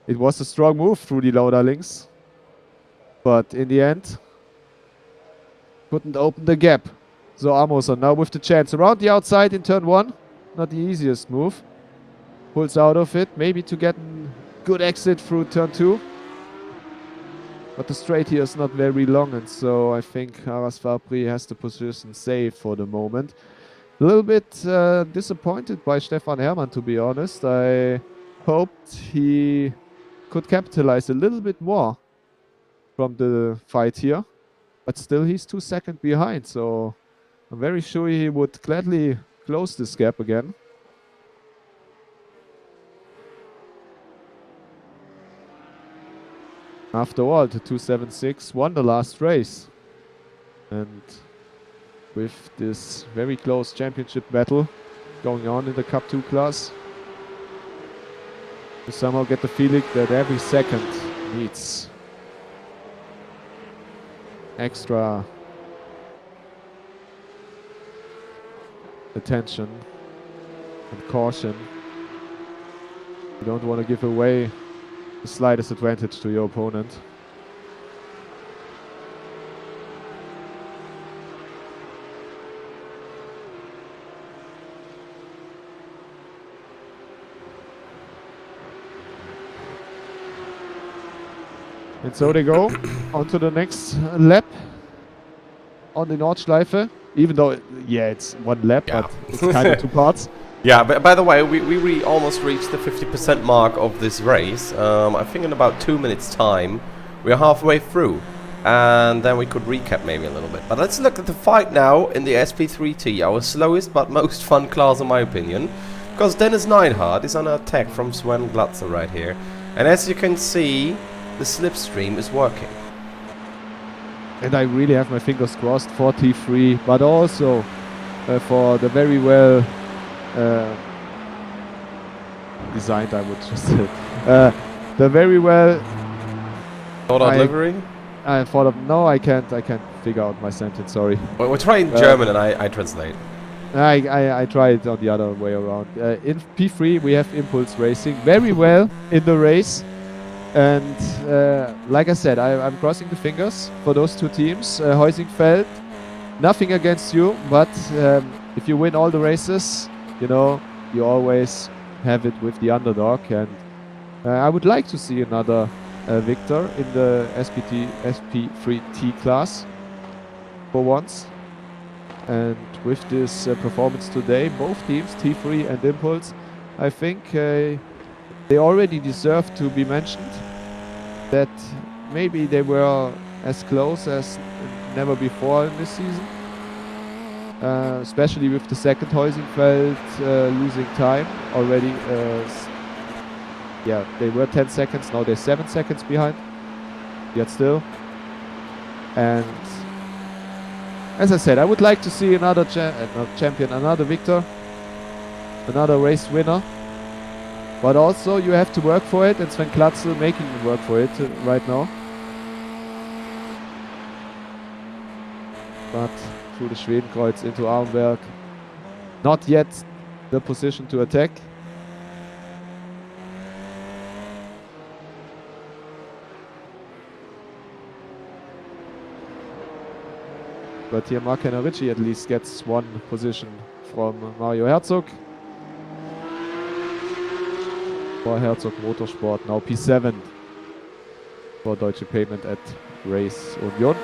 It was a strong move through the Lauda links. But in the end, couldn't open the gap. So Amosa now with the chance around the outside in turn 1. Not the easiest move. Pulls out of it, maybe to get a good exit through turn 2. But the straight here is not very long, and so I think Aras Fabri has the position safe for the moment. A little bit disappointed by Stefan Hermann, to be honest. I hoped he could capitalize a little bit more from the fight here. But still, he's 2 seconds behind, so I'm very sure he would gladly close this gap again. After all, the 276 won the last race. And with this very close championship battle going on in the Cup 2 class. You somehow get the feeling that every second needs extra attention and caution. You don't want to give away the slightest advantage to your opponent. And so they go on to the next lap on the Nordschleife. Even though, it's one lap, but it's kind of 2 parts. Yeah, but by the way, we almost reached the 50% mark of this race. I think in about 2 minutes time, we're halfway through. And then we could recap maybe a little bit. But let's look at the fight now in the SP3T, our slowest but most fun class in my opinion. Because Dennis Neidhardt is under attack from Sven Glatzer right here. And as you can see, the slipstream is working. And I really have my fingers crossed for T3, but also for the very well designed, I would just say. The very well... Thought out livery? I thought of... No, I can't figure out my sentence, sorry. Well, we're trying German and I translate. I tried on the other way around. In P3 we have Impulse Racing very well in the race. And like I said, I'm crossing the fingers for those two teams. Heusingfeld, nothing against you, but if you win all the races, you know, you always have it with the underdog. And I would like to see another victor in the SP3T class for once. And with this performance today, both teams, T3 and Impulse, I think they already deserve to be mentioned. That maybe they were as close as never before in this season. Especially with the second Heusingfeld losing time already. They were 10 seconds, now they're 7 seconds behind. Yet still. And as I said, I would like to see another champion, another victor, another race winner. But also you have to work for it, and Sven Glatzel making him work for it right now. But through the Schwedenkreuz into Armberg, not yet the position to attack. But here Mark Henrici at least gets one position from Mario Herzog. For Herzog Motorsport, now P7 for Deutsche Payment at Race Union.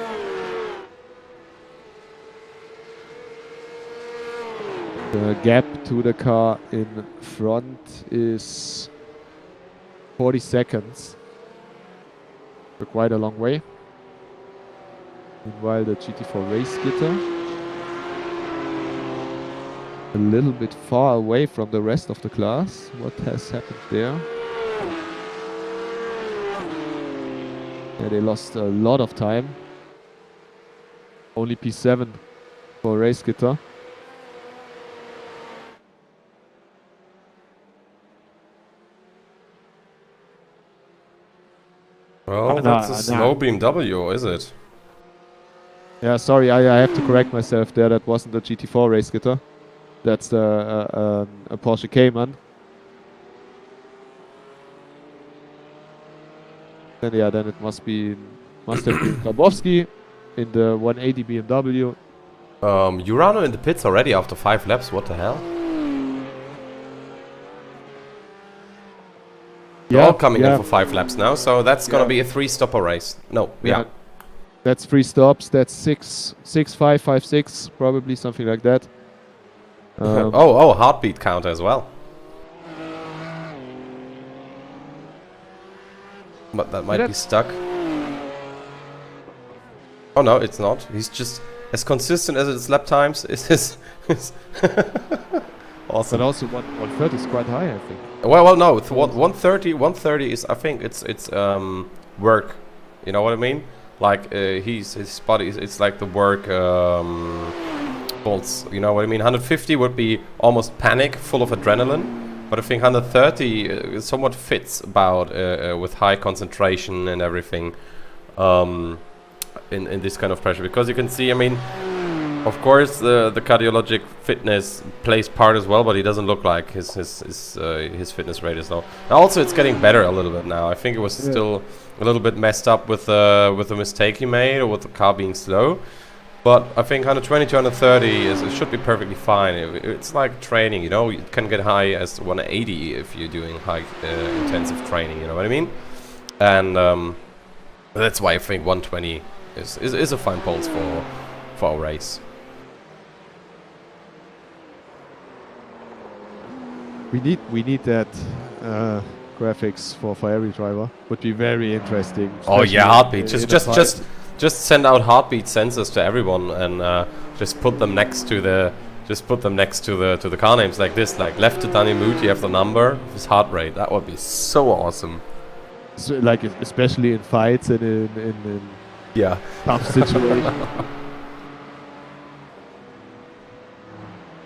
The gap to the car in front is 40 seconds. So quite a long way. Meanwhile, the GT4 race getter a little bit far away from the rest of the class. What has happened there? Yeah, they lost a lot of time. Only P7 for race getter. Well, that's a slow BMW, is it? Yeah, sorry, I have to correct myself there. That wasn't the GT4 race getter. That's a Porsche Cayman. Then it must have been Grabowski in the 180 BMW. Urano in the pits already after 5 laps. What the hell? They're all coming in for 5 laps now, so that's gonna be a 3-stopper race. No, that's 3 stops. That's 6, 5, 5, 6, probably something like that. Heartbeat counter as well. But that might be stuck. Oh no, it's not. He's just as consistent as his lap times. Is awesome. But also 130 is quite high, I think. Well, no. 130 is, I think it's work. You know what I mean? Like his body is, it's like the work pulse. You know what I mean? 150 would be almost panic, full of adrenaline. But I think 130 somewhat fits about with high concentration and everything in this kind of pressure. Because you can see, I mean, of course, the cardiologic fitness plays part as well, but he doesn't look like his fitness rate is low. And also, it's getting better a little bit now. I think it was still a little bit messed up with the mistake he made or with the car being slow. But I think 120 to 130 it should be perfectly fine. It's like training, you know. You can get high as 180 if you're doing high intensive training. You know what I mean? And that's why I think 120 is a fine pulse for a race. We need that graphics for every driver. Would be very interesting. Oh yeah, heartbeat. Just send out heartbeat sensors to everyone and just put them next to the car names like this, like left to Danny Moot, you have the number, his heart rate. That would be so awesome. So, like especially in fights and in Yeah. tough situations.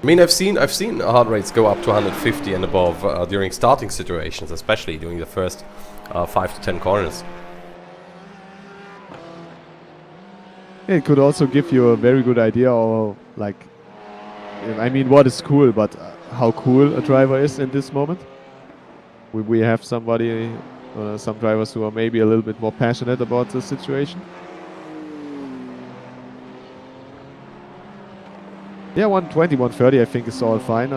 I mean, I've seen heart rates go up to 150 and above during starting situations, especially during the first 5 to 10 corners. It could also give you a very good idea of, like, I mean, what is cool, but how cool a driver is in this moment. We have some drivers who are maybe a little bit more passionate about the situation. Yeah, 120, 130 I think is all fine.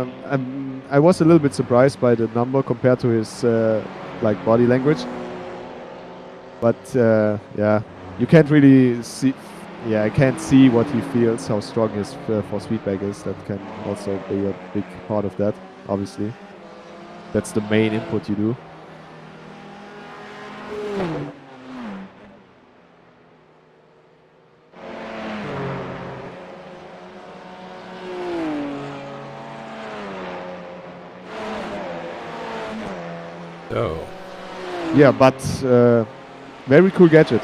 I was a little bit surprised by the number compared to his like body language. But yeah, you can't really see. Yeah, I can't see what he feels, how strong his force feedback is. That can also be a big part of that, obviously. That's the main input you do. Oh. Yeah, but very cool gadget.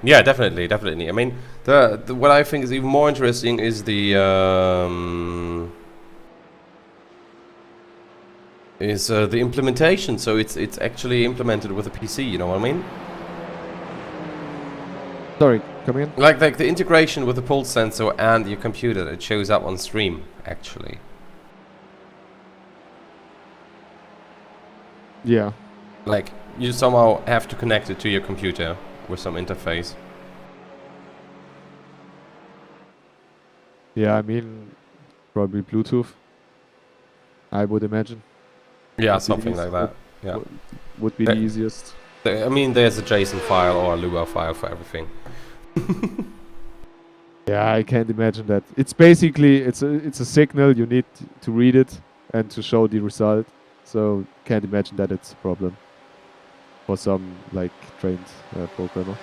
Yeah, definitely. I mean, the what I think is even more interesting is the implementation. So it's actually implemented with a PC. You know what I mean? Sorry, come in. Like the integration with the pulse sensor and your computer. It shows up on stream actually. Yeah. Like you somehow have to connect it to your computer with some interface. Yeah, I mean, probably Bluetooth, I would imagine. Yeah, Would be something the like that. Yeah. Would be the easiest. I mean, there's a JSON file or a Lua file for everything. Yeah, I can't imagine that. It's basically it's a signal. You need to read it and to show the result. So can't imagine that it's a problem for some like trained programmer.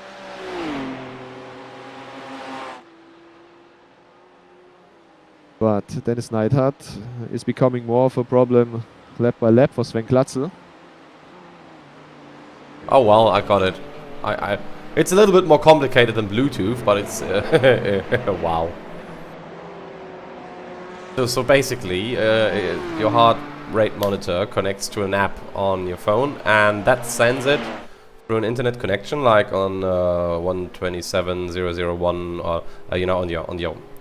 But Dennis Neidhardt is becoming more of a problem lap by lap for Sven Glatzel. Oh well, I got it. It's a little bit more complicated than Bluetooth, but it's wow. So basically, your heart rate monitor connects to an app on your phone, and that sends it through an internet connection, like on 127.0.0.1, or you know, on your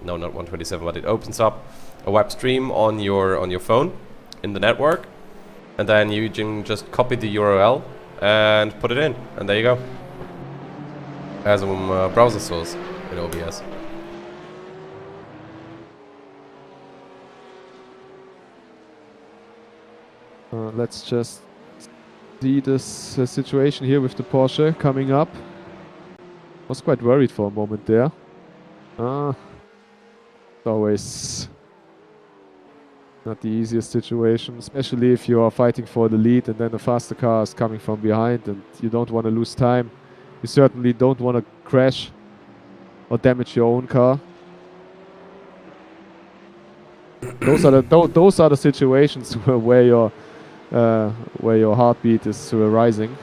no, not 127, but it opens up a web stream on your phone in the network, and then you can just copy the URL and put it in, and there you go. As a browser source in OBS. Let's just see this situation here with the Porsche coming up. Was quite worried for a moment there. It's always not the easiest situation, especially if you are fighting for the lead and then a faster car is coming from behind and you don't want to lose time. You certainly don't want to crash or damage your own car. Those are the situations where your heartbeat is rising.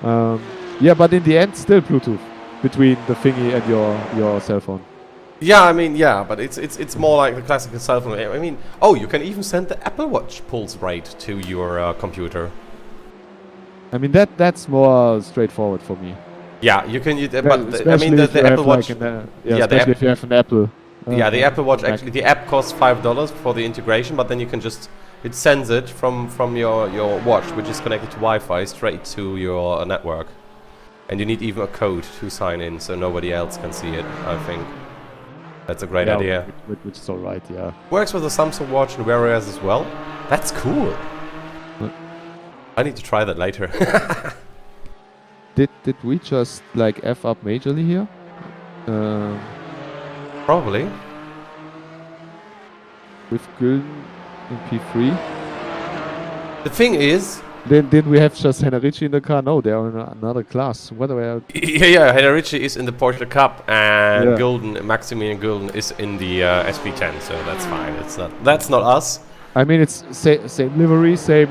Yeah, but in the end, still Bluetooth. between the thingy and your cell phone. Yeah, I mean, yeah, but it's more like the classical cell phone. I mean, oh, you can even send the Apple Watch pulse rate to your computer. I mean that's more straightforward for me. Yeah, you can. But I mean, the Apple Watch. especially if you have an Apple. Yeah, the Apple Watch Mac. actually, the app costs $5 for the integration, but then you can just, it sends it from your watch, which is connected to Wi-Fi, straight to your network. And you need even a code to sign in, so nobody else can see it, I think. That's a great idea. Which is alright, yeah. Works with the Samsung Watch and VRS as well. That's cool. I need to try that later. Did we just like F up majorly here? Probably. With Gülden in P3. The thing is... Did we have just Henrici in the car? No, they are in another class. What are we? Yeah, Henrici is in the Porsche Cup, and Yeah. Maximilian Gülden is in the SP10, so that's fine. That's not us. I mean, it's same livery, same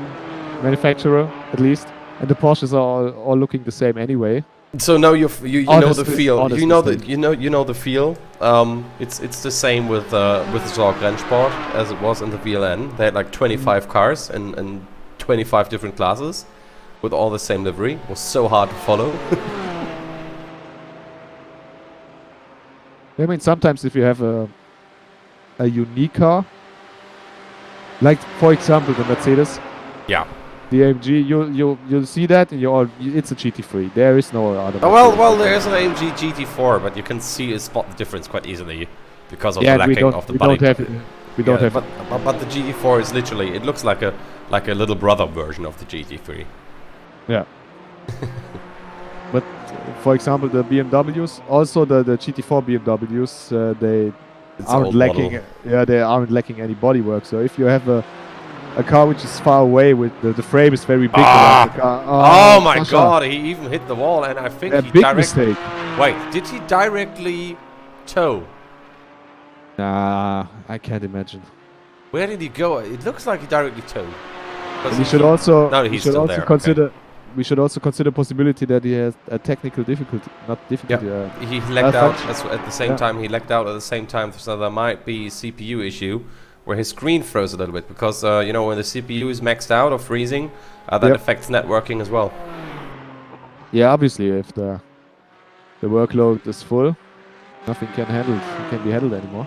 manufacturer at least, and the Porsches are all looking the same anyway. So now you know the feel. You know the feel. It's the same with Zorg Rennsport as it was in the VLN. They had like 25 cars and 25 different classes with all the same livery. It was so hard to follow. I mean, sometimes if you have a unique car, like for example the Mercedes, Yeah. the AMG, you'll see that and it's a GT3. There is no other. Well, there is an AMG GT4, but you can spot the difference quite easily because of the lacking of the body. We don't have. But the GT4 is literally, it looks like a little brother version of the GT3. Yeah. But for example, the BMWs, also the GT4 BMWs, they aren't lacking. Model. Yeah, they aren't lacking any bodywork. So if you have a car which is far away, with the frame is very big. The car. Oh my God! He even hit the wall, and I think a he big mistake. Wait, did he directly tow? Nah, I can't imagine. Where did he go? It looks like he directly towed. We should also. No, he's still there. Consider. Okay. We should also consider possibility that he has a technical difficulty. Not difficulty. Yeah. He lagged out at the same time. He lagged out at the same time, so there might be a CPU issue where his screen froze a little bit because you know, when the CPU is maxed out or freezing, that affects networking as well. Yeah, obviously, if the workload is full, nothing can be handled anymore.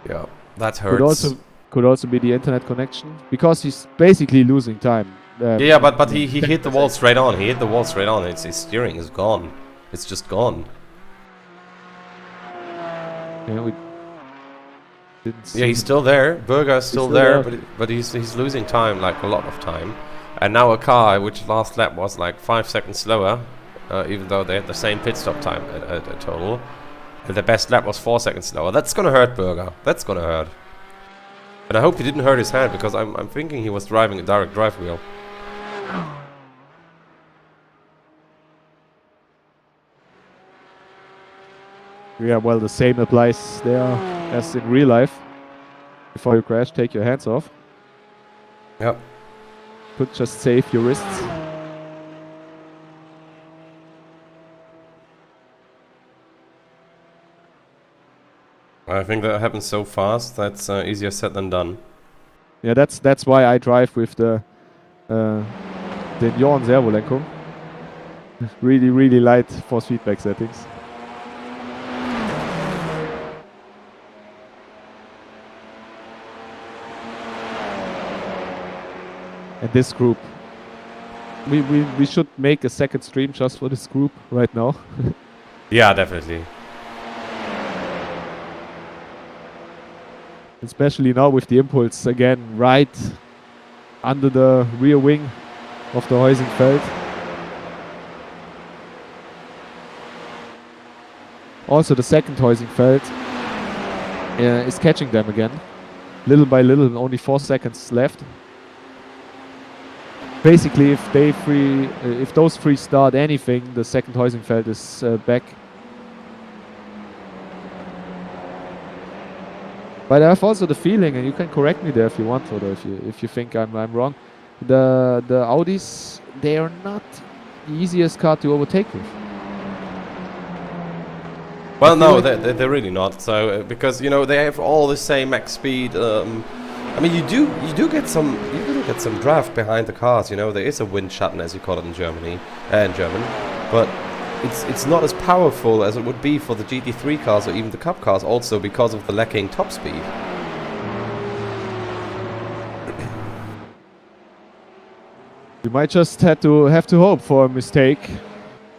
Yeah, that hurts. Could also be the internet connection because he's basically losing time. Yeah, but he hit the wall straight on. He hit the wall straight on. His steering is gone. It's just gone. Yeah, we didn't see. Yeah, he's still there. Berger is still there, but he's losing time, like a lot of time. And now a car which last lap was like 5 seconds slower, even though they had the same pit stop time at total. And the best lap was 4 seconds slower. That's gonna hurt Berger. That's gonna hurt. And I hope he didn't hurt his hand because I'm thinking he was driving a direct drive wheel. Yeah, well, the same applies there as in real life. Before you crash, take your hands off. Yep. Could just save your wrists. I think that happens so fast. That's easier said than done. Yeah, that's why I drive with the Nyon Servolenkung. Really light force feedback settings. And this group, we should make a second stream just for this group right now. Yeah, definitely. Especially now with the impulse again right under the rear wing of the Heusingfeld. Also the second Heusingfeld is catching them again. Little by little, only 4 seconds left. Basically, if those three start anything, the second Heusingfeld is back. But I have also the feeling, and you can correct me there if you want, Frodo, if you think I'm wrong. The Audis, they are not the easiest car to overtake with. Well, no, they're really not. So because you know they have all the same max speed. I mean, you do get some draft behind the cars. You know, there is a Windschatten, as you call it in German, but it's not as powerful as it would be for the GT3 cars or even the Cup cars. Also because of the lacking top speed. You might just have to hope for a mistake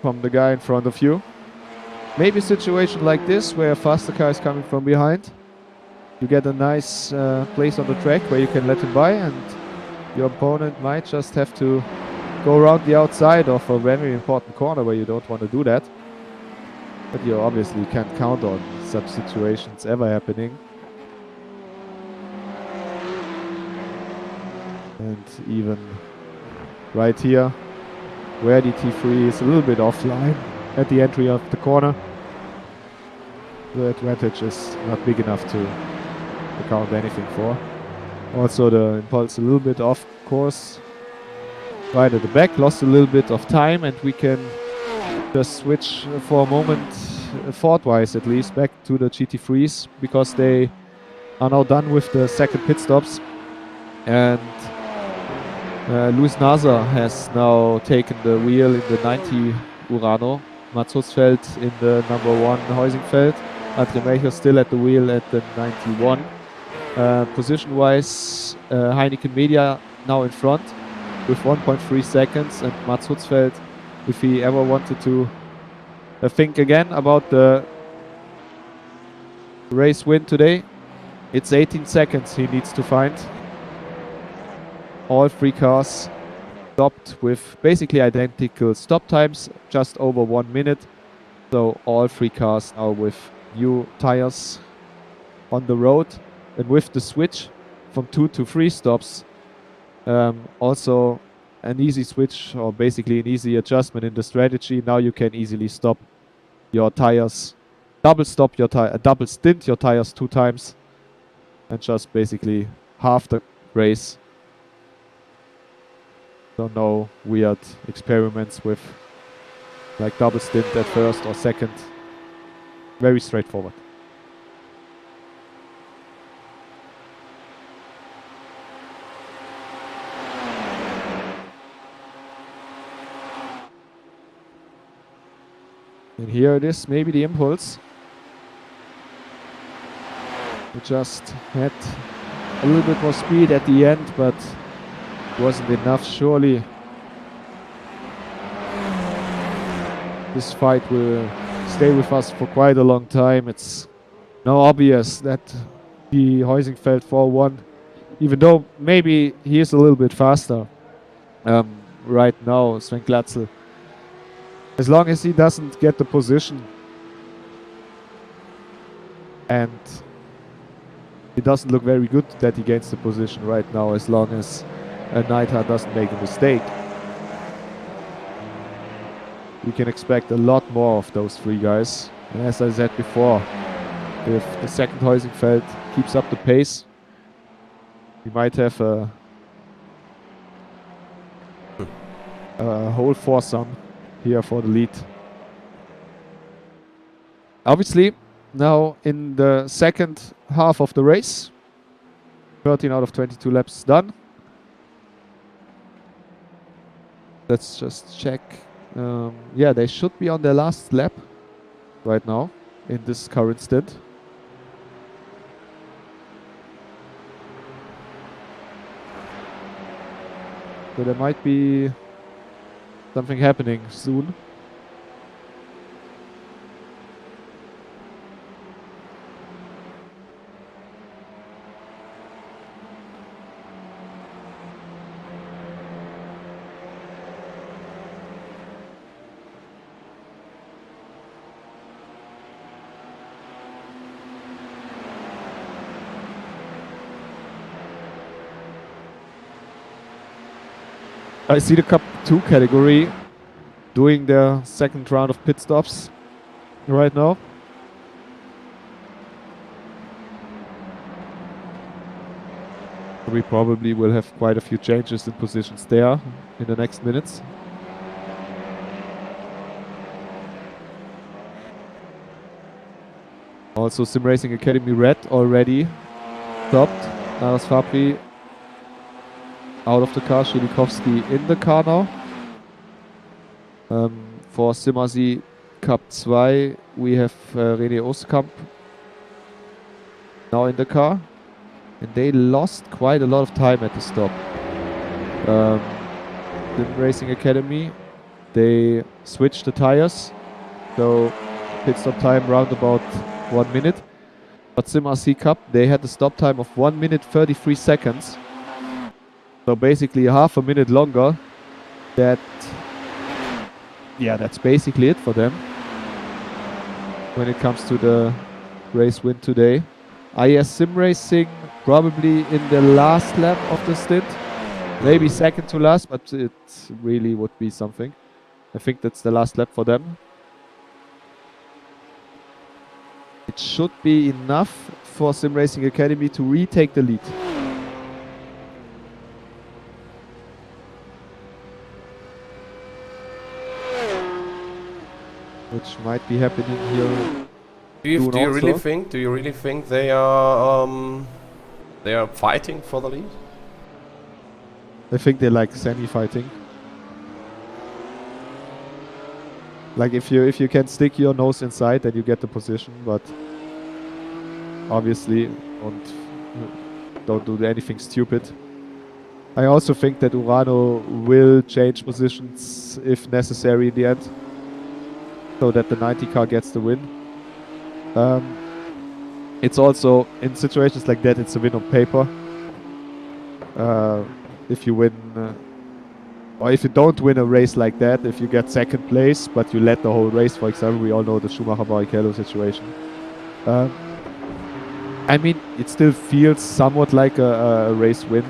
from the guy in front of you. Maybe a situation like this where a faster car is coming from behind. You get a nice place on the track where you can let him by, and your opponent might just have to go around the outside of a very important corner where you don't want to do that. But you obviously can't count on such situations ever happening. And even right here, where DT3 is a little bit offline at the entry of the corner, the advantage is not big enough to count anything for. Also the impulse a little bit off course right at the back, lost a little bit of time, and we can just switch for a moment, thought-wise at least, back to the GT3s because they are now done with the second pit stops, and Luis Nasr has now taken the wheel in the 90 Urano, Mats Hutzfeldt in the number 1 Heusingfeld, Adrian Melcher still at the wheel at the 91. Position-wise, Heineken Media now in front with 1.3 seconds, and Mats Hutzfeldt, if he ever wanted to think again about the race win today, it's 18 seconds he needs to find. All 3 cars stopped with basically identical stop times, just over 1 minute. So all 3 cars now with new tires on the road. And with the switch from 2 to 3 stops, also an easy switch, or basically an easy adjustment in the strategy. Now you can easily stop your tires, double stint your tires 2 times, and just basically half the race. So no weird experiments with like double stint at first or second. Very straightforward. And here it is, maybe the impulse. We just had a little bit more speed at the end, but wasn't enough. Surely this fight will stay with us for quite a long time. It's now obvious that the Heusingfeld 4-1, even though maybe he is a little bit faster right now, Sven Glatzel, as long as he doesn't get the position and it doesn't look very good that he gains the position right now, as long as Neidhart doesn't make a mistake, we can expect a lot more of those 3 guys. And as I said before, if the second Heusingfeld keeps up the pace, we might have a whole foursome here for the lead. Obviously, now in the second half of the race, 13 out of 22 laps done. Let's just check. Yeah, they should be on their last lap right now in this current stint. So there might be something happening soon. I see the Cup 2 category doing their second round of pit stops right now. We probably will have quite a few changes in positions there in the next minutes. Also Sim Racing Academy Red already stopped. Naras Fabri out of the car. Schilikowski in the car now. For Simasi Cup 2 we have René Oskamp now in the car. And they lost quite a lot of time at the stop. Sim Racing Academy, they switched the tires. So pit stop time round about 1 minute. But Sim RC Cup, they had a stop time of 1 minute 33 seconds. So basically half a minute longer. That's basically it for them when it comes to the race win today. IS Sim Racing probably in the last lap of the stint. Maybe second to last, but it really would be something. I think that's the last lap for them. It should be enough for Sim Racing Academy to retake the lead. Which might be happening here. Do you really think they are fighting for the lead? I think they like semi-fighting. Like if you can stick your nose inside, then you get the position. But obviously, don't do anything stupid. I also think that Urano will change positions if necessary in the end, so that the 90 car gets the win. It's also, in situations like that, it's a win on paper. If you win, or if you don't win a race like that, if you get second place, but you led the whole race, for example, we all know the Schumacher-Barrichello situation. I mean, it still feels somewhat like a race win.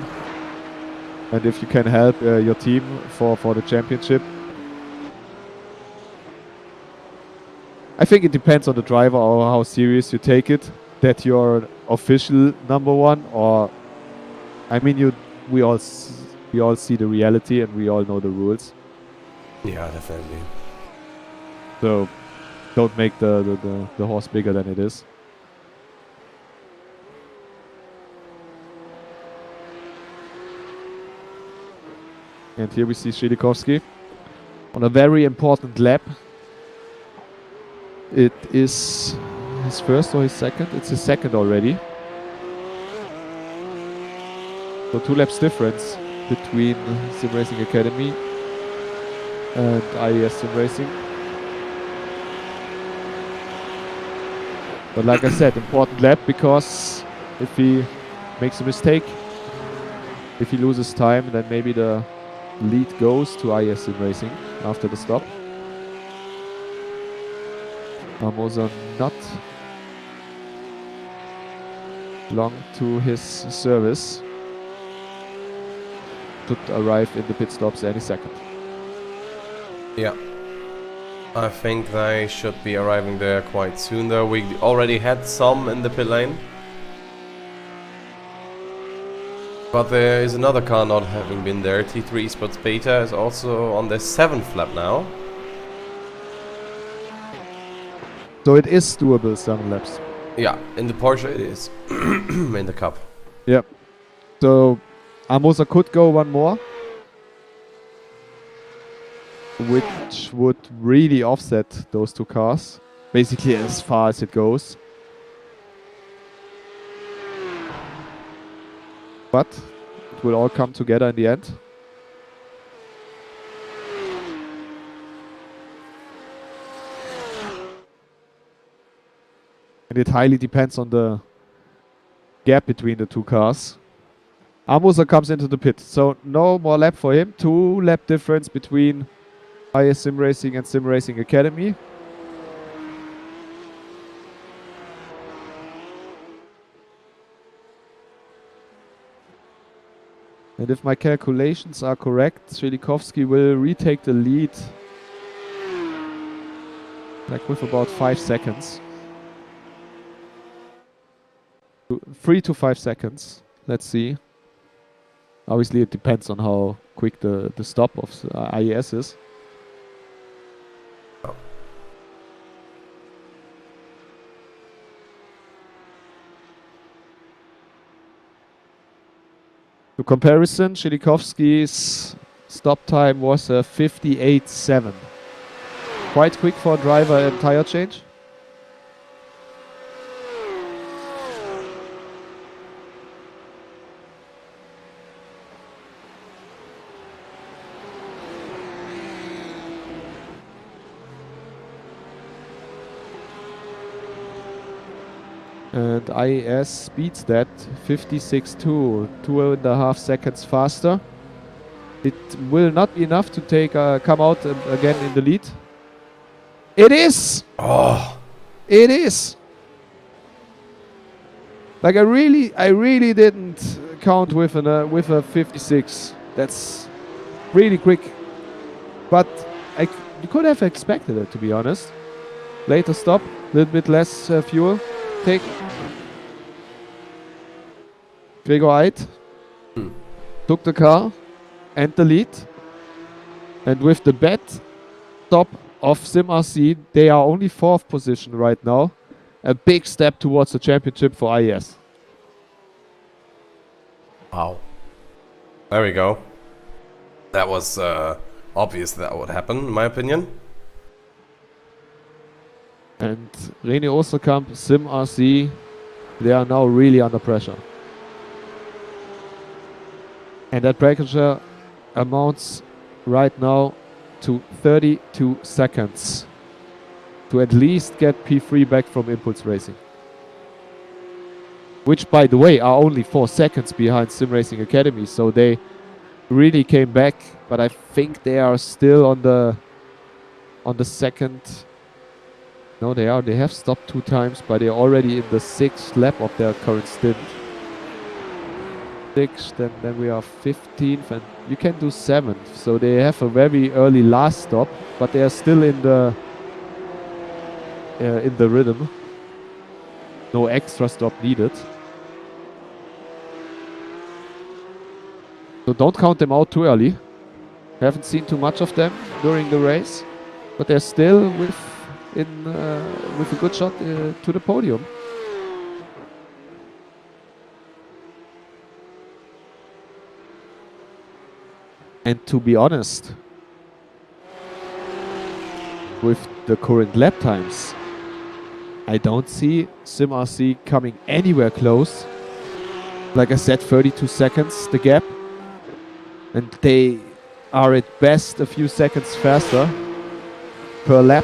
And if you can help your team for the championship, I think it depends on the driver or how serious you take it, that you're official number one, or I mean, we all see the reality and we all know the rules. Yeah, definitely. So don't make the horse bigger than it is. And here we see Schilikowski on a very important lap. It is his first or his second? It's his second already. So 2 laps difference between Sim Racing Academy and IES Sim Racing. But like I said, important lap, because if he makes a mistake, if he loses time, then maybe the lead goes to IES Sim Racing after the stop. Amosa not long to his service. Should arrive in the pit stops any second. Yeah. I think they should be arriving there quite soon though. We already had some in the pit lane. But there is another car not having been there. T3 Esports Beta is also on their 7th lap now. So it is doable 7 laps. Yeah, in the Porsche it is. In the Cup. Yep. So Amosa could go one more, which would really offset those 2 cars, basically as far as it goes. But it will all come together in the end. And it highly depends on the gap between the 2 cars. Amosa comes into the pit, so no more lap for him. 2 lap difference between IS Sim Racing and Sim Racing Academy. And if my calculations are correct, Schilikowski will retake the lead, like with about 5 seconds. 3 to 5 seconds. Let's see. Obviously, it depends on how quick the stop of IES is. To comparison, Chilikovsky's stop time was 58.7. Quite quick for a driver and tire change. And IAS beats that 56.2, 2.5 seconds faster. It will not be enough to take come out again in the lead. It is! Oh, It is! Like I really didn't count with a 56. That's really quick. But you could have expected it, to be honest. Later stop, a little bit less fuel take. Gregor Eid took the car and the lead. And with the bad stop of SimRC, they are only 4th position right now. A big step towards the championship for IES. wow. There we go. That was obvious that would happen, in my opinion. And René Osterkamp, SimRC, they are now really under pressure. And that pressure amounts right now to 32 seconds to at least get P3 back from Impulse Racing. Which, by the way, are only 4 seconds behind Sim Racing Academy, so they really came back, but I think they are still on the second. No, they are. They have stopped 2 times, but they're already in the 6th lap of their current stint. 6th, then we are 15th, and you can do 7th. So they have a very early last stop, but they are still in the rhythm. No extra stop needed. So don't count them out too early. Haven't seen too much of them during the race, but they're still with a good shot to the podium. And to be honest, with the current lap times, I don't see SimRC coming anywhere close. Like I said, 32 seconds the gap, and they are at best a few seconds faster per lap.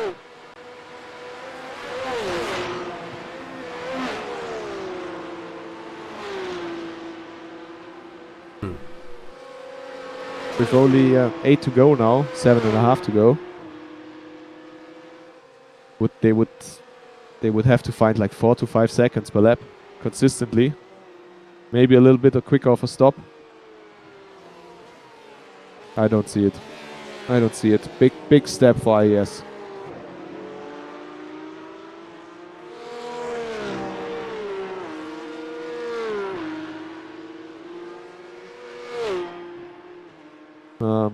With only 8 to go now, 7.5 to go. They would have to find like 4 to 5 seconds per lap consistently. Maybe a little bit quicker of a stop. I don't see it. I don't see it. Big step for IES.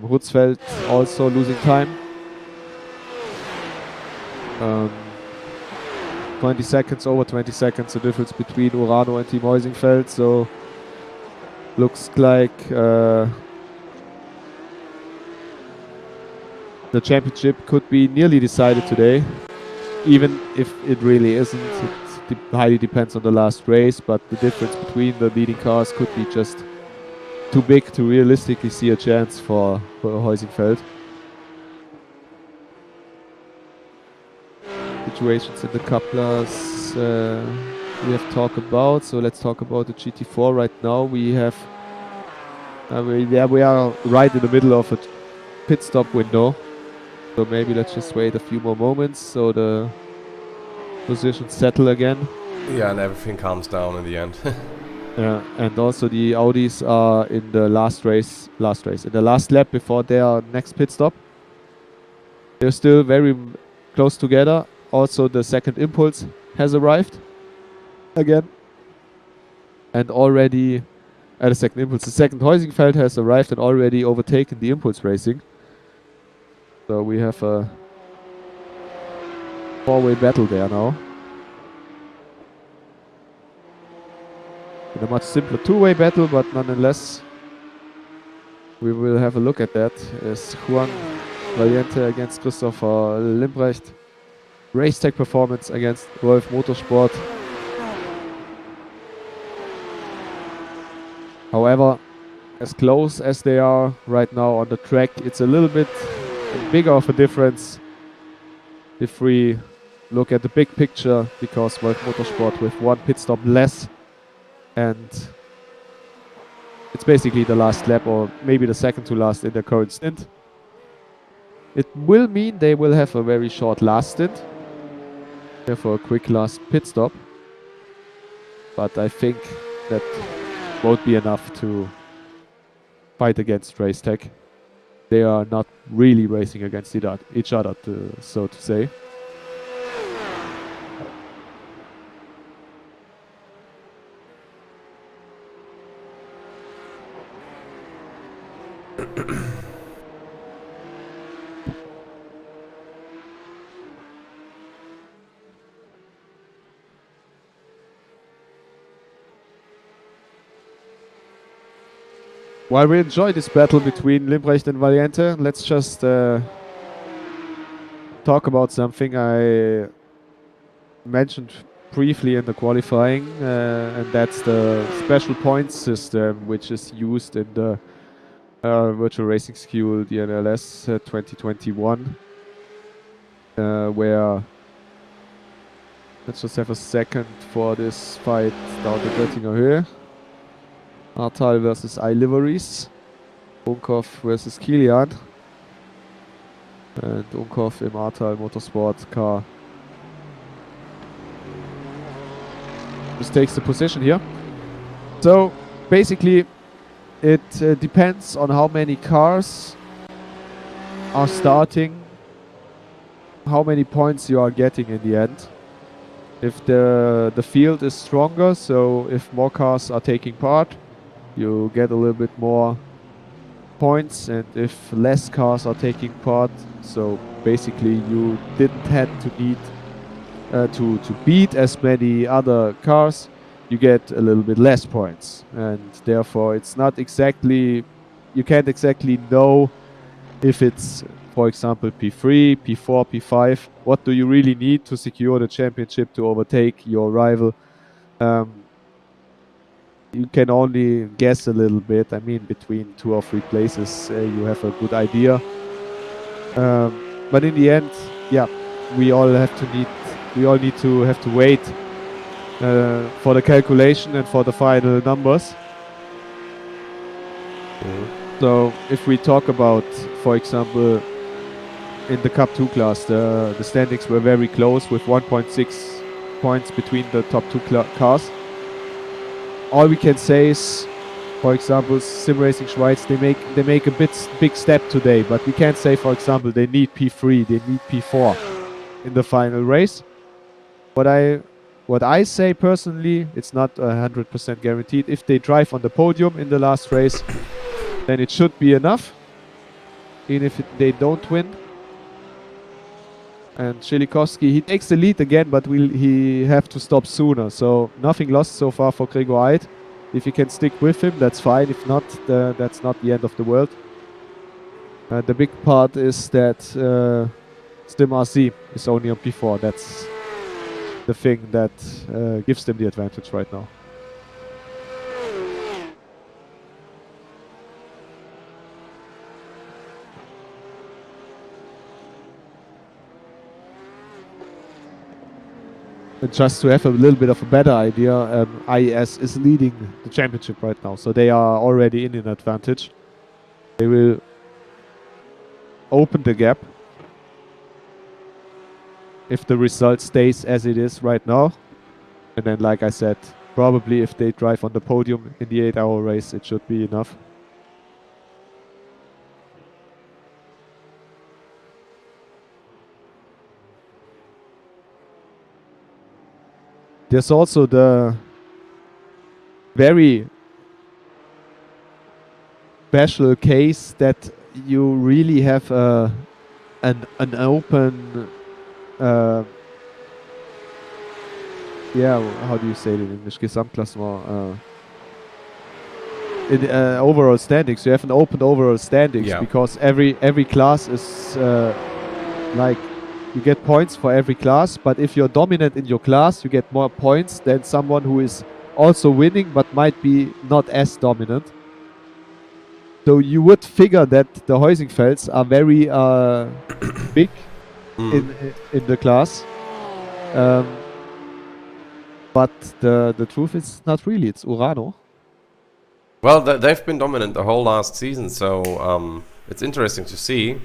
Rutzfeld also losing time. 20 seconds, over 20 seconds, the difference between Urano and Team Heusingfeld. So looks like the championship could be nearly decided today, even if it really isn't. It highly depends on the last race, but the difference between the leading cars could be just too big to realistically see a chance for Heusingfeld. Situations in the couplers we have talked about, so let's talk about the GT4 right now. We have we are right in the middle of a pit stop window, so maybe let's just wait a few more moments so the positions settle again. Yeah, and everything calms down in the end. Yeah, and also the Audis are in the last race, in the last lap before their next pit stop. They're still very close together. Also, the second Impulse has arrived again, and already the second Impulse, the second Heusingfeld has arrived and already overtaken the Impulse Racing. So we have a 4-way battle there now. In a much simpler 2-way battle, but nonetheless we will have a look at that. Is Juan Valiente against Christopher Limbrecht. Race Tech Performance against Wolf Motorsport. However, as close as they are right now on the track, it's a little bit bigger of a difference if we look at the big picture, because Wolf Motorsport with one pit stop less, and it's basically the last lap or maybe the second to last in their current stint. It will mean they will have a very short last stint, therefore a quick last pit stop, but I think that won't be enough to fight against Race Tech. They are not really racing against each other, so to say. While we enjoy this battle between Limbrecht and Valiente, let's just talk about something I mentioned briefly in the qualifying, and that's the special points system which is used in the Virtual Racing School DNLS 2021, where, let's just have a second for this fight down the Göttinger Höhe. Artal versus iLiveries. Unkov versus Kilian. And Unkov im Artal Motorsport car just takes the position here. So basically it depends on how many cars are starting, how many points you are getting in the end. If the field is stronger, so if more cars are taking part, you get a little bit more points, and if less cars are taking part, so basically you didn't have to need to beat as many other cars, you get a little bit less points, and therefore it's not exactly, you can't exactly know if it's, for example, P3, P4, P5. What do you really need to secure the championship, to overtake your rival? You can only guess a little bit. I mean, between 2 or 3 places, you have a good idea. But in the end, yeah, we all need to have to wait for the calculation and for the final numbers. So if we talk about, for example, in the Cup 2 class, the standings were very close with 1.6 points between the top 2 cars. All we can say is, for example, Sim Racing Schweiz, they make a big step today, but we can't say, for example, they need P3, they need P4 in the final race. What I say personally, it's not 100% guaranteed. If they drive on the podium in the last race, then it should be enough, even if they don't win. And Chilikovsky, he takes the lead again, but he have to stop sooner. So nothing lost so far for Gregor Eid. If you can stick with him, that's fine. If not, that's not the end of the world. The big part is that Stim RC is only on P4. That's the thing that gives them the advantage right now. And just to have a little bit of a better idea, IES is leading the championship right now, so they are already in an advantage. They will open the gap if the result stays as it is right now. And then, like I said, probably if they drive on the podium in the 8-hour race, it should be enough. There's also the very special case that you really have an open, yeah, how do you say it in English? Gesamtklassement. in overall standings. You have an open overall standings Yeah. because every class is like you get points for every class. But if you're dominant in your class, you get more points than someone who is also winning but might be not as dominant. So you would figure that the Heusingfelds are very big in the class. But the truth is not really. It's Urano. Well, they've been dominant the whole last season, so it's interesting to see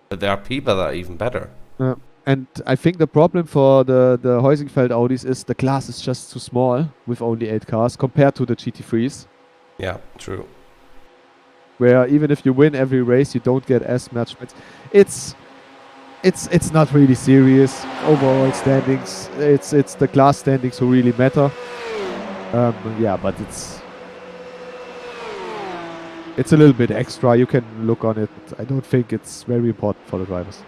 that there are people that are even better. And I think the problem for the Heusingfeld Audis is the class is just too small with only 8 cars compared to the GT3s, Yeah, true. where even if you win every race, you don't get as much points. It's not really serious. Overall standings, it's the class standings who really matter. Yeah, but it's a little bit extra. You can look on it. I don't think it's very important for the drivers.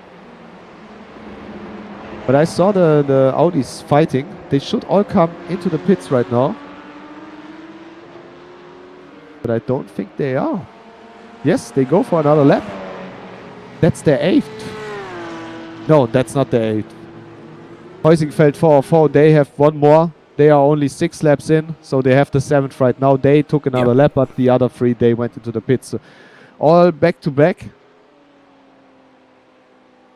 But I saw the Audis fighting. They should all come into the pits right now. But I don't think they are. Yes, they go for another lap. That's their 8th. No, that's not their 8th. Heusingfeld 404, they have one more. They are only 6 laps in, so they have the 7th right now. They took another lap, but the other 3, they went into the pits. So all back to back.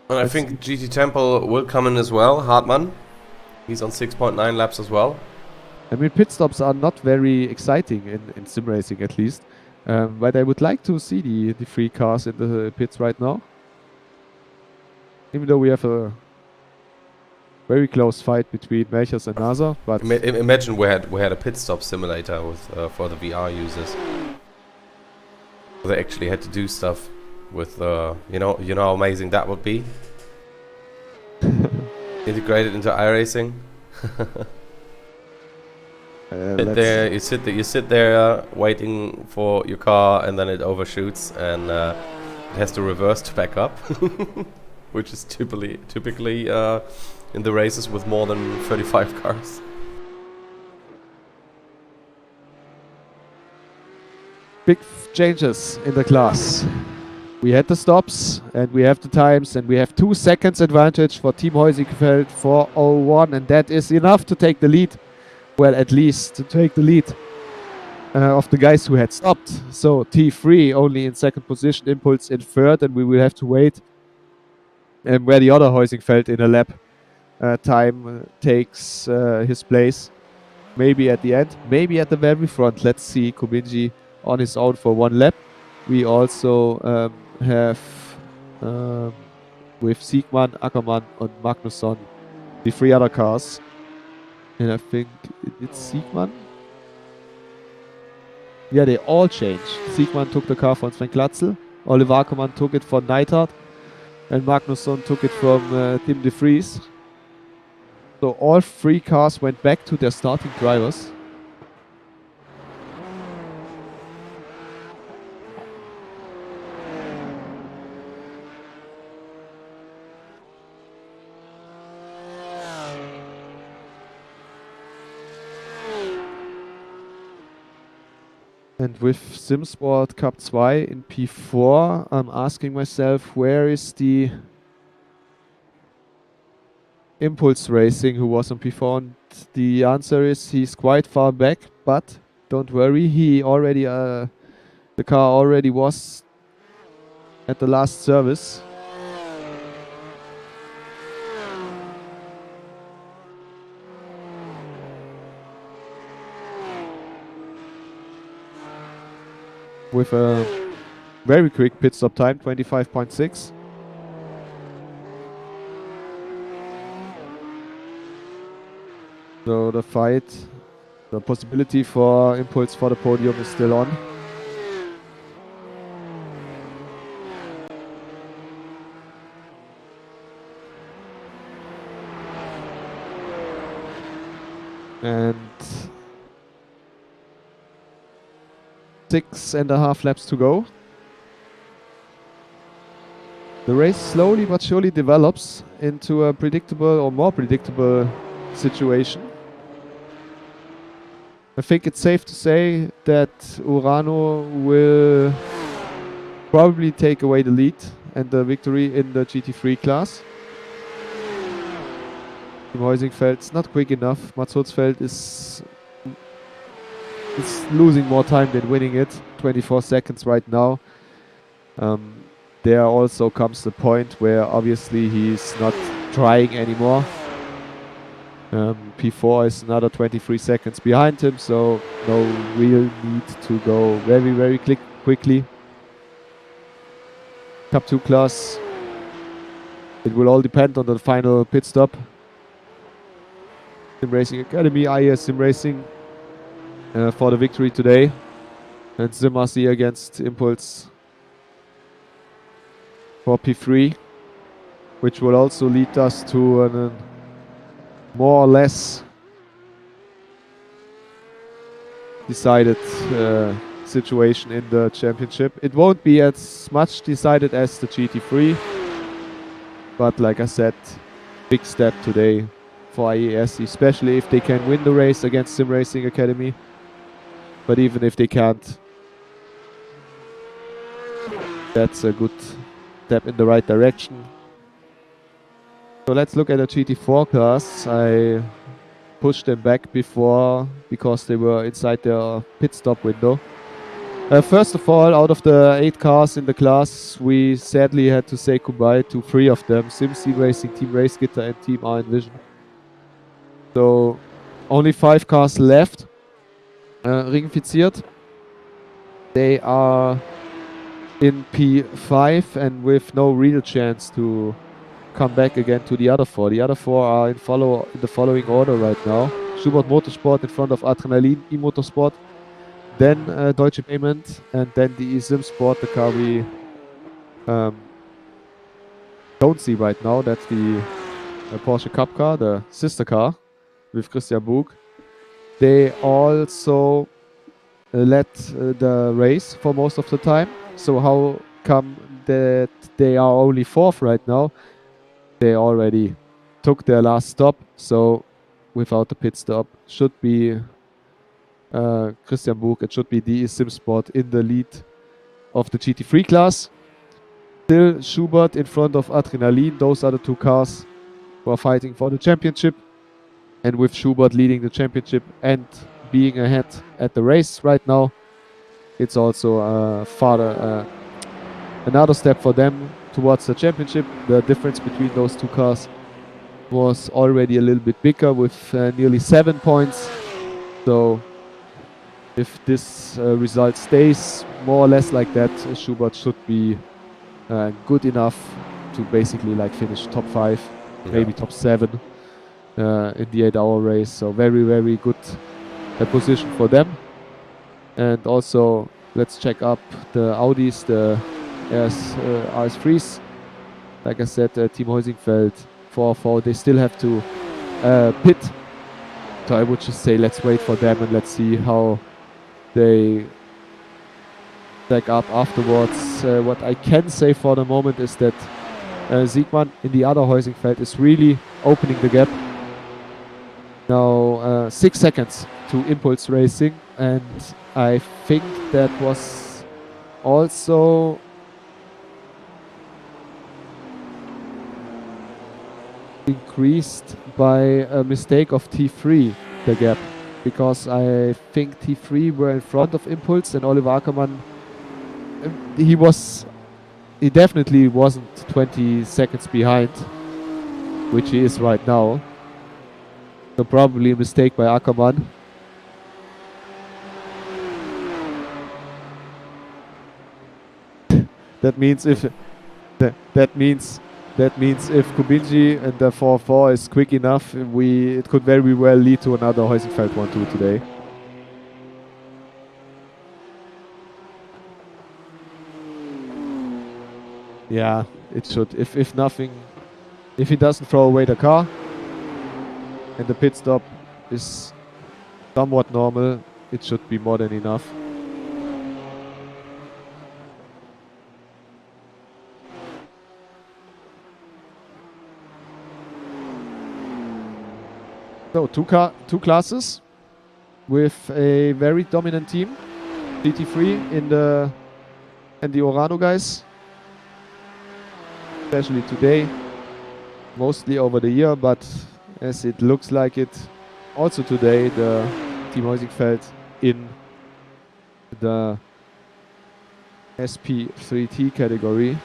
And I think GT Temple will come in as well. Hartmann, he's on 6.9 laps as well. I mean, pit stops are not very exciting in sim racing, at least. But I would like to see the 3 cars in the pits right now. Even though we have a very close fight between Melchers and NASA, but Imagine we had a pit stop simulator with for the VR users. They actually had to do stuff with you know how amazing that would be. Integrated into iRacing. You sit there waiting for your car, and then it overshoots, and it has to reverse to back up, which is typically in the races with more than 35 cars. big changes in the class. We had the stops, and we have the times, and we have 2 seconds advantage for Team Heusingfeld 401, and that is enough to take the lead. Well, at least to take the lead of the guys who had stopped. So T3 only in 2nd position, Impulse in 3rd, and we will have to wait where the other Heusingfeld in a lap time takes his place. Maybe at the end, maybe at the very front. Let's see Kominji on his own for 1 lap. We also have with Siegmann, Ackermann and Magnusson the 3 other cars. And I think it's Siegmann. Yeah, they all changed. Siegmann took the car from Sven Glatzel. Oliver Ackermann took it for Neidhart. And Magnusson took it from Tim de Vries. So all 3 cars went back to their starting drivers. And with SimSport Cup 2 in P4, I'm asking myself, where is the Impulse Racing who was on P4? And the answer is he's quite far back, but don't worry, he already the car already was at the last service. With a very quick pit stop time, 25.6. So the fight, the possibility for Impulse for the podium is still on. And 6.5 laps to go. The race slowly but surely develops into a predictable or more predictable situation. I think it's safe to say that Urano will probably take away the lead and the victory in the GT3 class. Team Heusingfeld's not quick enough. Mats Hutzfeld is losing more time than winning it. 24 seconds right now. There also comes the point where obviously he's not trying anymore. P4 is another 23 seconds behind him, so no real need to go very, very quickly. Cup 2 class, it will all depend on the final pit stop. Sim Racing Academy, IES Sim Racing for the victory today. And Sim RC against Impulse for P3, which will also lead us to a more or less decided situation in the championship. It won't be as much decided as the GT3, but like I said, big step today for IES, especially if they can win the race against Sim Racing Academy. But even if they can't, that's a good step in the right direction. So let's look at the GT4 class. I pushed them back before because they were inside their pit stop window. First of all, out of the 8 cars in the class, we sadly had to say goodbye to 3 of them: SimC Racing, Team Race Gitter and Team R Envision. So only 5 cars left. Ringifiziert. They are in P5 and with no real chance to come back again to the other 4. The other 4 are in the following order right now: Schubert Motorsport in front of Adrenalin, E-Motorsport, then Deutsche Payment, and then the eSim Sport, the car we don't see right now. That's the Porsche Cup car, the sister car with Christian Bug. They also led the race for most of the time. So how come that they are only 4th right now? They already took their last stop, so without the pit stop should be Christian Bug. It should be the Sim Sport in the lead of the GT3 class. Still Schubert in front of Adrenalin. Those are the 2 cars who are fighting for the championship. And with Schubert leading the championship and being ahead at the race right now, it's also another step for them towards the championship. The difference between those 2 cars was already a little bit bigger with nearly 7 points. So if this result stays more or less like that, Schubert should be good enough to basically like finish top 5, maybe top 7 in the 8-hour race. So very, very good position for them. And also let's check up the Audis, the RS3s. Like I said, Team Heusingfeld 4-4, they still have to pit. So I would just say let's wait for them and let's see how they stack up afterwards. What I can say for the moment is that Siegmann in the other Heusingfeld is really opening the gap. Now 6 seconds to Impulse Racing, and I think that was also increased by a mistake of T3, the gap, because I think T3 were in front of Impulse and Oliver Ackermann, he definitely wasn't 20 seconds behind, which he is right now. So probably a mistake by Ackermann. That means if Kubinji and the 4-4 is quick enough, it could very well lead to another Heusingfeld 1-2 today. Yeah, it should. If nothing, if he doesn't throw away the car and the pit stop is somewhat normal, it should be more than enough. So two classes, with a very dominant team, GT3 and the Orano guys, especially today, mostly over the year, but as it looks like it, also today, the Team Heusingfeld in the SP3T category.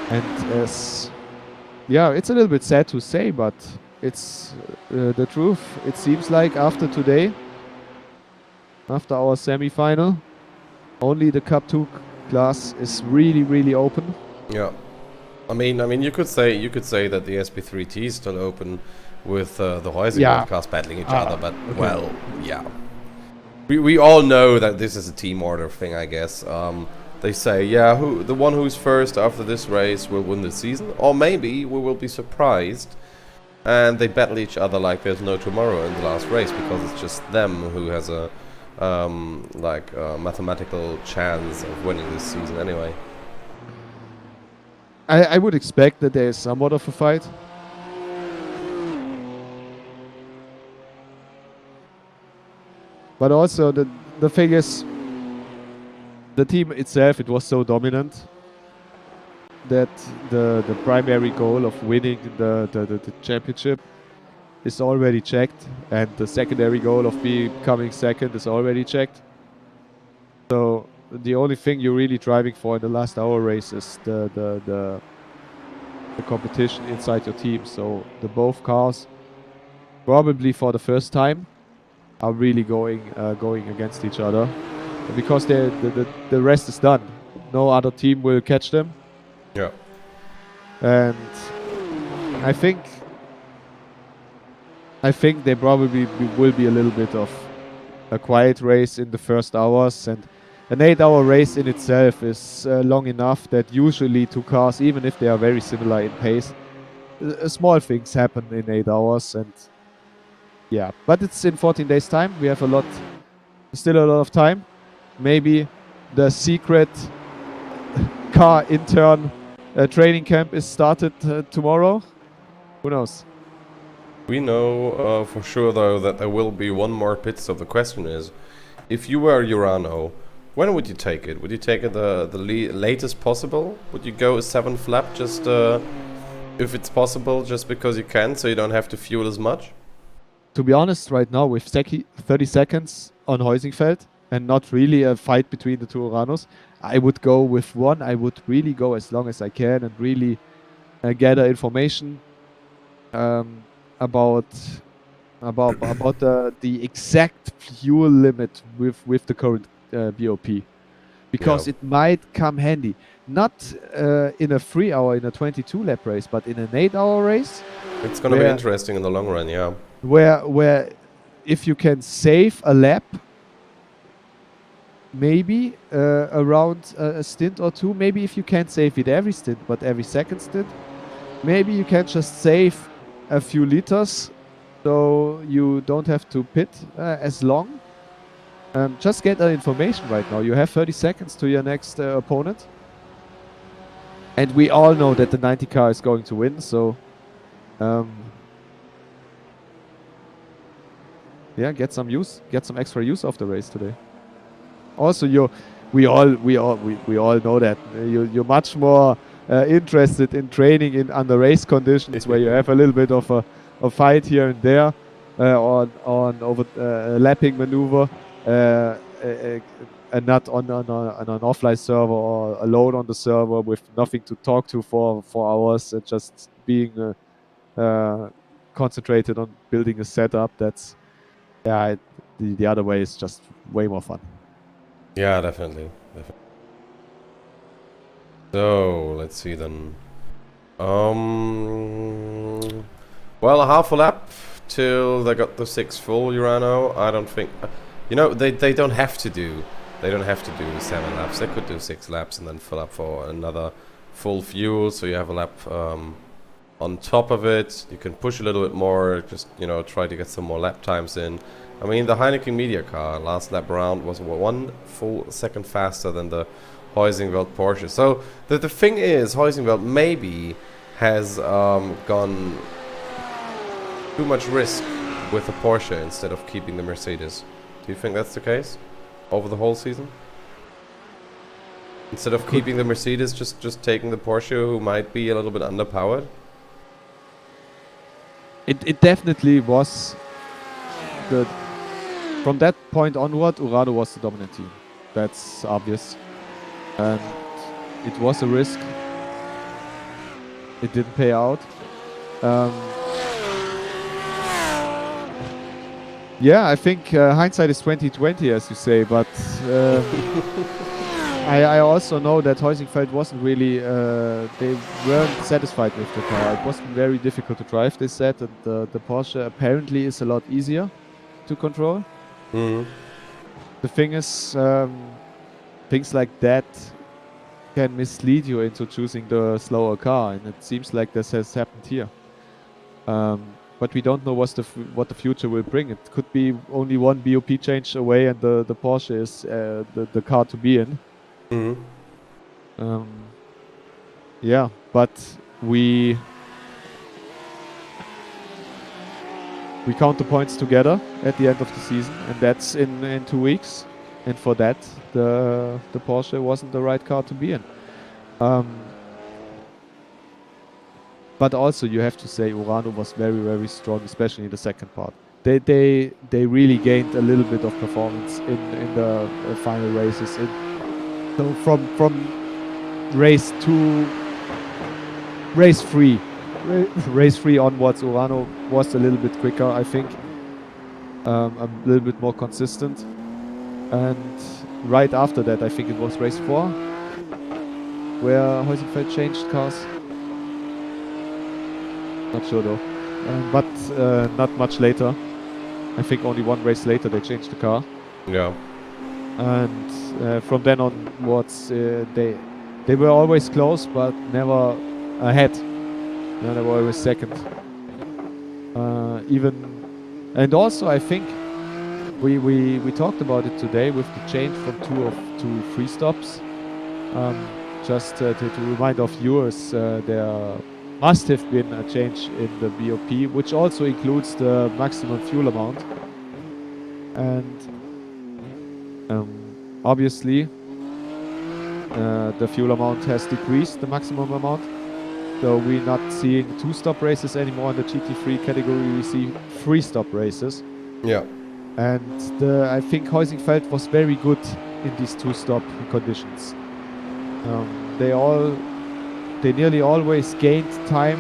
And as, yeah, it's a little bit sad to say, but it's the truth. It seems like after today, after our semi-final, only the Cup 2 class is really open. Yeah. I mean, you could say that the SP3T is still open with the Heusingfeld class battling each other, but okay. Well, yeah. We all know that this is a team order thing, I guess. They say, yeah, the one who's first after this race will win the season, or maybe we will be surprised and they battle each other like there's no tomorrow in the last race, because it's just them who has a mathematical chance of winning this season anyway. I would expect that there is somewhat of a fight. But also the thing is, the team itself, it was so dominant that the primary goal of winning the championship is already checked, and the secondary goal of becoming second is already checked. So the only thing you're really driving for in the last hour race is the competition inside your team. So the both cars, probably for the first time, are really going against each other, because the rest is done. No other team will catch them. Yeah. And I think there probably will be a little bit of a quiet race in the first hours, and an 8-hour race in itself is long enough that usually two cars, even if they are very similar in pace, small things happen in 8 hours. And yeah, but it's in 14 days time. We have still a lot of time. Maybe the secret car intern training camp is started tomorrow. Who knows? We know for sure, though, that there will be one more pit. So the question is, if you were Urano, when would you take it? Would you take it the latest possible? Would you go a 7th lap just if it's possible, just because you can, so you don't have to fuel as much? To be honest, right now with 30 seconds on Heusingfeld and not really a fight between the two Uranos, I would go with one. I would really go as long as I can and really gather information about the exact fuel limit with the current BOP, because it might come handy, not in a 3-hour, in a 22 lap race, but in an 8-hour race. It's gonna be interesting in the long run, yeah. Where if you can save a lap, maybe around a stint or two, maybe if you can't save it every stint, but every second stint, maybe you can just save a few liters, so you don't have to pit as long. Just get information right now. You have 30 seconds to your next opponent, and we all know that the 90 car is going to win. So, yeah, get some extra use of the race today. Also, we all know that you're much more interested in training under race conditions where you have a little bit of a fight here and there on over a lapping maneuver, and not on an offline server or alone on the server with nothing to talk to for 4 hours and just being concentrated on building a setup. That's the other way is just way more fun. Yeah, definitely. So let's see then. Well, half a lap till they got the 6 full Urano. I don't think, they don't have to do 7 laps. They could do 6 laps and then fill up for another full fuel, so you have a lap on top of it. You can push a little bit more, just try to get some more lap times in. I mean, the Heineken Media car last lap round was 1 full second faster than the Heusingfeld Porsche. So the thing is, Heusingfeld maybe has gone too much risk with the Porsche instead of keeping the Mercedes. Do you think that's the case over the whole season? Instead of keeping the Mercedes, just taking the Porsche, who might be a little bit underpowered? It definitely was the... From that point onward, Urano was the dominant team. That's obvious. And it was a risk. It didn't pay out. Yeah, I think hindsight is 2020, as you say, but I also know that Heusingfeld wasn't really, they weren't satisfied with the car. It wasn't very difficult to drive, they said, and the Porsche apparently is a lot easier to control. Mm-hmm. The thing is, things like that can mislead you into choosing the slower car, and it seems like this has happened here. But we don't know what the future will bring. It could be only one BOP change away, and the Porsche is the car to be in. Mm-hmm. Yeah, but we count the points together at the end of the season, and that's in 2 weeks. And for that, the Porsche wasn't the right car to be in. But also, you have to say Urano was very, very strong, especially in the second part. They really gained a little bit of performance in the final races. So from race 2, race 3 onwards, Urano was a little bit quicker, I think, a little bit more consistent. And right after that, I think it was race 4, where Heusingfeld changed cars. Not sure though, but not much later. I think only one race later they changed the car. Yeah. And from then onwards, they were always close, but never ahead. They were always second. And also I think we talked about it today with the change from 2 to 3 stops. Just to remind our viewers, there must have been a change in the BOP, which also includes the maximum fuel amount. And obviously, the fuel amount has decreased, the maximum amount. So we're not seeing 2-stop races anymore in the GT3 category. We see 3-stop races. Yeah. And I think Heusingfeld was very good in these 2-stop conditions. They nearly always gained time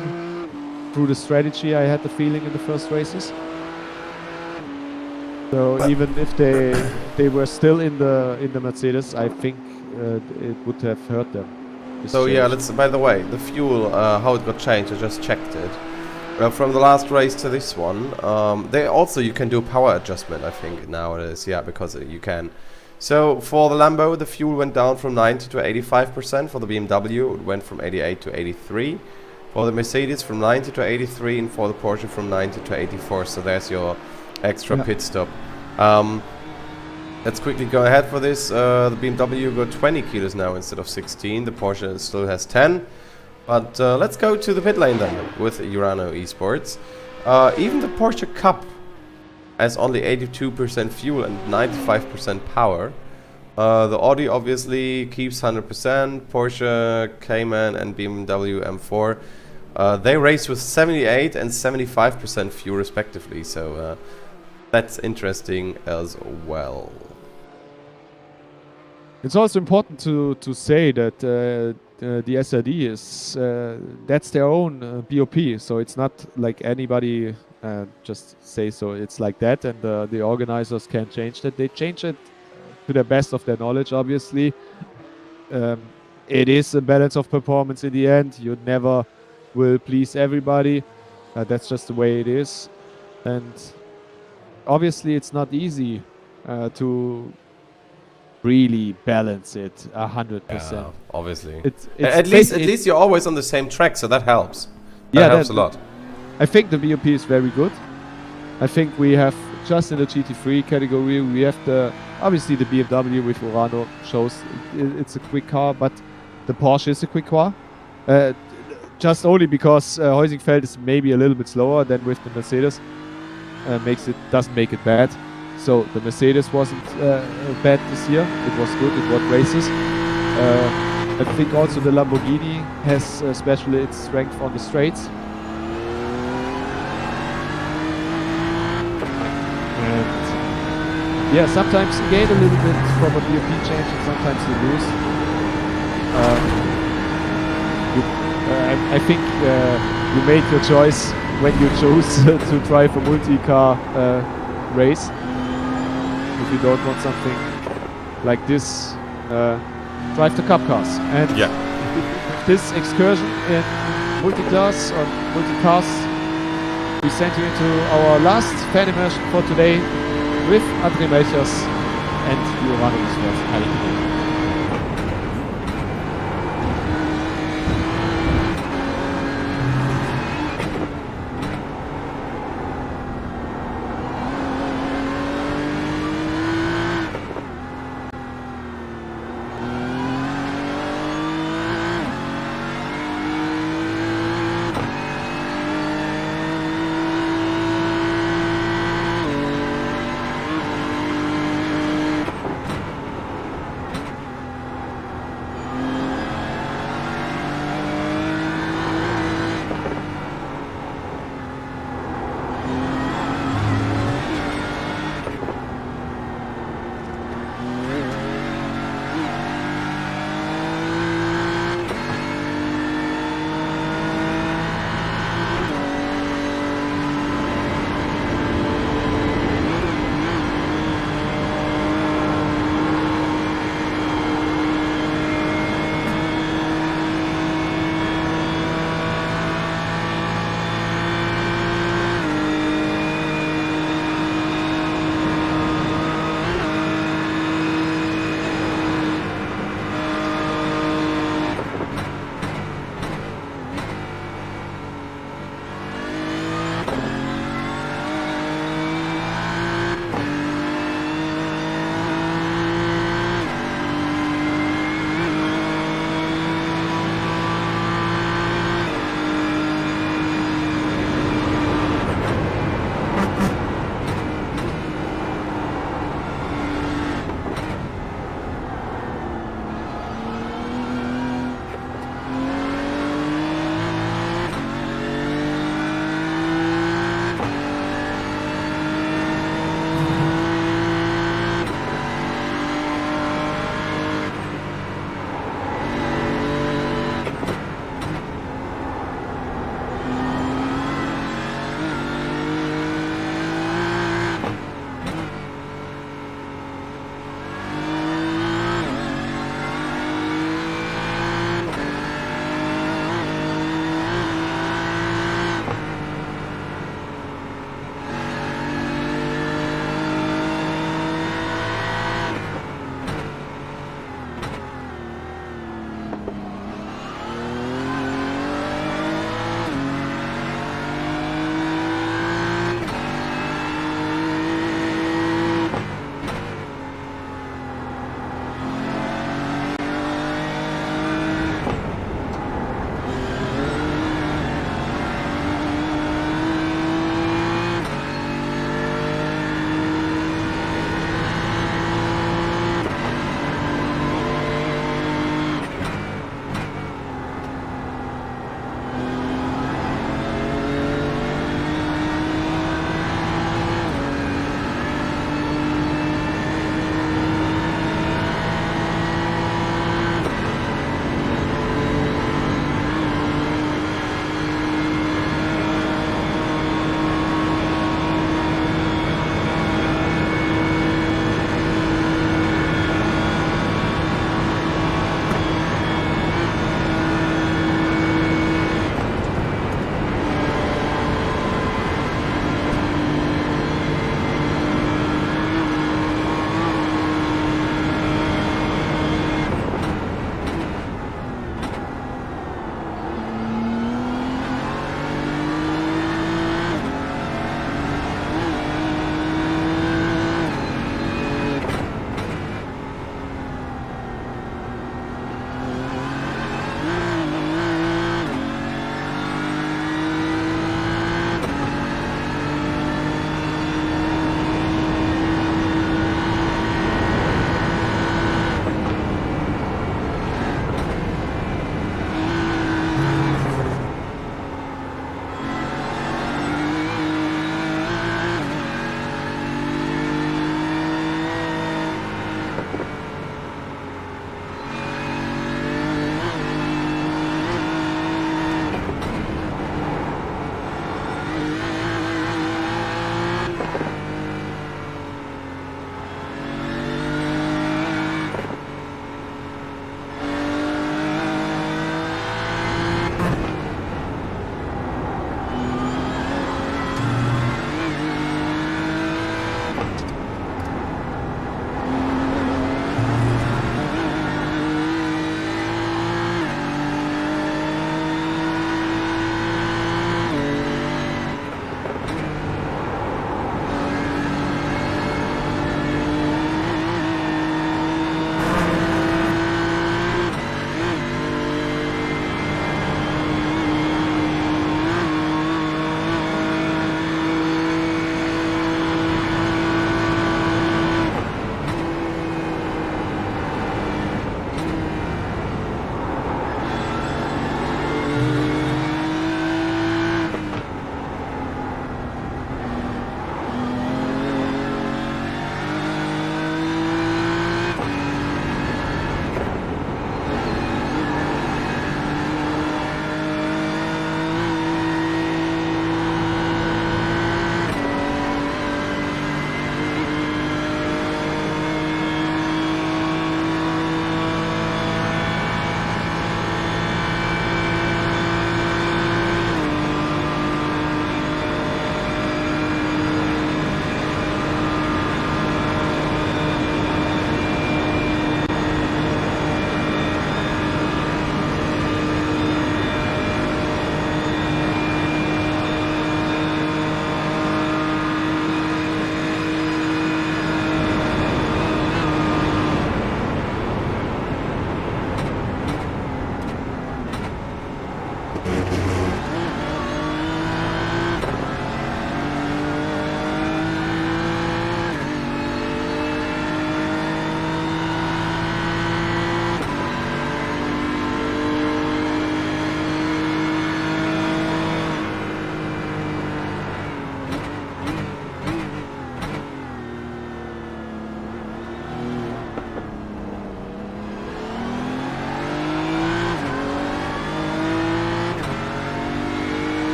through the strategy, I had the feeling, in the first races. So even if they were still in the Mercedes, I think it would have hurt them. So yeah, by the way, the fuel, how it got changed, I just checked it. From the last race to this one, you can do power adjustment, I think, nowadays, yeah, because you can. So for the Lambo, the fuel went down from 90 to 85%. For the BMW, it went from 88 to 83. For the Mercedes, from 90 to 83, and for the Porsche, from 90 to 84. So there's your extra pit stop. Let's quickly go ahead for this. The BMW got 20 kilos now instead of 16. The Porsche still has 10. But let's go to the pit lane then with Urano Esports. Even the Porsche Cup has only 82% fuel and 95% power. The Audi obviously keeps 100%. Porsche Cayman and BMW M4, they race with 78 and 75% fuel respectively. So that's interesting as well. It's also important to say that the SRD is that's their own BOP, so it's not like anybody just say so. It's like that, and the organizers can't change that. They change it to the best of their knowledge, obviously. It is a balance of performance in the end. You never will please everybody. That's just the way it is, and obviously it's not easy to really balance it 100%. Obviously. It's at least you're always on the same track, so that helps. That helps a lot. I think the BOP is very good. I think we have, just in the GT3 category, we have obviously the BMW with Urano shows it's a quick car, but the Porsche is a quick car. just only because Heusingfeld is maybe a little bit slower than with the Mercedes, doesn't make it bad. So the Mercedes wasn't bad this year. It was good. It won races. I think also the Lamborghini has especially its strength on the straights. And yeah, sometimes you gain a little bit from a BOP change, and sometimes you lose. I think you made your choice when you chose to drive a multi-car race. If you don't want something like this, drive the Cup cars. And this excursion in multi-class or multi-cars, we sent you into our last fan immersion for today with André Melchers and Giovanni Esports.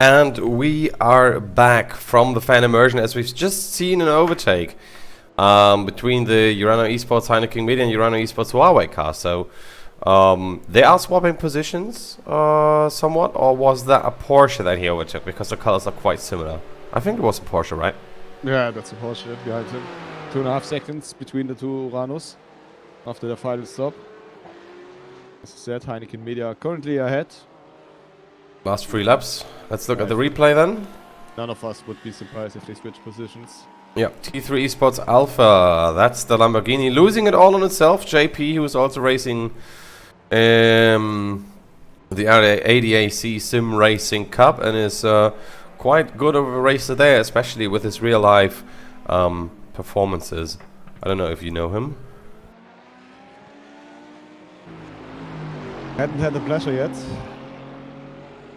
And we are back from the fan immersion, as we've just seen an overtake between the Urano Esports Heineken Media and Urano Esports Huawei car. So they are swapping positions somewhat, or was that a Porsche that he overtook? Because the colors are quite similar. I think it was a Porsche, right? Yeah, that's a Porsche behind him. 2.5 seconds between the two Uranos after the final stop. As I said, Heineken Media currently ahead. Last 3 laps. Let's look at the replay then. None of us would be surprised if they switch positions. Yeah, T3 Esports Alpha. That's the Lamborghini losing it all on itself. JP, who is also racing the ADAC Sim Racing Cup and is quite good of a racer there, especially with his real life performances. I don't know if you know him. Hadn't had the pleasure yet.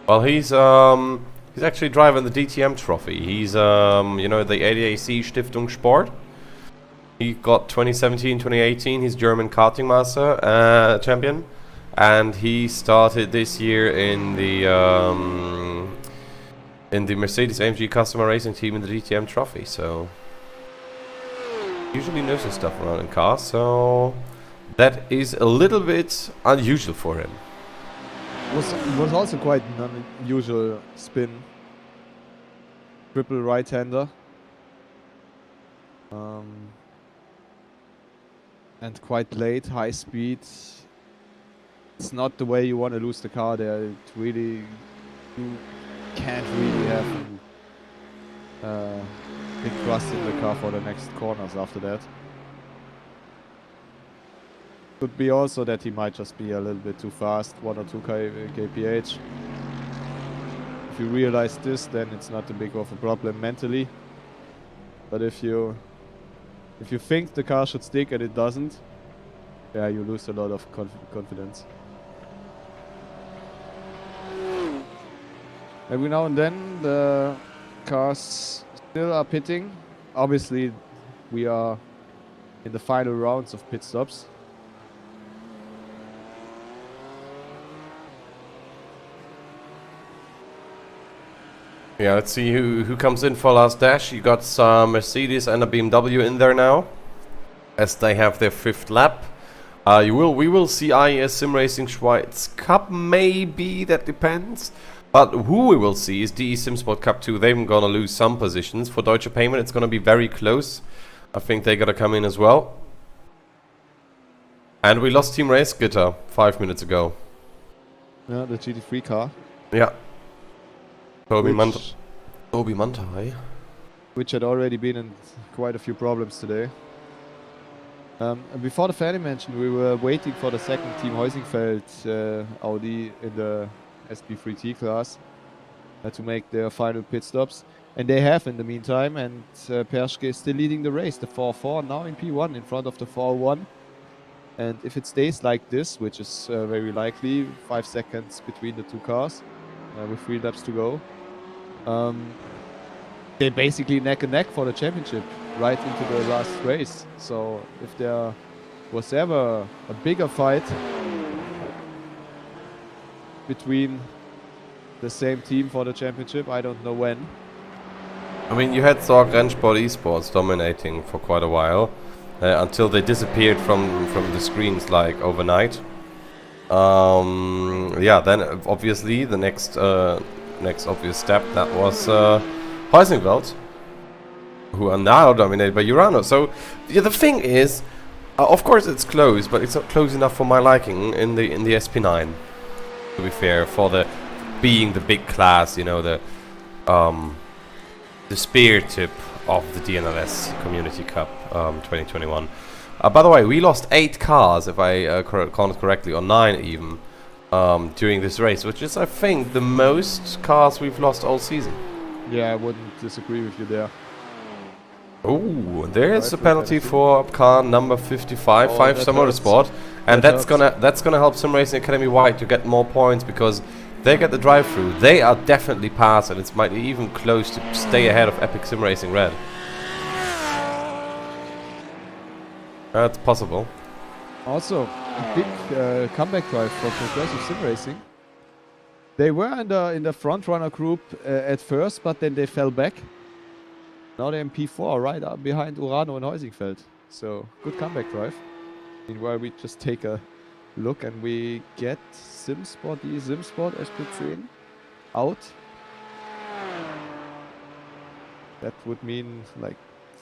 Well, he's actually driving the DTM trophy. He's you know, the ADAC Stiftung Sport. He got 2017, 2018. He's German karting master champion, and he started this year in the Mercedes AMG customer racing team in the DTM trophy. So usually knows his stuff around in cars. So that is a little bit unusual for him. Was also quite an unusual spin. Triple right-hander. And quite late, high speed. It's not the way you want to lose the car there. It really, you can't really have big thrust in the car for the next corners after that. Could be also that he might just be a little bit too fast, 1 or 2 kph. If you realize this, then it's not a big of a problem mentally. But if you think the car should stick and it doesn't, yeah, you lose a lot of confidence. Every now and then the cars still are pitting. Obviously, we are in the final rounds of pit stops. Yeah, let's see who comes in for last dash. You got some Mercedes and a BMW in there now, as they have their 5th lap. We will see IES Sim Racing Schweiz Cup, maybe, that depends. But who we will see is DE Sim Sport Cup 2. They're gonna lose some positions. For Deutsche Payment, it's gonna be very close. I think they gotta come in as well. And we lost Team Race Gitter 5 minutes ago. Yeah, the GT3 car. Yeah. Toby Mantai. Which had already been in quite a few problems today. And before the fan mentioned, we were waiting for the second Team Heusingfeld Audi in the SB3T class to make their final pit stops. And they have in the meantime, and Perschke is still leading the race. The 4-4 now in P1 in front of the 4-1. And if it stays like this, which is very likely, 5 seconds between the two cars with 3 laps to go, they're basically neck and neck for the championship right into the last race. So if there was ever a bigger fight between the same team for the championship, I don't know when. I mean, you had Zorg Rennsport Esports dominating for quite a while, until they disappeared from the screens like overnight. Yeah, then obviously the next obvious step, that was Heusingfeld, who are now dominated by Urano. So yeah, the thing is, of course it's close, but it's not close enough for my liking in the SP9. To be fair, for the being the big class, you know, the spear tip of the DNLS Community Cup 2021. By the way, we lost 8 cars, if I counted correctly, or 9 even, during this race, which is, I think, the most cars we've lost all season. Yeah, I wouldn't disagree with you there. Oh, there's a penalty for car number 55, 5-star Motorsport, and that's gonna help Sim Racing Academy White to get more points, because they get the drive-through. They are definitely past, and it's might be even close to stay ahead of Epic Sim Racing Red. That's possible. Also, a big comeback drive for Progressive Sim Racing. They were in the front runner group at first, but then they fell back. Now they're in P4, right up behind Urano and Heusingfeld. So good comeback drive. Meanwhile, we just take a look and we get SimSport, die SimSport SP10 out. That would mean like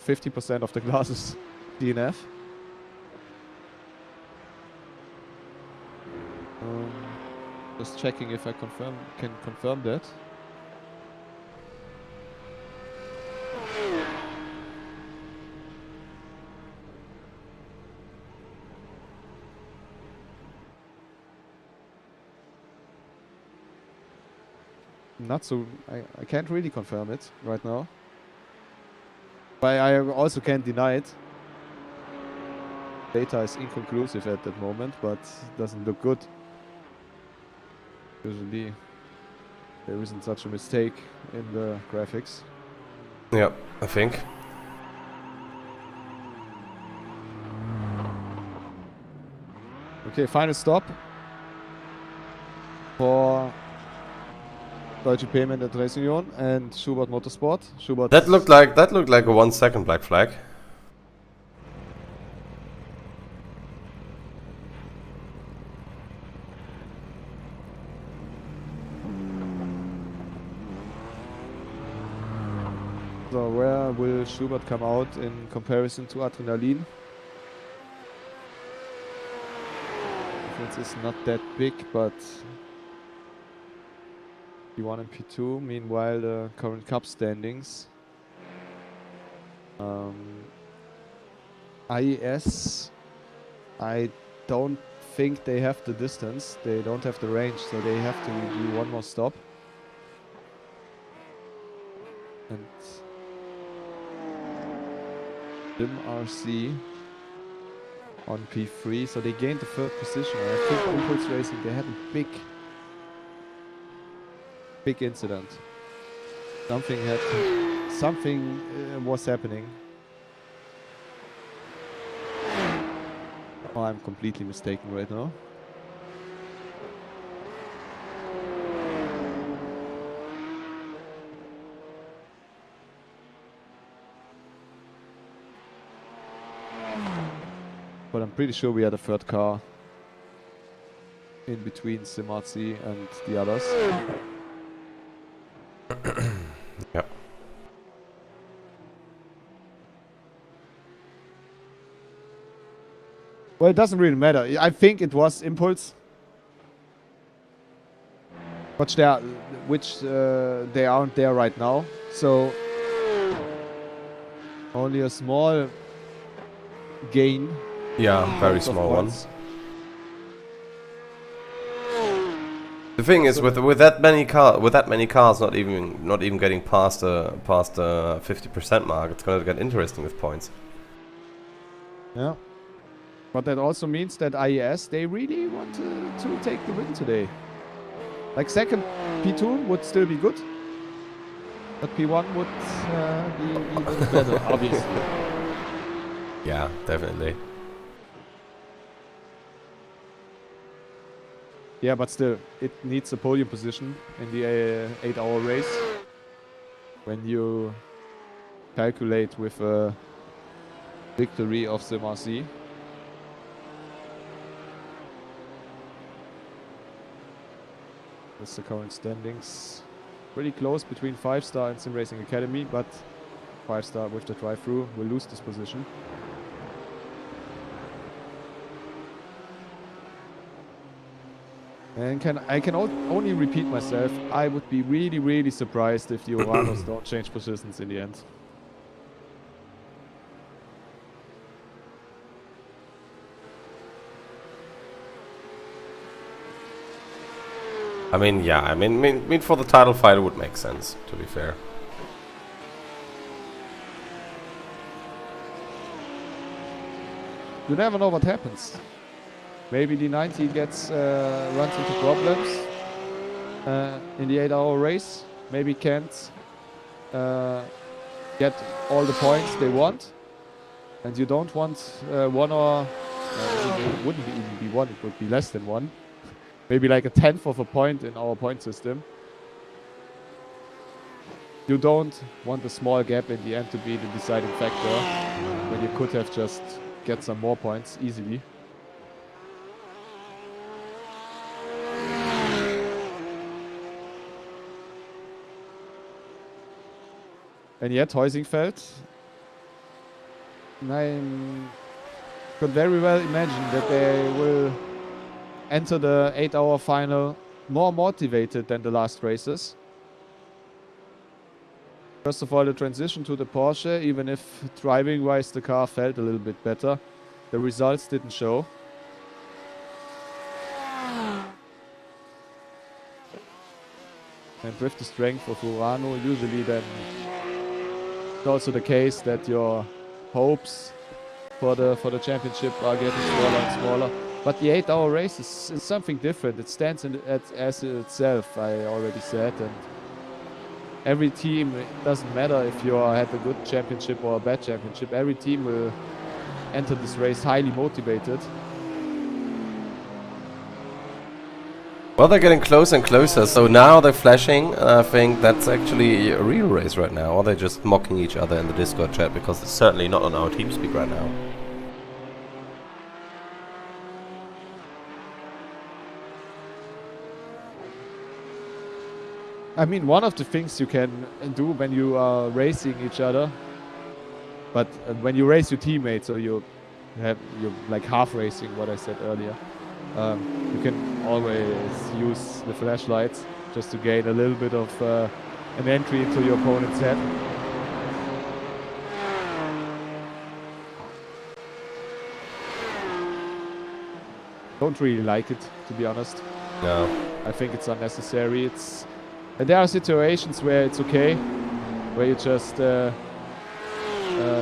50% of the classes DNF. Just checking if I can confirm that. Not so. I can't really confirm it right now. But I also can't deny it. Data is inconclusive at that moment, but doesn't look good. Usually there isn't such a mistake in the graphics. Yeah, I think. Okay, final stop for Deutsche Payment and Race Union and Schubert Motorsport. Schubert. That looked like a 1 second black flag. So where will Schubert come out in comparison to Adrenalin? Difference is not that big, but P1 and P2. Meanwhile, the current cup standings. IES, I don't think they have the distance. They don't have the range, so they have to do one more stop. And RC on P3, so they gained the third position. I think Impulse Racing, they had a big incident. Something was happening. Oh, I'm completely mistaken right now. But I'm pretty sure we had a third car in between SimRC and the others. Yep. Well, it doesn't really matter. I think it was Impulse. Which they aren't there right now. So only a small gain. Yeah, very small one. The thing is, with that many cars not even getting past the 50% mark, it's gonna get interesting with points. Yeah. But that also means that IES, they really want to take the win today. Like second P2 would still be good, but P1 would be even better, obviously. Yeah, definitely. Yeah, but still, it needs a podium position in the 8-hour race. When you calculate with a victory of SimRC. That's the current standings. Pretty close between 5-star and Sim Racing Academy, but 5-star with the drive-through will lose this position. And I can only repeat myself. I would be really, really surprised if the Uranos don't change positions in the end. I mean, yeah. I mean, for the title fight, it would make sense. To be fair. You never know what happens. Maybe the 90 runs into problems in the 8-hour race. Maybe can't get all the points they want. And you don't want one or... it wouldn't even be one, it would be less than one. maybe like a tenth of a point in our point system. You don't want a small gap in the end to be the deciding factor when you could have just get some more points easily. And yet Heusingfeld, I could very well imagine that they will enter the 8-hour final more motivated than the last races. First of all, the transition to the Porsche, even if driving-wise the car felt a little bit better, the results didn't show. And with the strength of Urano, usually then it's also the case that your hopes for the championship are getting smaller and smaller. But the 8-hour race is something different. It stands as itself, I already said. And every team, it doesn't matter if you had a good championship or a bad championship, every team will enter this race highly motivated. Well, they're getting closer and closer, so now they're flashing. I think that's actually a real race right now, or they're just mocking each other in the Discord chat, because it's certainly not on our TeamSpeak right now. I mean, one of the things you can do when you are racing each other, but when you race your teammates, so you're like half racing, what I said earlier, you can always use the flashlights just to gain a little bit of an entry into your opponent's head. Don't really like it, to be honest. No. I think it's unnecessary. And there are situations where it's okay, where you just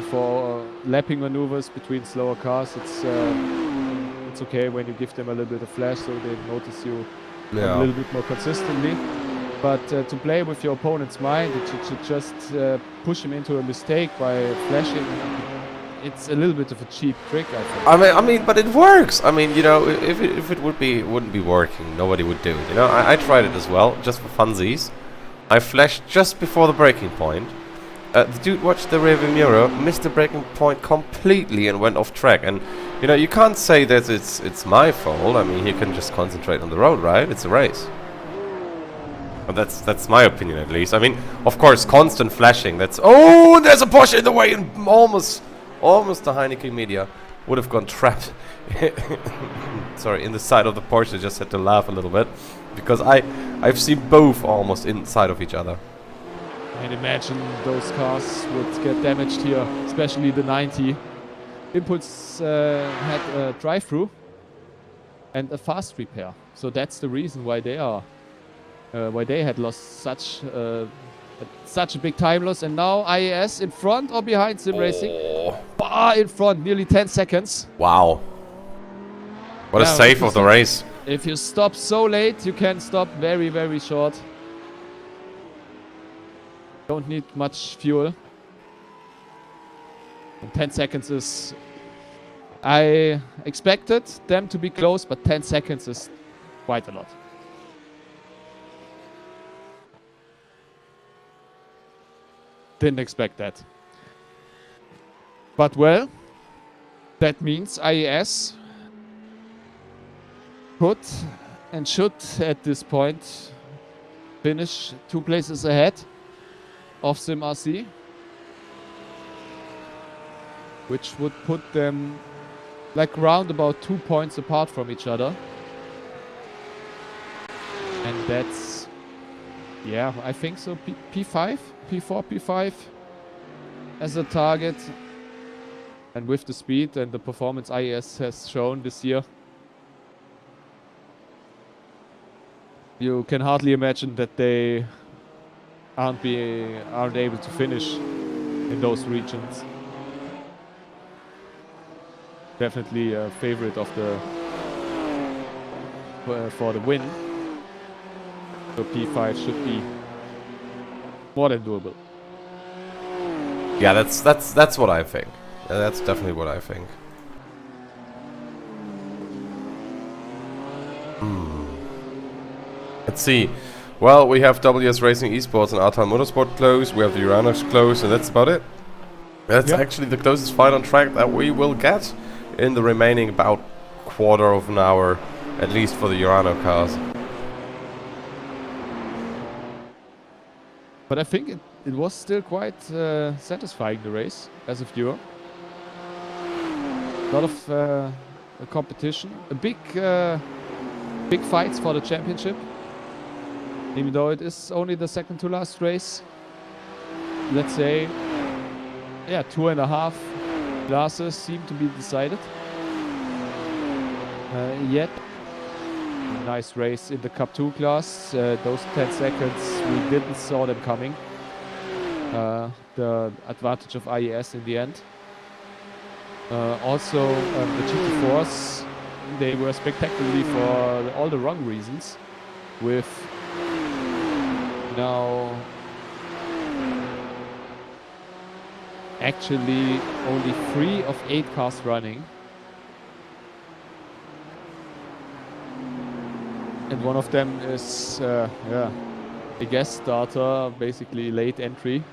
for lapping maneuvers between slower cars, it's okay when you give them a little bit of flash so they notice you a little bit more consistently. But to play with your opponent's mind, to just push him into a mistake by flashing, it's a little bit of a cheap trick, I think. I mean, but it works. I mean, you know, if it wouldn't be working, nobody would do it. You know, I tried it as well, just for funsies. I flashed just before the braking point. The dude watched the rearview mirror, missed the braking point completely, and went off track. And you know, you can't say that it's my fault. I mean, he can just concentrate on the road, right? It's a race. But that's my opinion, at least. I mean, of course, constant flashing. There's a Porsche in the way, and almost the Heineken media would have gone trapped sorry, in the side of the Porsche. Just had to laugh a little bit because I've seen both almost inside of each other. And imagine those cars would get damaged here, especially the 90. Impulse had a drive-through and a fast repair, so that's the reason why they had lost such a big time loss. And now IAS in front or behind Sim Racing? Far in front, nearly 10 seconds. Wow. What a save of the race. If you stop so late, you can stop very, very short. Don't need much fuel. And 10 seconds is... I expected them to be close, but 10 seconds is quite a lot. Didn't expect that. But well, that means IAS could and should at this point finish 2 places ahead of Sim RC, which would put them like round about 2 points apart from each other. And that's, yeah, I think so. P5, P4, P5 as a target. And with the speed and the performance IAS has shown this year, you can hardly imagine that they aren't able to finish in those regions. Definitely a favorite of the for the win. So P5 should be more than doable. Yeah, that's what I think. That's definitely what I think. Let's see. Well, we have WS Racing Esports and Artal Motorsport close. We have the Uranox close, and that's about it. That's actually the closest fight on track that we will get in the remaining about quarter of an hour, at least for the Urano cars. But I think it was still quite satisfying, the race, as a viewer. A lot of competition. A big fights for the championship. Even though it is only the second to last race. Let's say, yeah, 2.5 classes seem to be decided. Yet, nice race in the Cup 2 class. Those 10 seconds, we didn't saw them coming. The advantage of IES in the end. Also, the GT4s, they were spectacularly for all the wrong reasons. With now actually only 3 of 8 cars running. And one of them is a guest starter, basically late entry.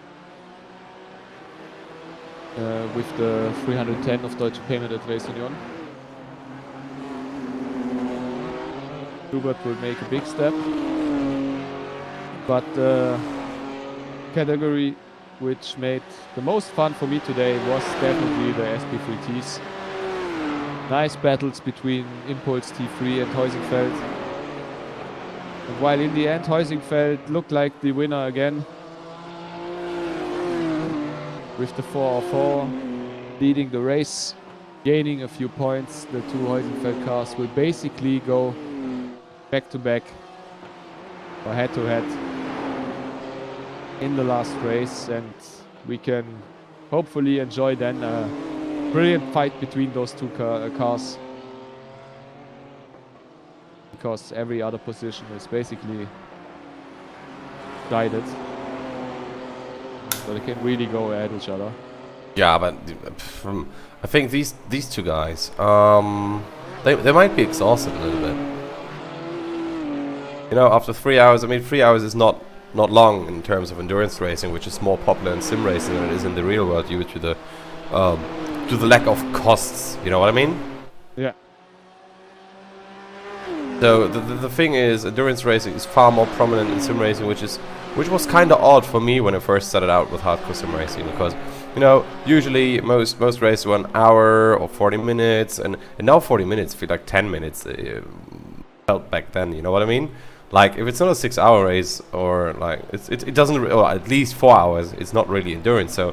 With the 310 of Deutsche Payment Advice Union. Hubert will make a big step. But the category which made the most fun for me today was definitely the SP3Ts. Nice battles between Impulse T3 and Heusingfeld. And while in the end Heusingfeld looked like the winner again, with the 404 leading the race, gaining a few points, the two Heusingfeld cars will basically go back to back or head to head in the last race, and we can hopefully enjoy then a brilliant fight between those two cars, because every other position is basically decided. So they can really go at each other. Yeah, but I think these two guys, they might be exhausted a little bit. You know, after 3 hours, I mean, 3 hours is not long in terms of endurance racing, which is more popular in sim racing than it is in the real world due to the lack of costs. You know what I mean? Yeah. So the thing is, endurance racing is far more prominent in sim racing, which was kind of odd for me when I first started out with hardcore sim racing, because, you know, usually most races were an hour or 40 minutes, and now 40 minutes feel like 10 minutes felt back then. You know what I mean? Like, if it's not a 6-hour race, or like it doesn't, or at least 4 hours, it's not really endurance. So,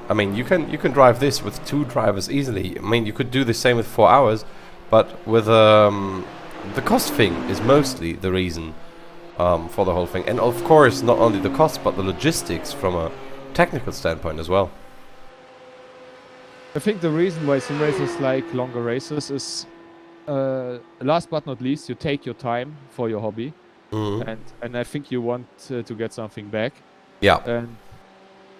I mean, you can drive this with 2 drivers easily. I mean, you could do the same with 4 hours, but with the cost thing is mostly the reason for the whole thing, and of course not only the cost but the logistics from a technical standpoint as well. I think the reason why sim racers like longer races is, last but not least, you take your time for your hobby. And I think you want to get something back. Yeah. And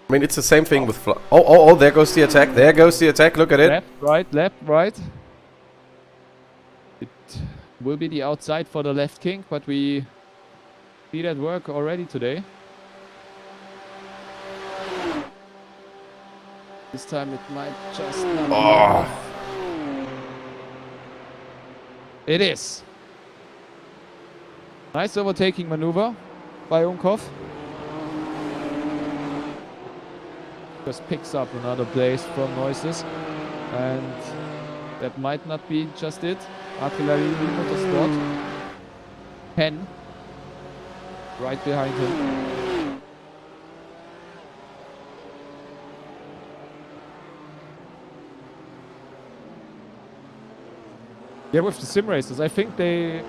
I mean, it's the same thing with oh, there goes the attack. There goes the attack. Look at it. left, right. It will be the outside for the left king, but we see that work already today. This time it might just not be enough. It is. Nice overtaking maneuver by Unkov. Just picks up another place from Noises, and that might not be just it. Artillerie Motorsport 10 right behind him. Yeah, with the sim races, I think they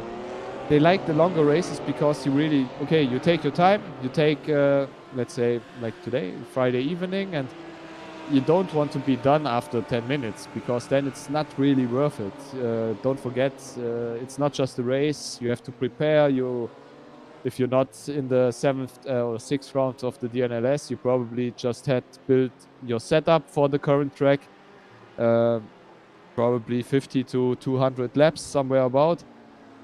like the longer races because you really, okay, you take your time, you take, let's say, like today, Friday evening, and you don't want to be done after 10 minutes because then it's not really worth it. Don't forget, it's not just a race, you have to prepare. If you're not in the 7th or 6th round of the DNLS, you probably just had built your setup for the current track. Probably 50 to 200 laps, somewhere about.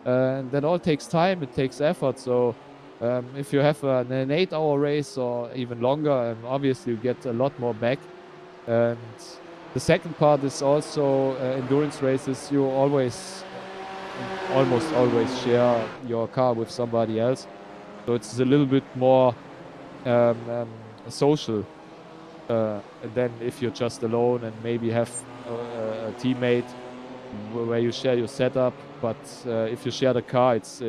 And that all takes time, it takes effort. So if you have an 8-hour race or even longer, obviously you get a lot more back. And the second part is also endurance races. You almost always share your car with somebody else. So it's a little bit more social than if you're just alone and maybe have a teammate where you share your setup. But if you share the car, it's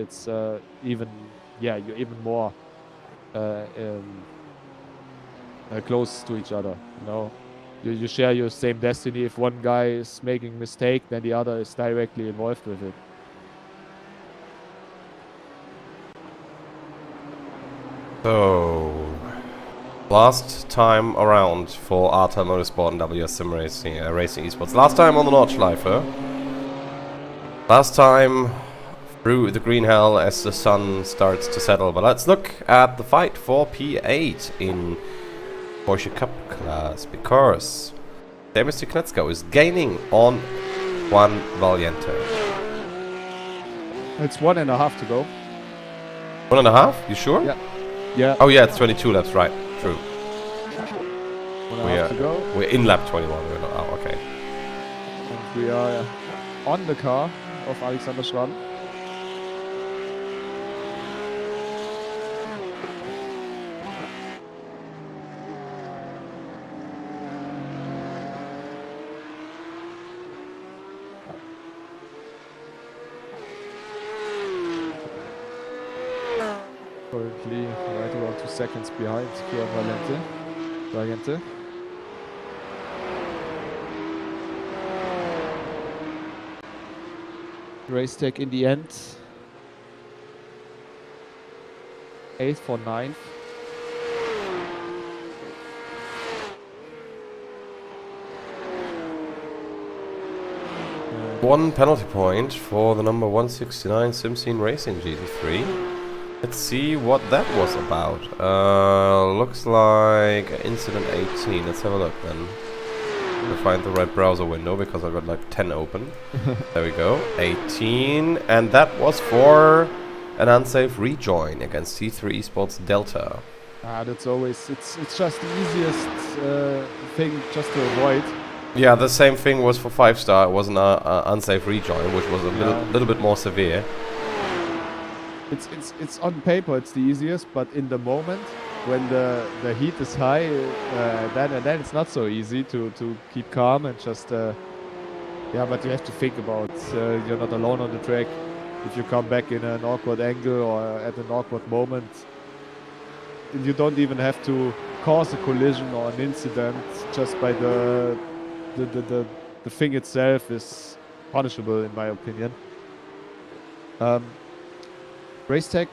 even, you're even more close to each other. You know, you share your same destiny. If one guy is making a mistake, then the other is directly involved with it. So, last time around for Arta Motorsport and WS Sim Racing, Racing Esports. Last time on the Nordschleife. Last time through the green hell as the sun starts to settle. But let's look at the fight for P8 in Porsche Cup class, because Demis Knetsko is gaining on Juan Valiente. It's 1.5 to go. 1.5? You sure? Yeah. Yeah. Oh yeah, it's 22 laps, right. True. 1.5 to go. We're in lap 21. We're not, oh, okay. And we are on the car of Alexander Schramm. Currently right around 2 seconds behind Juan Valiente. Race tech in the end. 8th for 9th. One penalty point for the number 169 Simscene Racing GT3. Let's see what that was about. Looks like incident 18. Let's have a look then. To find the right browser window because I've got like 10 open. There we go. 18. And that was for an unsafe rejoin against T3 Esports Delta. That's always, it's just the easiest thing just to avoid. Yeah, the same thing was for 5-star. It was an unsafe rejoin, which was a little bit more severe. It's on paper it's the easiest, but in the moment when the heat is high, then it's not so easy to keep calm and just but you have to think about you're not alone on the track. If you come back in an awkward angle or at an awkward moment, you don't even have to cause a collision or an incident. Just by the thing itself is punishable in my opinion. Racetech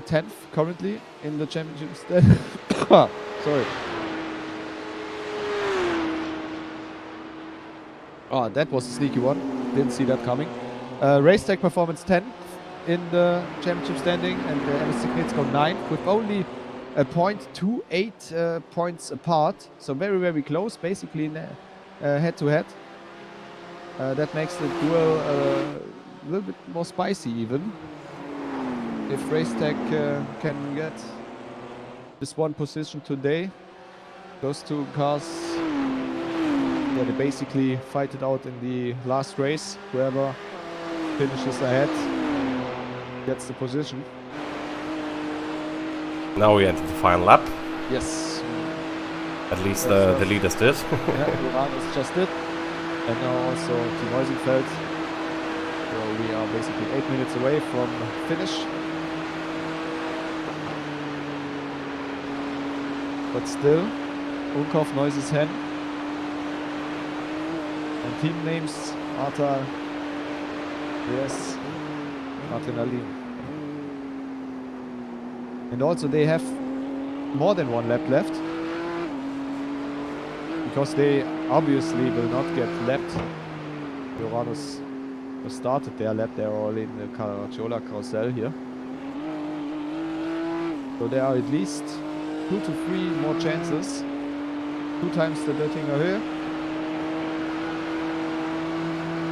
10th currently in the championships. Sorry. Oh, that was a sneaky one. Didn't see that coming. Racetech performance 10th in the championship standing, and MSC Knitsko 9th with only a 0.28 points apart. So very, very close, basically head to head. That makes the duel a little bit more spicy even. If Racetech can get this one position today, those two cars, they basically fight it out in the last race. Whoever finishes ahead gets the position. Now we enter the final lap. Yes. At least the leaders did. Uranus just did. And now also Team Heusenfeld. So we are basically 8 minutes away from finish. But still, Unkoff Noises Hen. And team names Arta, VRS, Adrenalin. And also they have more than one lap left. Because they obviously will not get lapped. Uranus started their lap, they're all in the Caracciola carousel here. So there are at least 2 to 3 more chances. 2 times the Döttinger Höhe.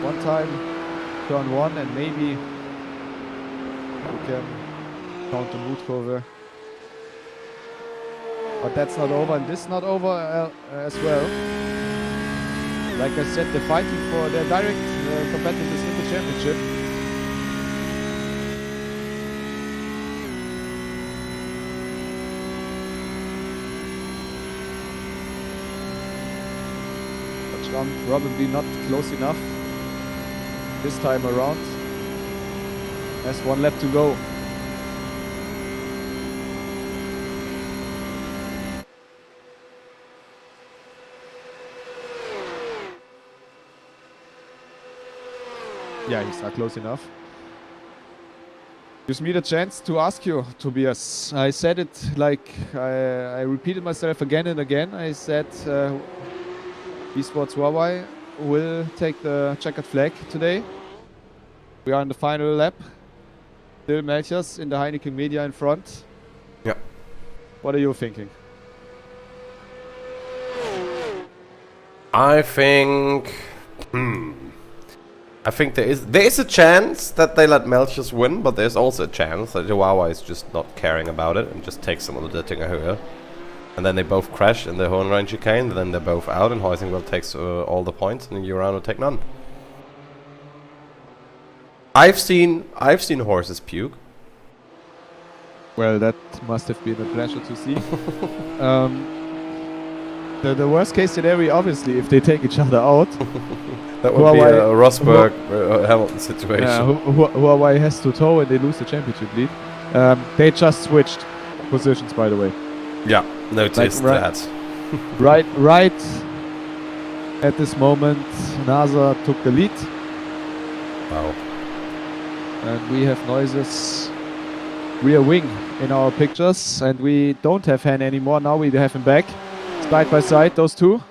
1 time turn 1 and maybe We can count the mood cover. But that's not over, and this is not over as well. Like I said, they're fighting for their direct competitors in the championship. Probably not close enough this time around. There's one lap to go. Yeah, he's not close enough. Gives me the chance to ask you, Tobias. I said it like I repeated myself again and again. I said Esports Huawei will take the checkered flag today. We are in the final lap. Still Melchers in the Heineken Media in front. Yeah. What are you thinking? I think there is a chance that they let Melchers win, but there's also a chance that Huawei is just not caring about it and just takes some of the Dingerhöhe. And then they both crash in the Hohenrhein chicane, and then they're both out, and Heusingwald takes all the points, and Urano will take none. I've seen horses puke. Well, that must have been a pleasure to see. The worst case scenario, obviously, if they take each other out. That would be a Rosberg Hamilton situation. Yeah, Huawei has to tow and they lose the championship lead. They just switched positions, by the way. Yeah, noticed that. right at this moment, NASA took the lead. Wow. And we have Noises rear wing in our pictures, and we don't have Han anymore. Now we have him back, side by side, those two.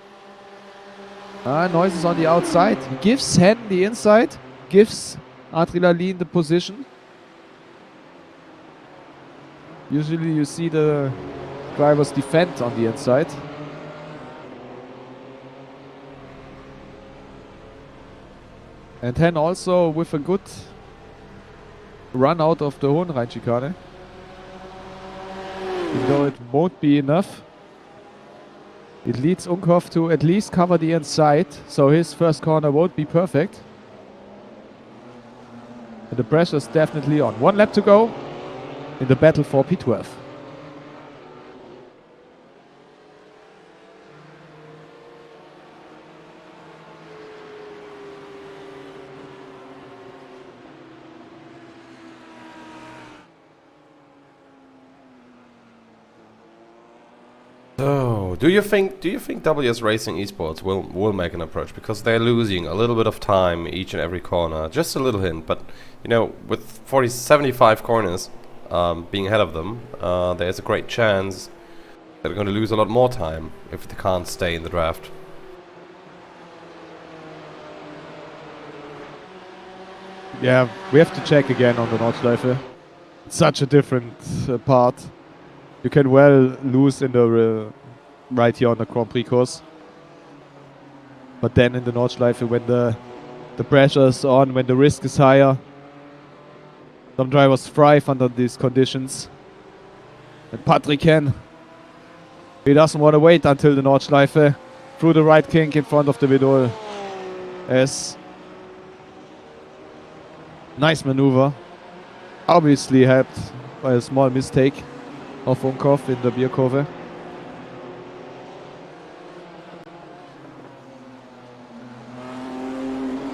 Noises on the outside. He gives Han the inside, gives Adrenalin the position. Usually you see the drivers defend on the inside. And Han also with a good run out of the Hohenrhein chicane. Even though it won't be enough. It leads Unkhoff to at least cover the inside, so his first corner won't be perfect. And the pressure's definitely on. One lap to go in the battle for P12. So, do you think WS Racing Esports will make an approach, because they're losing a little bit of time each and every corner? Just a little hint, but you know, with 75 corners being ahead of them, there's a great chance they're going to lose a lot more time if they can't stay in the draft. Yeah, we have to check again on the Nordschleife. It's such a different part. You can well lose in the right here on the Grand Prix course. But then in the Nordschleife, when the pressure is on, when the risk is higher, some drivers thrive under these conditions. And Patrick Hen, he doesn't want to wait until the Nordschleife. Through the right kink in front of the Vidol. As nice maneuver. Obviously helped by a small mistake of Unkhoff in the Bierkurve.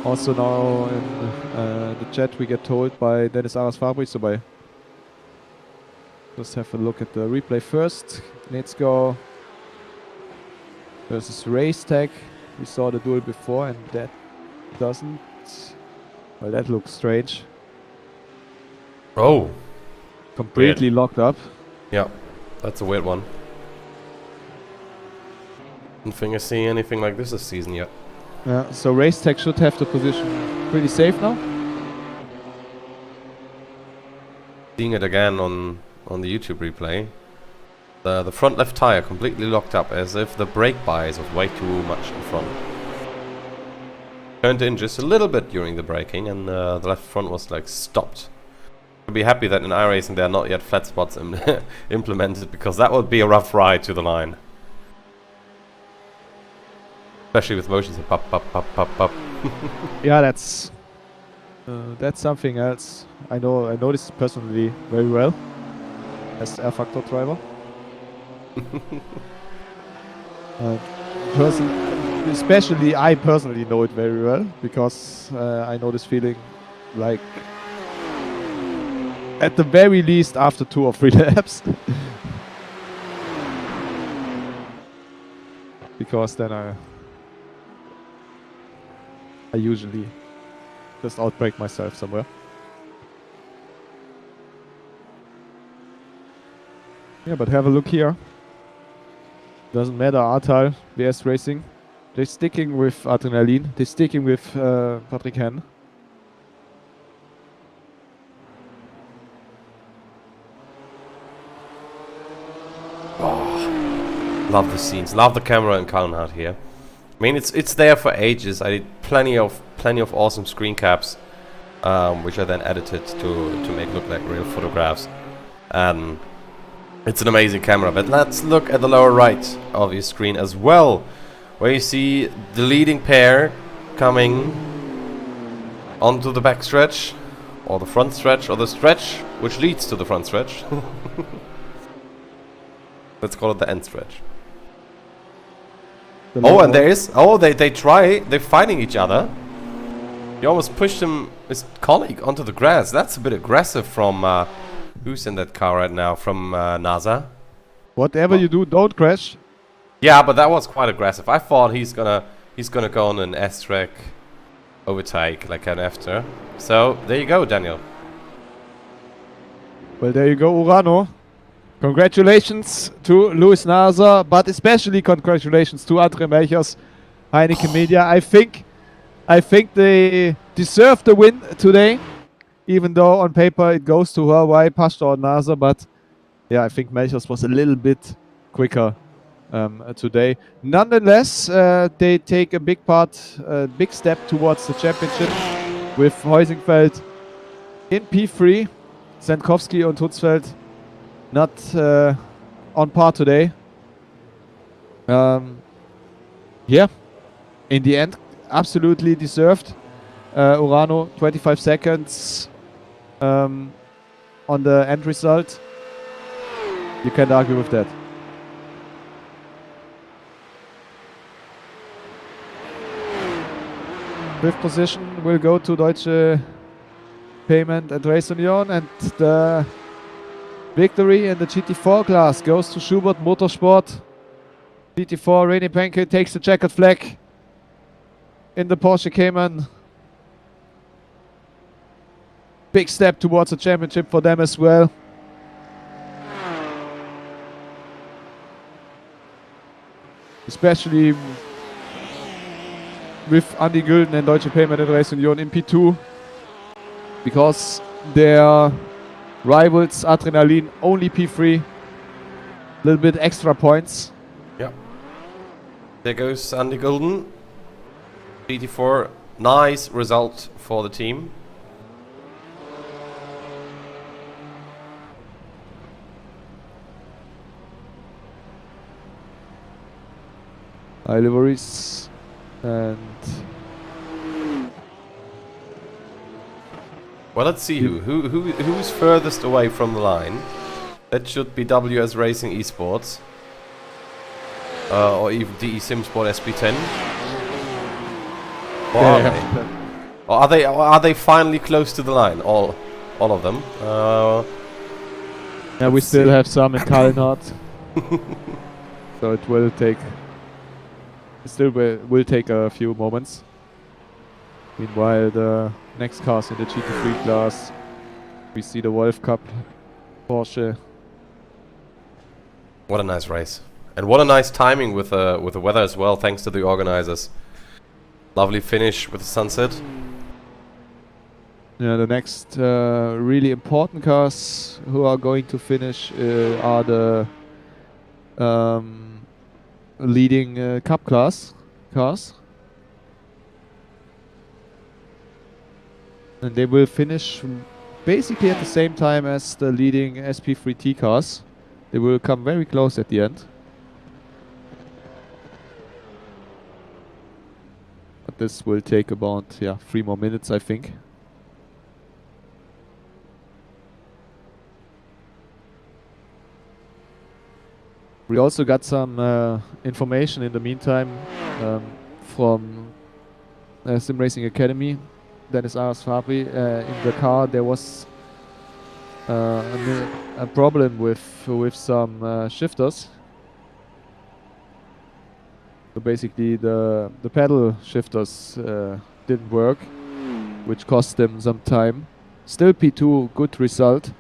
Also now in the chat we get told by Dennis Aras Fabri, so by just have a look at the replay first. Let's go versus Race Tag. We saw the duel before and that doesn't. Well, that looks strange. Oh. Completely locked up. Yeah, that's a weird one. Don't think I see anything like this season yet. Yeah, so Race Tech should have the position pretty safe now. Seeing it again on the YouTube replay. The front left tire completely locked up, as if the brake bias was way too much in front. Turned in just a little bit during the braking, and the left front was like stopped. I'll be happy that in iRacing there are not yet flat spots implemented, because that would be a rough ride to the line. Especially with motions of pop, pop, pop, pop, pop. Yeah, that's something else. I know this personally very well as R Factor driver. Especially I personally know it very well, because I know this feeling, like at the very least after 2 or 3 laps. Because then I usually just outbrake myself somewhere. Yeah, but have a look here. Doesn't matter, Artal, VS Racing. They're sticking with Adrenalin. They're sticking with Patrick Henn. Love the scenes, love the camera in Kalmar here. I mean, it's there for ages. I did plenty of awesome screen caps, which I then edited to make look like real photographs. It's an amazing camera. But let's look at the lower right of your screen as well, where you see the leading pair coming onto the back stretch, or the front stretch, or the stretch which leads to the front stretch. Let's call it the end stretch. Oh, and there is... Oh, they're fighting each other. He almost pushed his colleague onto the grass. That's a bit aggressive from... who's in that car right now? From NASA. Whatever you do, don't crash. Yeah, but that was quite aggressive. I thought he's gonna go on an S-track overtake like an after. So, there you go, Daniel. Well, there you go, Urano. Congratulations to Luis Nasa, but especially congratulations to Andre Melchers, Heineken Media. I think they deserve the win today, even though on paper it goes to Huawei, Pastor or Nasa. But yeah, I think Melchers was a little bit quicker today. Nonetheless, they take a big step towards the championship with Heusingfeld in P3, Senkowski and Hutzfeld not on par today. Yeah, in the end, absolutely deserved. Urano, 25 seconds on the end result. You can't argue with that. Fifth position will go to Deutsche Payment and Race Union, and the victory in the GT4 class goes to Schubert Motorsport. GT4, René Penke takes the checkered flag in the Porsche Cayman. Big step towards the championship for them as well. Especially with Andy Gülden and Deutsche Payment and Race Union in P2. Because their rivals, Adrenalin, only P3. A little bit extra points. Yeah. There goes Andy Gülden. GT4, nice result for the team. High liveries and... Well, let's see who's furthest away from the line. That should be WS Racing Esports, or even DE Simsport SP10. Or are they finally close to the line? All of them. Yeah, we still have some in Kalnhardt. So it will take. Still will take a few moments. Meanwhile, the next cars in the GT3 class, we see the Wolf Cup Porsche. What a nice race, and what a nice timing with the weather as well. Thanks to the organizers. Lovely finish with the sunset. Yeah, the next really important cars who are going to finish are the leading Cup class cars. And they will finish basically at the same time as the leading SP3T cars. They will come very close at the end. But this will take about 3 more minutes, I think. We also got some information in the meantime from Sim Racing Academy. Dennis Aras Fabri. In the car there was a problem with some shifters. So basically the pedal shifters didn't work, which cost them some time. Still P2, good result.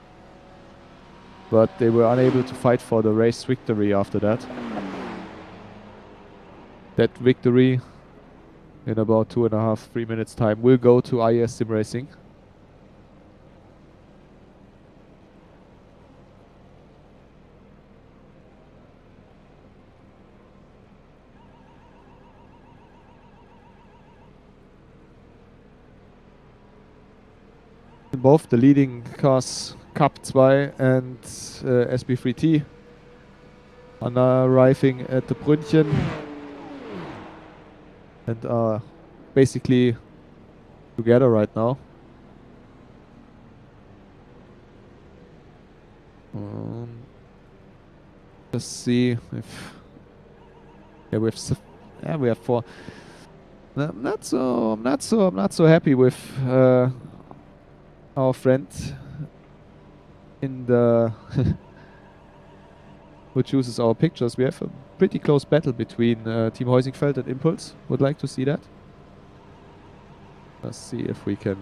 But they were unable to fight for the race victory after that. That victory in about 2.5-3 minutes time will go to IES Sim Racing. Both the leading cars, Cup 2 and SB3T, are now arriving at the Brünnchen and are basically together right now. Let's see if we have 4. I'm not so happy with our friend in the who chooses our pictures. We have a pretty close battle between Team Heusingfeld and Impulse. Would like to see that. Let's see if we can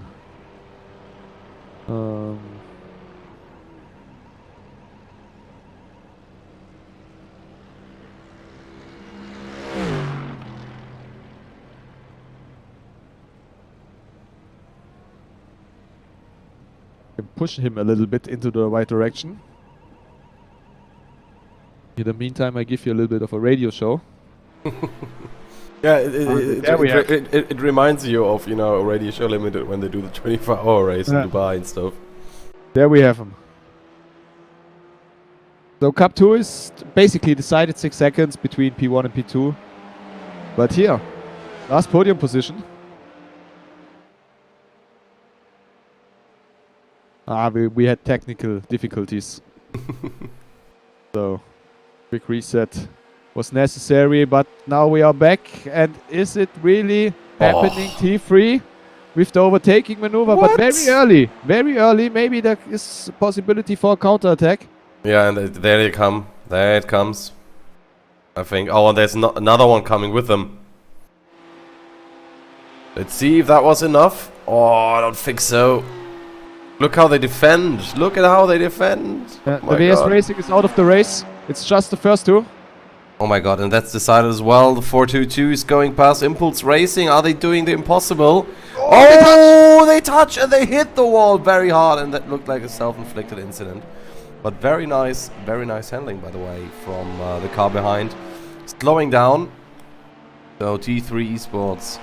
push him a little bit into the right direction. In the meantime, I give you a little bit of a radio show. Yeah, it reminds you of, you know, a radio show limited when they do the 24-hour race in Dubai and stuff. There we have him. So Cup 2 is basically decided 6 seconds between P1 and P2. But here, last podium position. We had technical difficulties. So, quick reset was necessary, but now we are back. And is it really happening? T3 with the overtaking maneuver, but very early. Maybe there is a possibility for a counter-attack. Yeah, and there they come. There it comes. I think. Oh, and there's another one coming with them. Let's see if that was enough. Oh, I don't think so. Look how they defend. Look at how they defend. The VS Racing is out of the race. It's just the first two. Oh my god, and that's decided as well. The 422 is going past Impulse Racing. Are they doing the impossible? Oh, they touch and they hit the wall very hard, and that looked like a self-inflicted incident. But very nice handling, by the way, from the car behind. Slowing down. So T3 Esports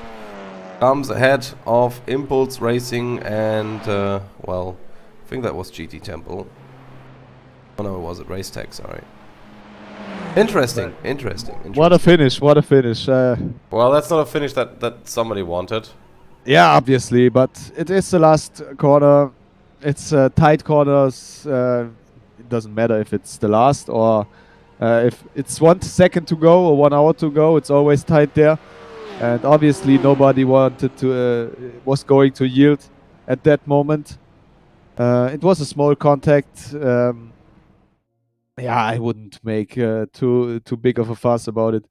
comes ahead of Impulse Racing and, well, I think that was GT Temple. Oh no, it was at Race Tech, sorry. Interesting. What a finish, what a finish. Well, that's not a finish that somebody wanted. Yeah, obviously, but it is the last corner. It's tight corners. It doesn't matter if it's the last or if it's 1 second to go or 1 hour to go. It's always tight there. And obviously nobody wanted to was going to yield at that moment. It was a small contact. Yeah, I wouldn't make too big of a fuss about it.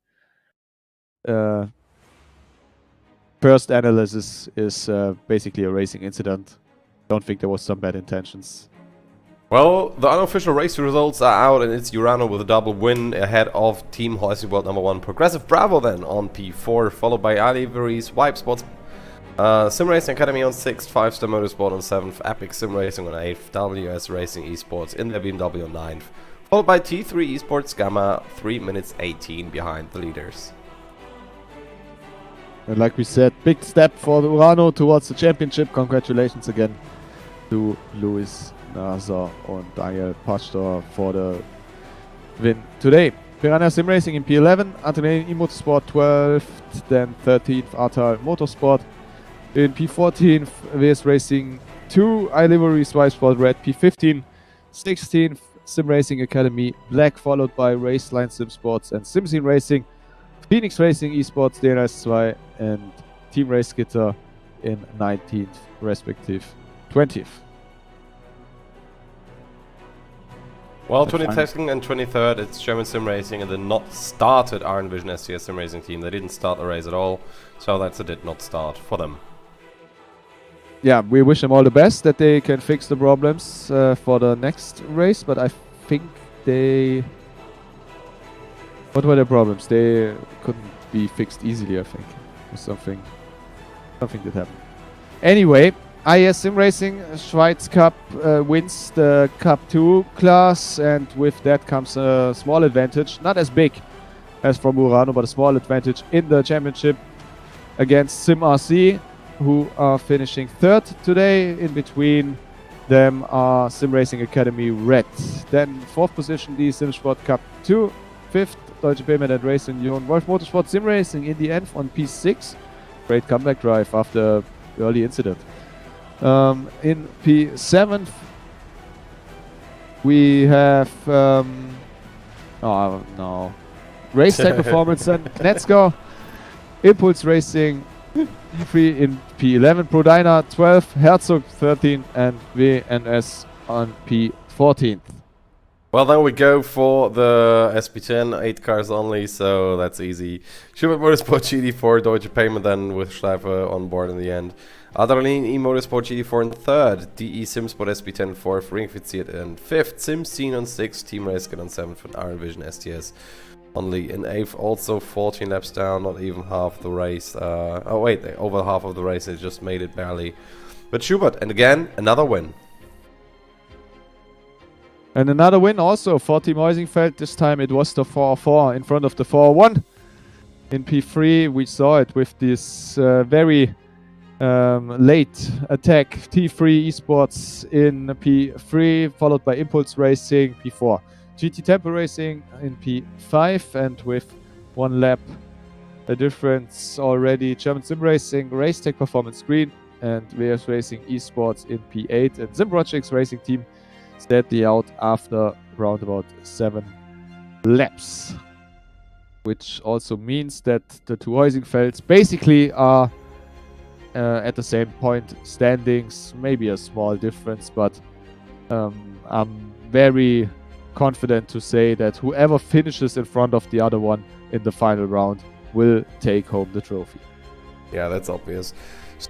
First analysis is basically a racing incident. Don't think there was some bad intentions. Well, the unofficial race results are out, and it's Urano with a double win ahead of Team Horsey World #1 Progressive Bravo then on P4, followed by Alivery's Wipe Sports, Sim Racing Academy on 6th, 5-Star Motorsport on 7th, Epic Sim Racing on 8th, WS Racing Esports in their BMW on 9th, followed by T3 Esports Gamma 3 minutes 18 behind the leaders. And like we said, big step for the Urano towards the championship. Congratulations again to Luis Nasser und Daniel Pastor for the win today. Piranha Sim Racing in P11, Adrenaline E-Motorsport 12th, then 13th Atal Motorsport. In P14, VS Racing 2, iLivery Sport Red P15, 16th Sim Racing Academy Black, followed by Raceline Sim Sports and SimScene Racing, Phoenix Racing Esports DNLS 2 and Team Race Gitter in 19th, respective 20th. Well, 22nd and 23rd, it's German Sim Racing and the not started Iron Vision STS Sim Racing team. They didn't start the race at all, so that's a did not start for them. Yeah, we wish them all the best, that they can fix the problems for the next race, but I think they... What were their problems? They couldn't be fixed easily, I think. Or something that happened. Anyway, IS Sim Racing Schweiz Cup wins the Cup 2 class, and with that comes a small advantage, not as big as from Murano, but a small advantage in the championship against Sim RC, who are finishing third today. In between them are Sim Racing Academy Red. Then fourth position, the Sim Sport Cup 2. Fifth, Deutsche Payment and Race Union Wolf Motorsport Sim Racing in the end on P6. Great comeback drive after early incident. In P7, we have Race Tech Performance and Netzko, Impulse Racing P3 in P11, Prodina 12, Herzog 13 and VNS on P14th. Well, then we go for the SP10, 8 cars only, so that's easy. Schubert Motorsport GD4, Deutsche Payment then with Schleife on board in the end. Adrenaline E-Motorsport GD4 in third, DE Simsport SP10 fourth, Ringfiziert in fifth, SimScene on sixth, Team Race on seventh, and Iron Vision STS only in eighth. Also 14 laps down, not even half the race. Over half of the race, they just made it barely. But Schubert, and again, another win. And another win also for Team Heusingfeld. This time it was the 4-4 in front of the 4-1. In P3 we saw it with this very late attack. T3 Esports in P3, followed by Impulse Racing P4. GT Temple Racing in P5, and with 1 lap a difference already, German Sim Racing, Race Tech Performance Green, and VS Racing Esports in P8. And Sim Projects Racing Team steadily out after round about 7 laps. Which also means that the two Heusingfelds basically are at the same point standings, maybe a small difference, but I'm very confident to say that whoever finishes in front of the other one in the final round will take home the trophy. Yeah, that's obvious.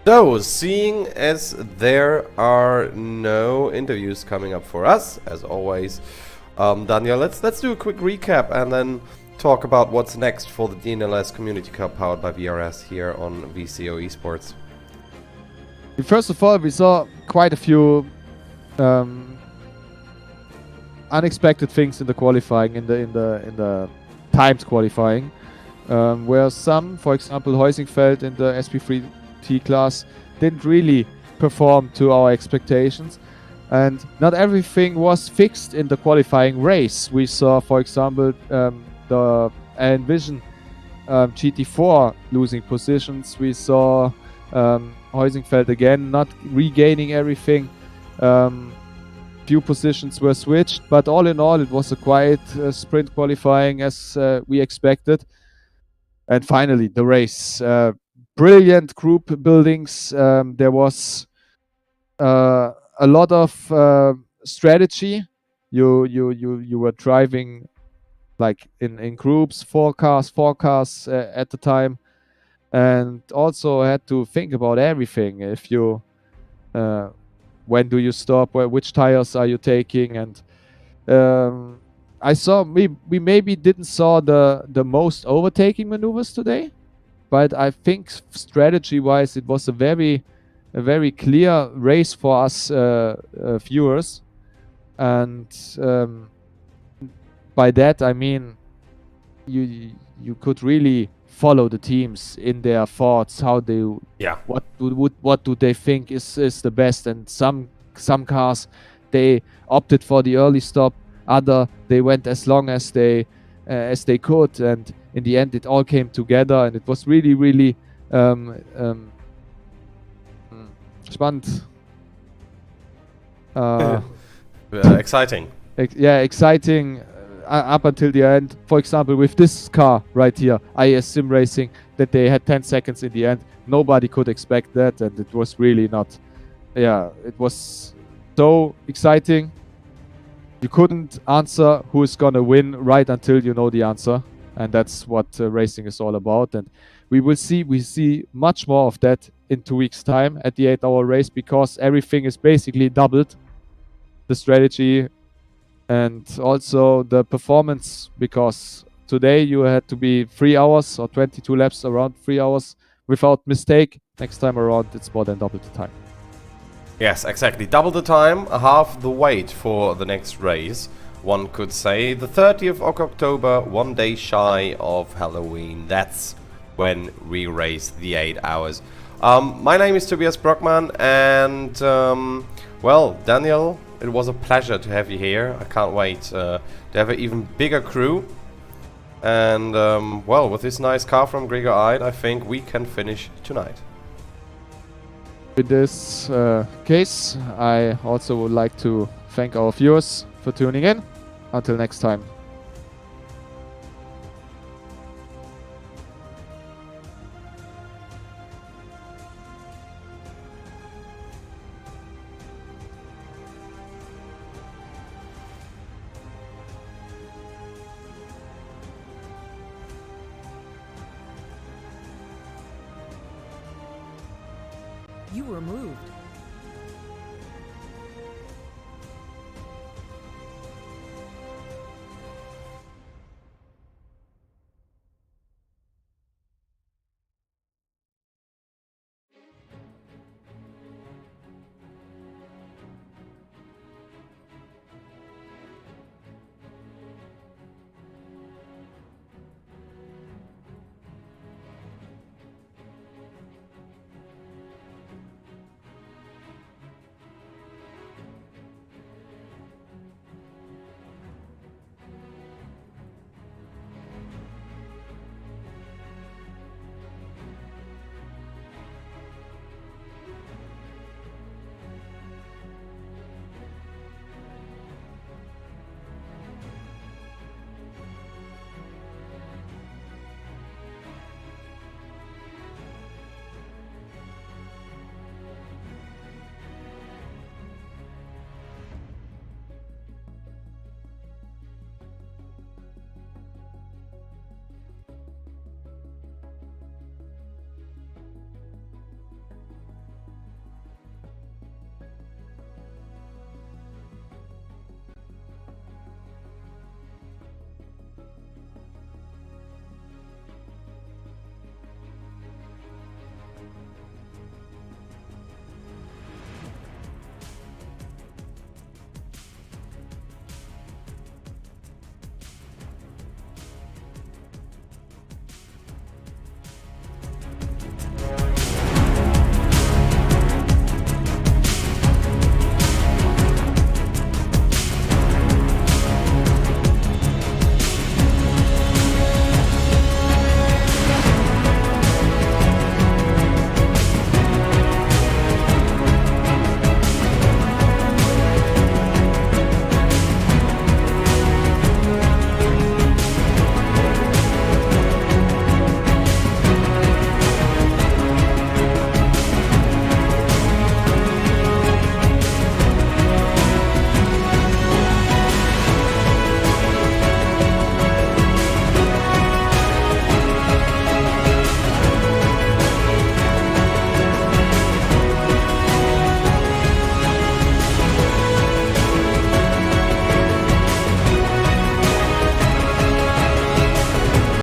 So, seeing as there are no interviews coming up for us, as always, Daniel, let's do a quick recap and then talk about what's next for the DNLS Community Cup powered by VRS here on VCO Esports. First of all, we saw quite a few unexpected things in the qualifying, in the timed qualifying, where some, for example, Heusingfeld in the SP3T class didn't really perform to our expectations, and not everything was fixed in the qualifying race. We saw, for example, the Envision GT4 losing positions. We saw Heusingfeld again not regaining everything. Few positions were switched, but all in all it was a quiet sprint qualifying as we expected. And finally the race. Brilliant group buildings. There was a lot of strategy. You were driving like in groups, four cars at the time, and also had to think about everything. If you when do you stop, which tires are you taking, and I saw we maybe didn't saw the most overtaking maneuvers today, but I think strategy wise it was a very clear race for us viewers, and by that I mean you could really follow the teams in their thoughts, how they what do they think is the best, and some Some cars, they opted for the early stop. Other, they went as long as they could, and in the end, it all came together, and it was really, really spannend. Exciting. Exciting up until the end. For example, with this car right here, IS Sim Racing, that they had 10 seconds in the end. Nobody could expect that, and it was really not. Yeah, it was so exciting. You couldn't answer who is gonna win right until you know the answer, and that's what racing is all about. And we see much more of that in 2 weeks' time at the 8-hour race, because everything is basically doubled. The strategy and also the performance, because today you had to be 3 hours or 22 laps, around 3 hours without mistake. Next time around, it's more than double the time. Yes, exactly. Double the time, half the wait for the next race, one could say. The 30th of October, 1 day shy of Halloween. That's when we race the 8 hours. My name is Tobias Brockmann, and well, Daniel, it was a pleasure to have you here. I can't wait to have an even bigger crew. And well, with this nice car from Gregor Eid, I think we can finish tonight. In this case, I also would like to thank our viewers for tuning in. Until next time. You were moved.